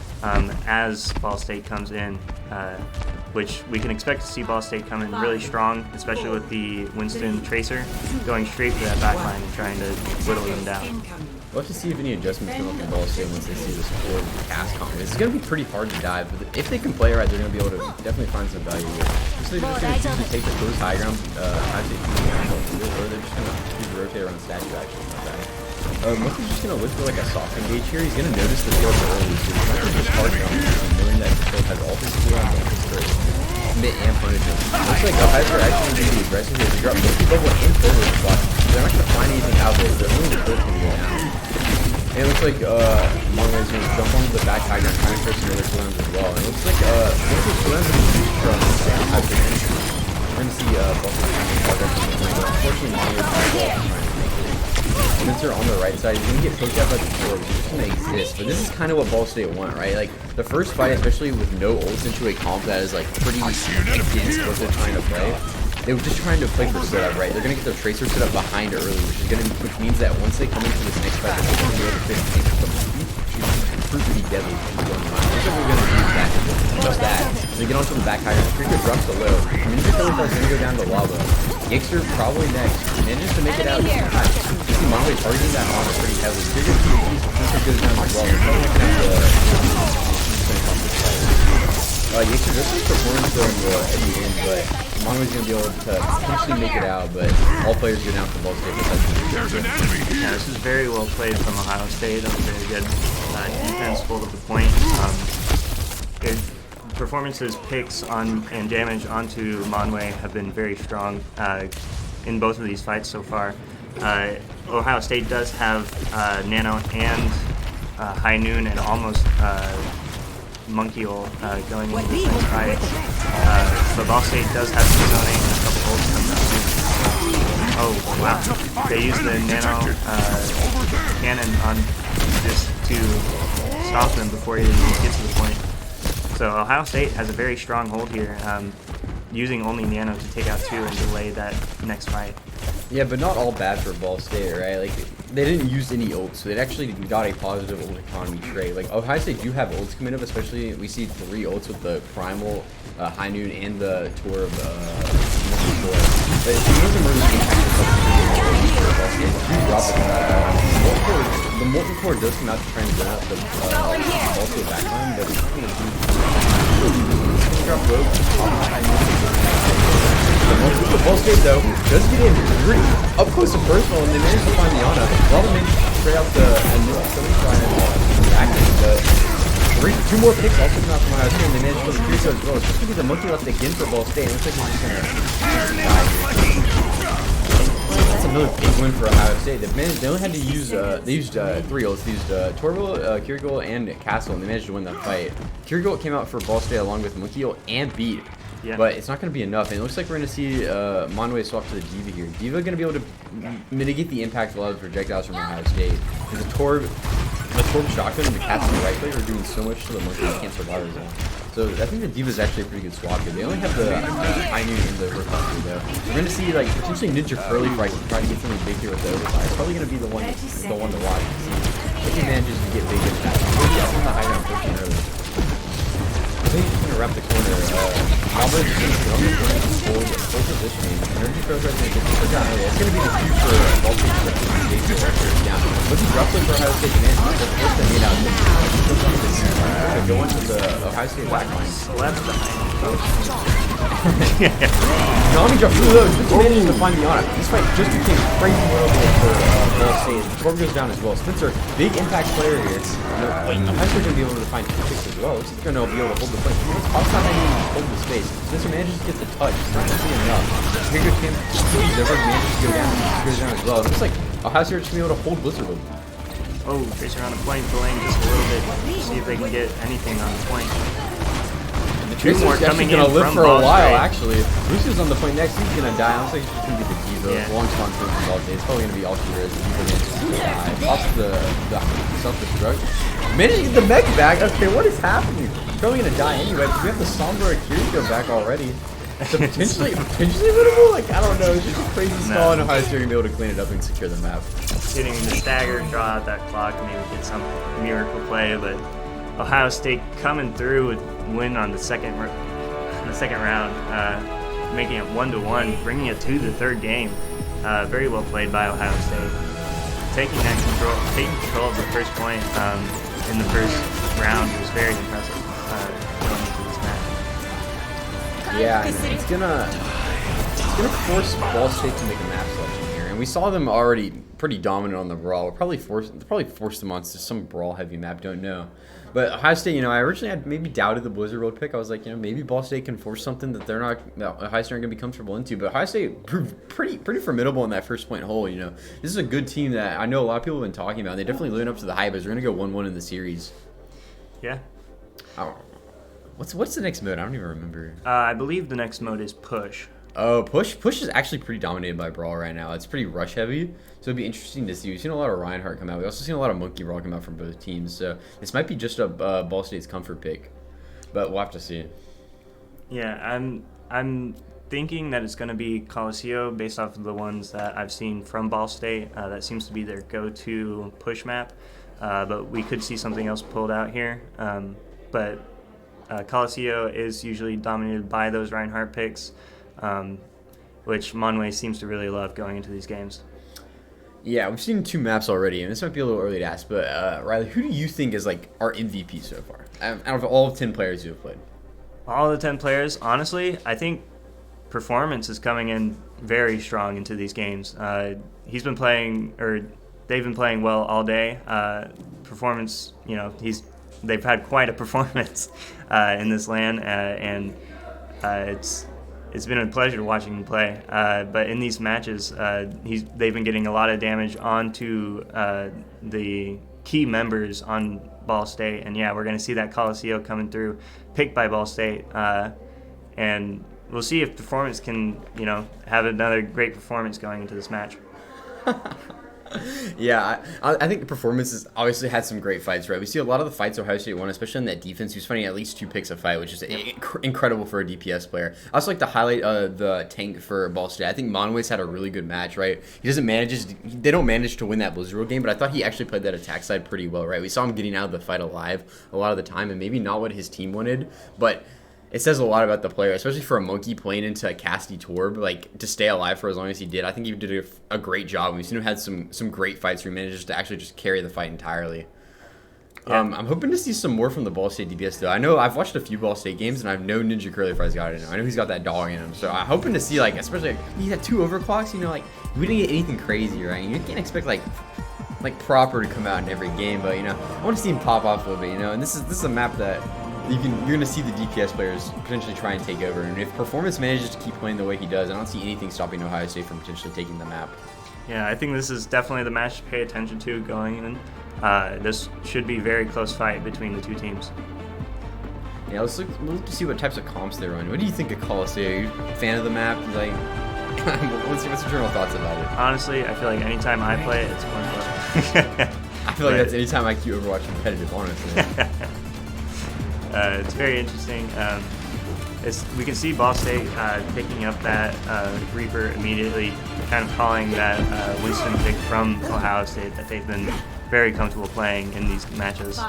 As Ball State comes in, which we can expect to see Ball State come in really strong, especially with the Winston Tracer going straight to that backline and trying to whittle them down. We'll have to see if any adjustments come up in Ball State once they see this forward cast comp. It's going to be pretty hard to dive, but if they can play right, they're going to be able to definitely find some value here. So they're just going to choose to take the close high ground, or they're just going to choose to rotate around statue action. Monkey's just going to look for like a soft engage here. He's going to notice the field early, so he's not going to just hard jump, knowing that the field has all his cooldowns on his first. Commit and punishment. Looks like Ohio State are actually going to be aggressive here. They drop Monkey bubble and forward spot. They're not going to find anything out there. They're only the first one to go down. And it looks like Mongo is going to jump onto the back high ground, trying to force some other cooldowns as well. And it looks like one of those cooldowns is used from Ohio State. We're going to see Ball State trying to progress on the point, but unfortunately Mongo is trying to make it. Spencer on the right side, he's going to get poked out by the Torb, which is just going to exist. But this is kind of what Ball State want, right? Like, the first fight, especially with no ults into a comp that is, like, pretty against what they're trying to play, they were just trying to play for setup, right? They're going to get their Tracer set up behind early, which means that once they come into this next fight, they're going to be able to fit the Monkey, which is proved to be deadly. They're going to use that, just that. They get onto the back higher. Creeper drops the low. Ninja Killer is going to go down to lava. Yixter probably next. Ninjas to make it out. You see Monway targeting that honor pretty heavily. Creeper goes down as well. They're probably not going to have Yixter does some performance though in the end, but Monway's going to be able to potentially make it out, but all players go down for Ball State. Yeah, this is very well played from Ohio State. That was very good defense, hold of the point. Good performances, picks on and damage onto Monway have been very strong in both of these fights so far. Ohio State does have Nano and High Noon and almost Monkey Ult going into this next fight. But Ball State does have some zoning and a couple ults coming up soon. Oh wow! They use the Nano cannon on just to stop them before he gets to the point. So Ohio State has a very strong hold here, using only Nano to take out 2 and delay that next fight. Yeah, but not all bad for Ball State, right? Like, they didn't use any ults, so they actually got a positive ult economy trait. Like, Ohio State do have ults coming up, especially we see 3 ults with the Primal, High Noon, and the Tour of Multi-Tour. But if you doesn't really impact the Ball State, do drop it. The Molten Core does come out to try and get out the Ball State backline, but it's not going to do drop rope, the Ball State though does get in pretty up close and personal, and they manage to find the Ana. While they manage to spray out the try and back in, but 2 more picks also come out from Ohio State, and they manage to put the 3 as well. It's just gonna be the monkey left again for Ball State. It looks like he's just gonna die here. That's another big win for Ohio State. They only had to use they used 3 ults. They used Torville, Kirigol, and Castle, and they managed to win that fight. Kirigol came out for Ball State along with Monkey Ult and Beat. Yeah. But it's not going to be enough, and it looks like we're going to see Monway swap to the Diva here. Diva going to be able to mitigate the impact of a lot of projectiles from Ohio State. And the Torb shotgun and the Cats on the right plate are doing so much to the monkey they can't survive as well. So I think the Diva is actually a pretty good swap here. They only have the High Noon and the Rift though. We're going to see like potentially Ninja Curly try to get something big here with the Overfire. It's probably going to be the one to watch. If he manages to get big impact, maybe up on the high ground pushing early. I think he's going to wrap the corner. Albert is going to get on the corner and hold positioning. Energy throws right there, gets the down early. It's going to be the cue for Ball State to get the pressure down. Looking roughly for Ohio State to manage to force them in out. To go into the Ohio State back line. Left behind. Nami dropped through those, just managing to find the Ana. This fight just became crazy winnable for Ball State. Torb goes down as well. Spencer, big impact player here. Ohio State going to be able to find 2 picks as well. Looks like they're going to be able to hold the point. Outside not even hold the space. Spencer manages to get the touch. It's not going to be enough. Here goes Kim. Zerberg manages to go down. Goes down as well. It looks like Ohio State just going to be able to hold Blizzard. Oh, tracing around the point, delaying just a little bit. See if they can get anything on the point. Tracer's actually going to live for a while, actually. Lucy's on the point next. He's going to die. I don't think he's going to be the Diva. Yeah. Long spawn for Ball State. It's probably going to be all she is. Pops the self-destruct. Managed to get the mech back. Okay, what is happening? He's probably going to die anyway. We have the Sombra Kiriko back already. So potentially winnable? Like, I don't know. It's just a crazy stall, and Ohio State going to be able to clean it up and secure the map. Getting the stagger, draw out that clock, maybe get some miracle play, but Ohio State coming through with win on the second round, making it 1-1, bringing it to the 3rd game. Very well played by Ohio State. Taking control of the first point in the first round was very impressive going into this match. Yeah, it's gonna force Ball State to make a map selection here, and we saw them already pretty dominant on the brawl. We'll probably force them on some brawl heavy map. Don't know. But Ohio State, I originally had maybe doubted the Blizzard Road pick. I was like, maybe Ball State can force something that Ohio State aren't going to be comfortable into. But Ohio State proved pretty formidable in that first point hole. This is a good team that I know a lot of people have been talking about. They definitely living up to the hype. They're going to go 1-1 in the series. Yeah. What's the next mode? I don't even remember. I believe the next mode is Push. Oh, Push is actually pretty dominated by Brawl right now. It's pretty rush heavy, so it'd be interesting to see. We've seen a lot of Reinhardt come out. We've also seen a lot of Monkey Brawl come out from both teams. So this might be just a Ball State's comfort pick, but we'll have to see. Yeah, I'm thinking that it's going to be Coliseo based off of the ones that I've seen from Ball State. That seems to be their go-to push map, but we could see something else pulled out here. But Coliseo is usually dominated by those Reinhardt picks, which Monway seems to really love going into these games. Yeah, we've seen 2 maps already, and this might be a little early to ask, but Riley, who do you think is like our MVP so far out of all 10 players you have played? All the 10 players, honestly, I think Performance is coming in very strong into these games. He's been playing, or they've been playing well all day. Performance, they've had quite a performance in this LAN, and it's been a pleasure watching him play. But in these matches, they've been getting a lot of damage onto the key members on Ball State, and yeah, we're going to see that Coliseo coming through, picked by Ball State, and we'll see if Performance can, have another great performance going into this match. Yeah, I think Performance has obviously had some great fights, right? We see a lot of the fights Ohio State won, especially in that defense. He was finding at least 2 picks a fight, which is incredible for a DPS player. I also like to highlight the tank for Ball State. I think Monway's had a really good match, right? They don't manage to win that Blizzard World game, but I thought he actually played that attack side pretty well, right? We saw him getting out of the fight alive a lot of the time, and maybe not what his team wanted, but it says a lot about the player, especially for a monkey playing into a Cassidy Torb, like to stay alive for as long as he did. I think he did a great job. We've seen him had some great fights where he managed to actually just carry the fight entirely. Yeah. I'm hoping to see some more from the Ball State DPS though. I know I've watched a few Ball State games and I know Ninja Curly Fries got it. I know he's got that dog in him, so I'm hoping to see especially he had 2 overclocks. We didn't get anything crazy, right? You can't expect like proper to come out in every game, but I want to see him pop off a little bit, and this is a map that you're going to see the DPS players potentially try and take over. And if Performance manages to keep playing the way he does, I don't see anything stopping Ohio State from potentially taking the map. Yeah, I think this is definitely the match to pay attention to going in. This should be a very close fight between the 2 teams. Yeah, let's look to see what types of comps they run. What do you think of Coliseo? Are you a fan of the map? What's your general thoughts about it? Honestly, I feel like anytime I play it, it's fun. I feel like that's anytime I queue Overwatch competitive, honestly. It's very interesting. We can see Ball State picking up that Reaper immediately, kind of calling that Winston pick from Ohio State that they've been very comfortable playing in these matches.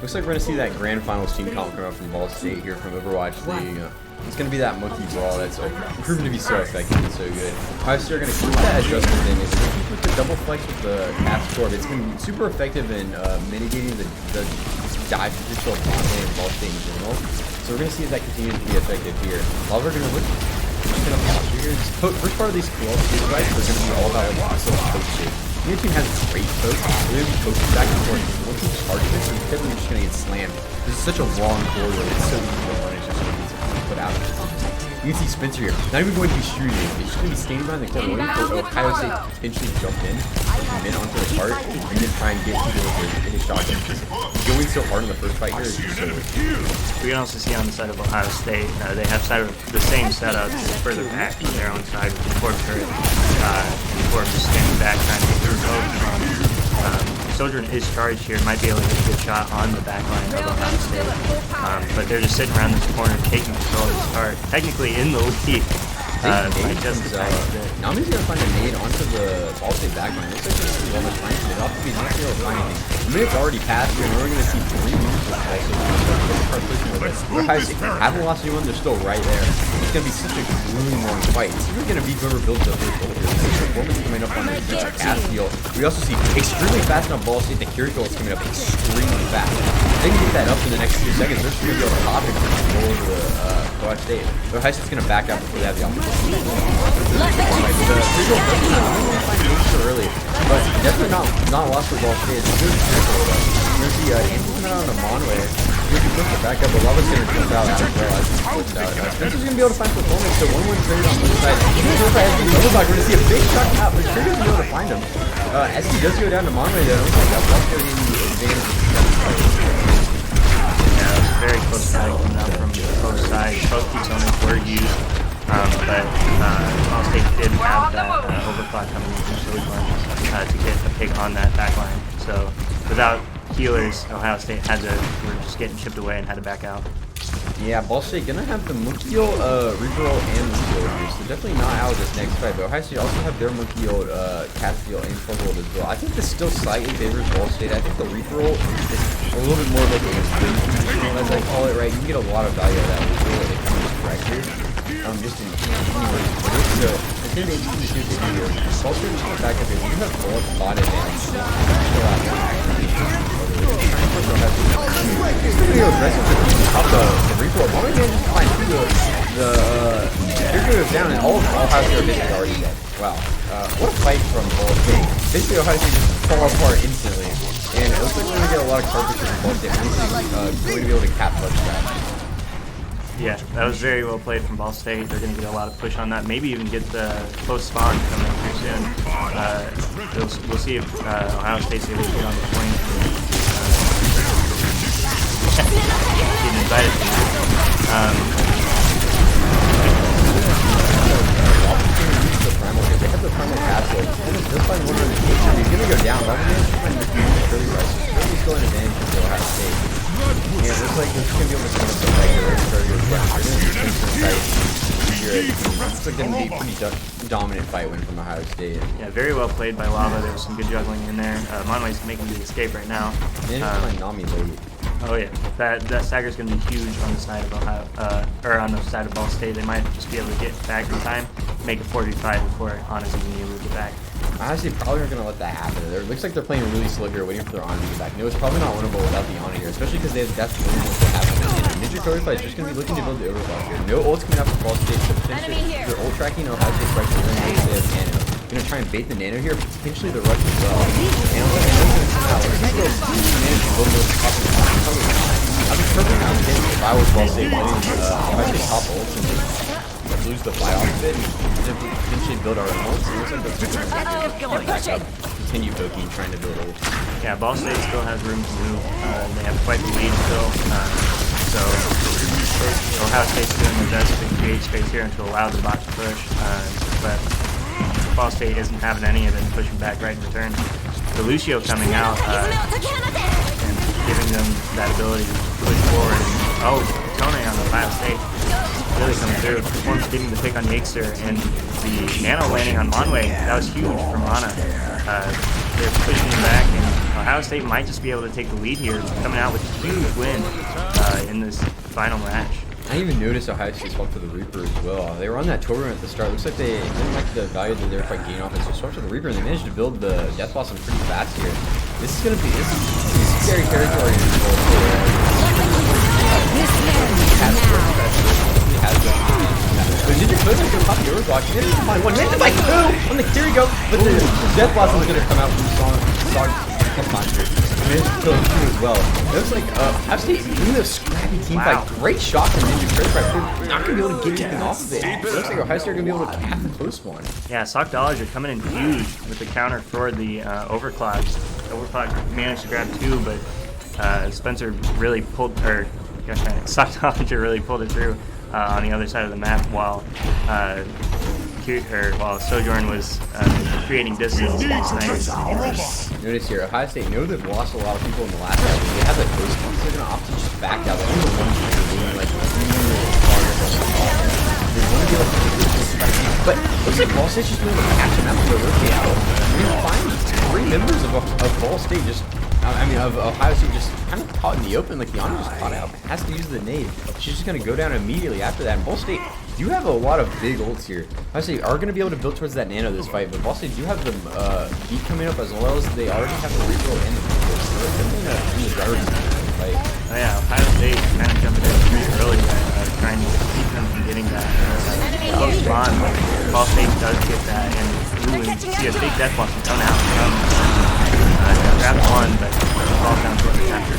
Looks like we're going to see that Grand Finals team comp come out from Ball State here from Overwatch League. It's going to be that monkey brawl that's proven to be so effective and so good. Ohio State are going to keep that adjustment thing. If they keep with the double flex with the cast torb, it's going to be super effective in mitigating the dive potential of Monway and Ball State in general. So we're going to see if that continues to be effective here. While we're going to look at a posture here, first part of these 12 stage fights are going to be all about post shape. Your team has great post, really coaches back and forth. One team's hard to so you're typically just going to get slammed. This is such a long corridor, it's so easy to run, it's just going to be put out. You can see Spencer here, not even going to be shooting, he's just going to be standing behind the corner waiting for Ohio State to potentially jump in onto the cart, and then try and get people with his shotgun. Going so hard in the first fight here is just so worth. We can also see on the side of Ohio State, they have the same setup further back on their own side with the Corp turret, and Corp just standing back trying to get through both. Sojourn is charged here, might be able to get a good shot on the back line of Ohio State, but they're just sitting around this corner taking control of this cart, technically in the lead. Nami's going to find a nade onto the Ball State backline. Looks like there's well much flanking. It ought to be not able to find anything. The minute's already passed here, and we're going to see 3 moves of Ball State. Ohio State haven't lost anyone, they're still right there. It's going to be such a grueling long fight. It's even going to be whoever builds the first goal here. This performance coming up on the cast deal. We also see extremely fast on Ball State. The carry goal is coming up extremely fast. If they can get that up in the next few seconds, they're just going to be able to pop it and roll over to Ohio State. Ohio State's going to back out before they have the opportunity. The free goal doesn't find so early, but definitely not lost for Ball State. It's really careful though. You're going to see Anthony coming out on the Monway. He's going to push it back up, but Lava's going to jump out as well as he flips out. Spencer's going to be able to find performance, so 1-1 trade on both sides. We're going to see a big shot out, but Trigger's going to be able to find him. As he does go down to Monway though, it looks like Ball's getting the advantage. Yeah, it was a very close fight coming out from both sides. Both teams only were used. But Ohio State did have that overclock coming in from Sojourn to get a pick on that back line. So without healers, Ohio State were just getting chipped away and had to back out. Yeah, Ball State gonna have the Monkey Old Reroll and Reroll here, so definitely not out of this next fight. But Ohio State also have their Monkey Old Catfield and Foothold as well. I think this still slightly favors Ball State. I think the Reroll is a little bit more of like a spin conditional, as I call it, right? You can get a lot of value out of that Reroll if it comes correct here. Just in anywhere you put it. So I think they need to see what they do here. Ball State is going back up here. You have full bot advantage. He's gonna go aggressive off the reroll. Why don't you just find here goes down and all Ohio State is already dead. Wow. What a fight from Ball State. Basically Ohio State just fall apart instantly. And it looks like we're gonna get a lot of cartridges from Ball State. We're going to be able to cap clutch that. Yeah, that was very well played from Ball State. They're going to get a lot of push on that. Maybe even get the close spawn coming up here soon. We'll see if Ohio State's able to get on the point. Getting invited. They have the primal castle. Just by one on the case, he's going to go down. He's going advantage to Ohio State. Yeah, it looks like this is going to be able to come up some regular starters down. They're going to be it's like going to be a pretty dominant fight win from Ohio State. Yeah, very well played by Lava. There was some good juggling in there. Monway's making the escape right now. And he's playing Nami late. Oh yeah, that stagger is going to be huge on the side of Ohio, or on the side of Ball State. They might just be able to get back in time, make a 4v5 before Honestly being able to get back. Honestly, probably aren't going to let that happen. It looks like they're playing really slow here, waiting for their Honor to get back. No, it's probably not winnable without the Honor here, especially because that's the only what happens. Ninja Cody is just going to be looking to build the Overwatch here. No ult's coming out from Ball State, so potentially they're ult tracking Ohio State's right here. They're going to Nano. Going to try and bait the Nano here, potentially the rush as well. And I'll manage to build those top of the I'd be perfect now if I was Ball State winning if I could top ults and just lose the fight off of it and potentially build our own ults. It looks like they're back up, continue poking, trying to build ults. Yeah, Ball State still has room to move. They have quite the lead still. So Ohio State's doing their best to create space here and to allow the bot to push. But Ball State isn't having any of it and pushing back right in return. The Lucio coming out and giving them that ability to push forward. And, Tone on the Ohio State really coming through. Performance getting the pick on Yakester and the Nano landing on Monway. That was huge from Mana. They're pushing him back, and Ohio State might just be able to take the lead here, coming out with a huge win in this final match. I didn't even notice Ohio State swapped to the Reaper as well. They were on that tour run at the start. Looks like they didn't like the value that they were quite gaining off it, so swapped to the Reaper, and they managed to build the Death Blossom pretty fast here. This is going to be scary territory in this world. But Ninja Cody is going to pop the Overwatch. He didn't find one. Ninja by two on the here we go. But the Death Blossom is going to come out from Song. Managed to kill him too as well. It looks like Ohio State in this scrappy team fight. Great shot from Ninja Cody. They're not going to be able to get anything off of it. It looks like Ohio State are going to be able to cap the close one. Yeah, Sock Dollars are coming in huge with the counter for the Overclock. Overclock managed to grab two, but Spencer really pulled, or Sock Dollars really pulled it through on the other side of the map while Sojourn was creating distance. Notice here, Ohio State know they've lost a lot of people in the last round. They have that close one, so they're going to opt to just back out. They're only one player, like but it looks like Ball State's just doing a catch him out for the rookie out. I mean, find 3 members of Ball State just, of Ohio State just kind of caught in the open, like the Honor just caught out. Has to use the nade. She's just going to go down immediately after that. And Ball State do have a lot of big ults here. Ohio State are going to be able to build towards that Nano this fight, but Ball State do have the beat coming up as well as they already have the reroll and the reroll. So they're definitely in the driver's seat of the fight. Oh yeah, Ohio State kind of jumping in pretty early, trying to keep them from getting that close spawn. Ball State does get that, and see a big Death Blossom come out. Grab one, but falls down shortly after.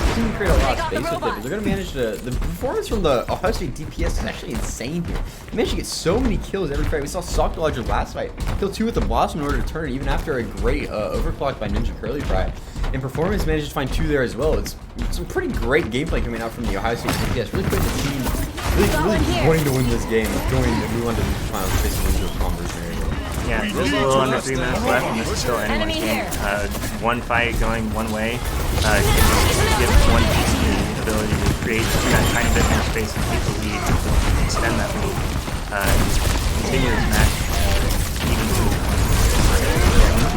He's going to create a lot of space with it, but they're going to manage to... The performance from the Ohio State DPS is actually insane here. They managed to get so many kills every fight. We saw Sock Dodger last fight kill 2 with the Blossom in order to turn it, even after a great overclock by Ninja Curly Fry. And Performance managed to find 2 there as well. It's some pretty great gameplay coming out from the Ohio State DPS. Really putting the team... Really wanting to win this game. Going to move on to the finals, facing into a conversion area. Yeah, just a little under 3 minutes left, and this is still anyone's Enemy game. here. One fight going one way can give one team the ability to create that tiny bit more space and keep the lead, extend that lead, continue this match even to.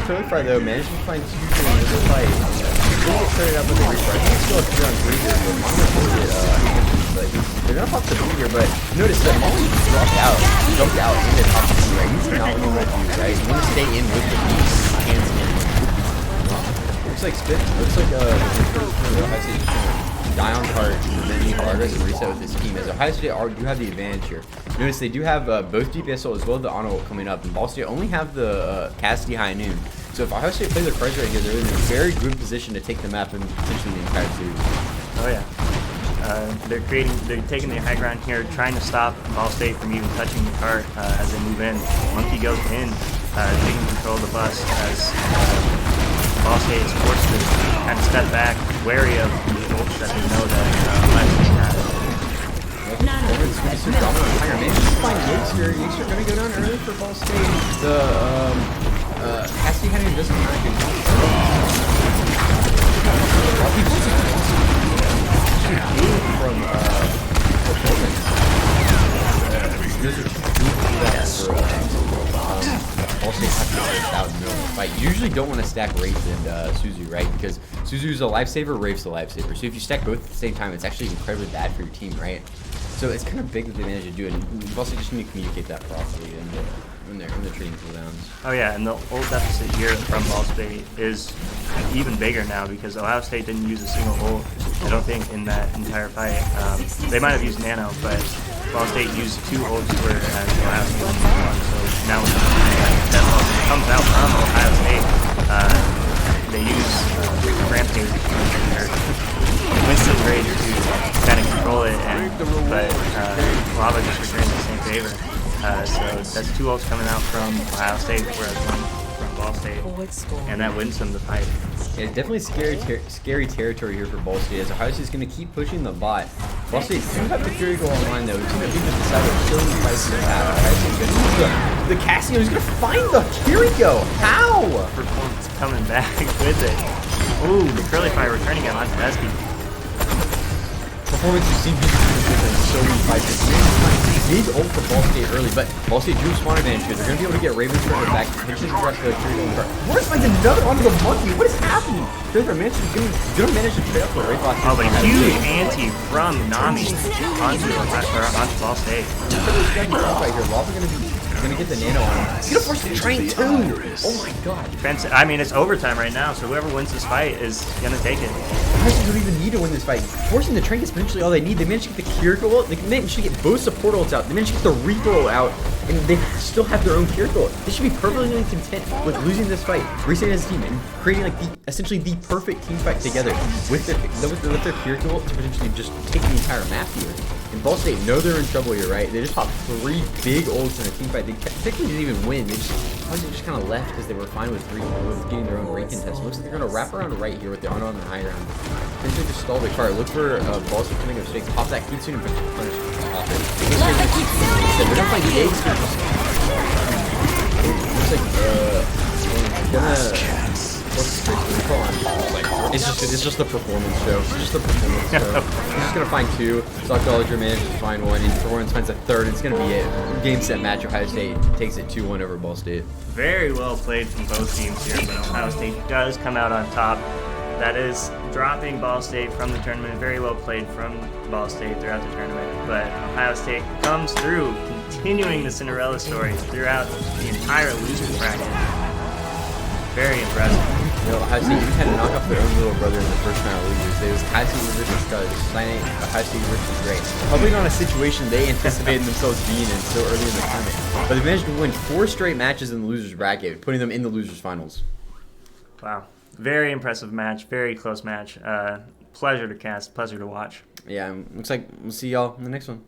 Totally fight though, managed to find two in this fight. They get started up with a refresh. He's still a 3-on-3 here, but but they're gonna pop the B here, but notice that Molly jumped out in the top of the right. He's not what you want to do, right? You want to stay in with the B, hands in. Looks like Spit, looks like Ohio State just gonna die on card and then he aggressive reset with his team. As Ohio State do have the advantage here. Notice they do have both DPSL as well as the Honor ult coming up, and Ball State only have the Cassidy High Noon. So if Ohio State play their cards right here, they're in a very good position to take the map and potentially the entire series. Oh yeah. They're taking the high ground here, trying to stop Ball State from even touching the cart as they move in. Monkey goes in, taking control of the bus as Ball State is forced to kind of step back, wary of the ults that they know that Ohio State has. Mr. Dominant Tiger, maybe just find Yates here. Yates are going to go down early for Ball State. The Cassidy Henry doesn't have good from performance. Those are two Ball State has to get out in the middle of the fight. You usually don't want to stack Wraith and Suzu, right? Because Suzu's a lifesaver, Wraith's a lifesaver. So if you stack both at the same time, it's actually incredibly bad for your team, right? So it's kind of big that they managed to do it. And you also just need to communicate that properly when they're trading cooldowns. Oh yeah, and the ult deficit here from Ball State is even bigger now because Ohio State didn't use a single ult, I don't think, in that entire fight. They might have used Nano, but Ball State used 2 ults where Ohio State didn't use one. So now when that ult comes out from Ohio State, they use Rampage or Winston Rage to kind of control it, but Lava just returns the same favor. So that's 2 ults coming out from Ohio State, whereas 1 from Ball State, and that wins them the fight. Yeah, it's definitely scary territory here for Ball State, as Ohio State is going to keep pushing the bot. Ball State do have the Fury go online though. We've seen that people decide to kill the fights in the back. Ohio State's going to use the Cassio. He's going to find the Kiriko. How? Performance coming back with it. Ooh, the Curly Fire returning it onto Esky. Performance you see so many fights. Needs ult for Ball State early, but Ball State drew spawn advantage here. They're going to be able to get Raven's Turner back, potentially rush the Kiriko card. Morris finds another onto the monkey. What is happening? Kiriko going to manage to trade up for Wraith last. Oh, but a huge anti from Nami onto Ball State. Right here, Lava going to get the nano on him. He's going to force the train too. Oh my god. Defense, I mean, it's overtime right now, so whoever wins this fight is going to take it. They don't even need to win this fight. Forcing the train is potentially all they need. They managed to get the Kiriko ult. They managed to get both support ults out. They managed to get the Reaper ult out. And they still have their own Kiriko ult. They should be perfectly content with losing this fight, resetting as a team, and creating like essentially the perfect team fight together with their Kiriko ult to potentially just take the entire map here. And Ball State know they're in trouble here, right? They just popped 3 big ults in a team fight. They technically didn't even win. They just kind of left because they were fine with getting their own rate contest. Looks like they're going to wrap around right here with the honor on the high ground. Potentially just stall the cart. Look for Ball State coming up straight. Pop that Kitsune and punish off it. They're going to fight Jags here. Looks like it's just the performance show. It's just the performance show. He's just gonna find 2. Sockdollar manages to find 1. And Performance finds a 3rd. It's gonna be it. Game set match. Ohio State takes it 2-1 over Ball State. Very well played from both teams here, but Ohio State does come out on top. That is dropping Ball State from the tournament. Very well played from Ball State throughout the tournament, but Ohio State comes through, continuing the Cinderella story throughout the entire losers bracket. Very impressive. You know, Ohio State even had to knock off their own little brother in the first round of losers. It was Ohio State versus Ohio State versus Gray. Probably not a situation they anticipated themselves being in so early in the tournament. But they managed to win 4 straight matches in the losers bracket, putting them in the losers finals. Wow. Very impressive match. Very close match. Pleasure to cast. Pleasure to watch. Yeah, looks like we'll see y'all in the next one.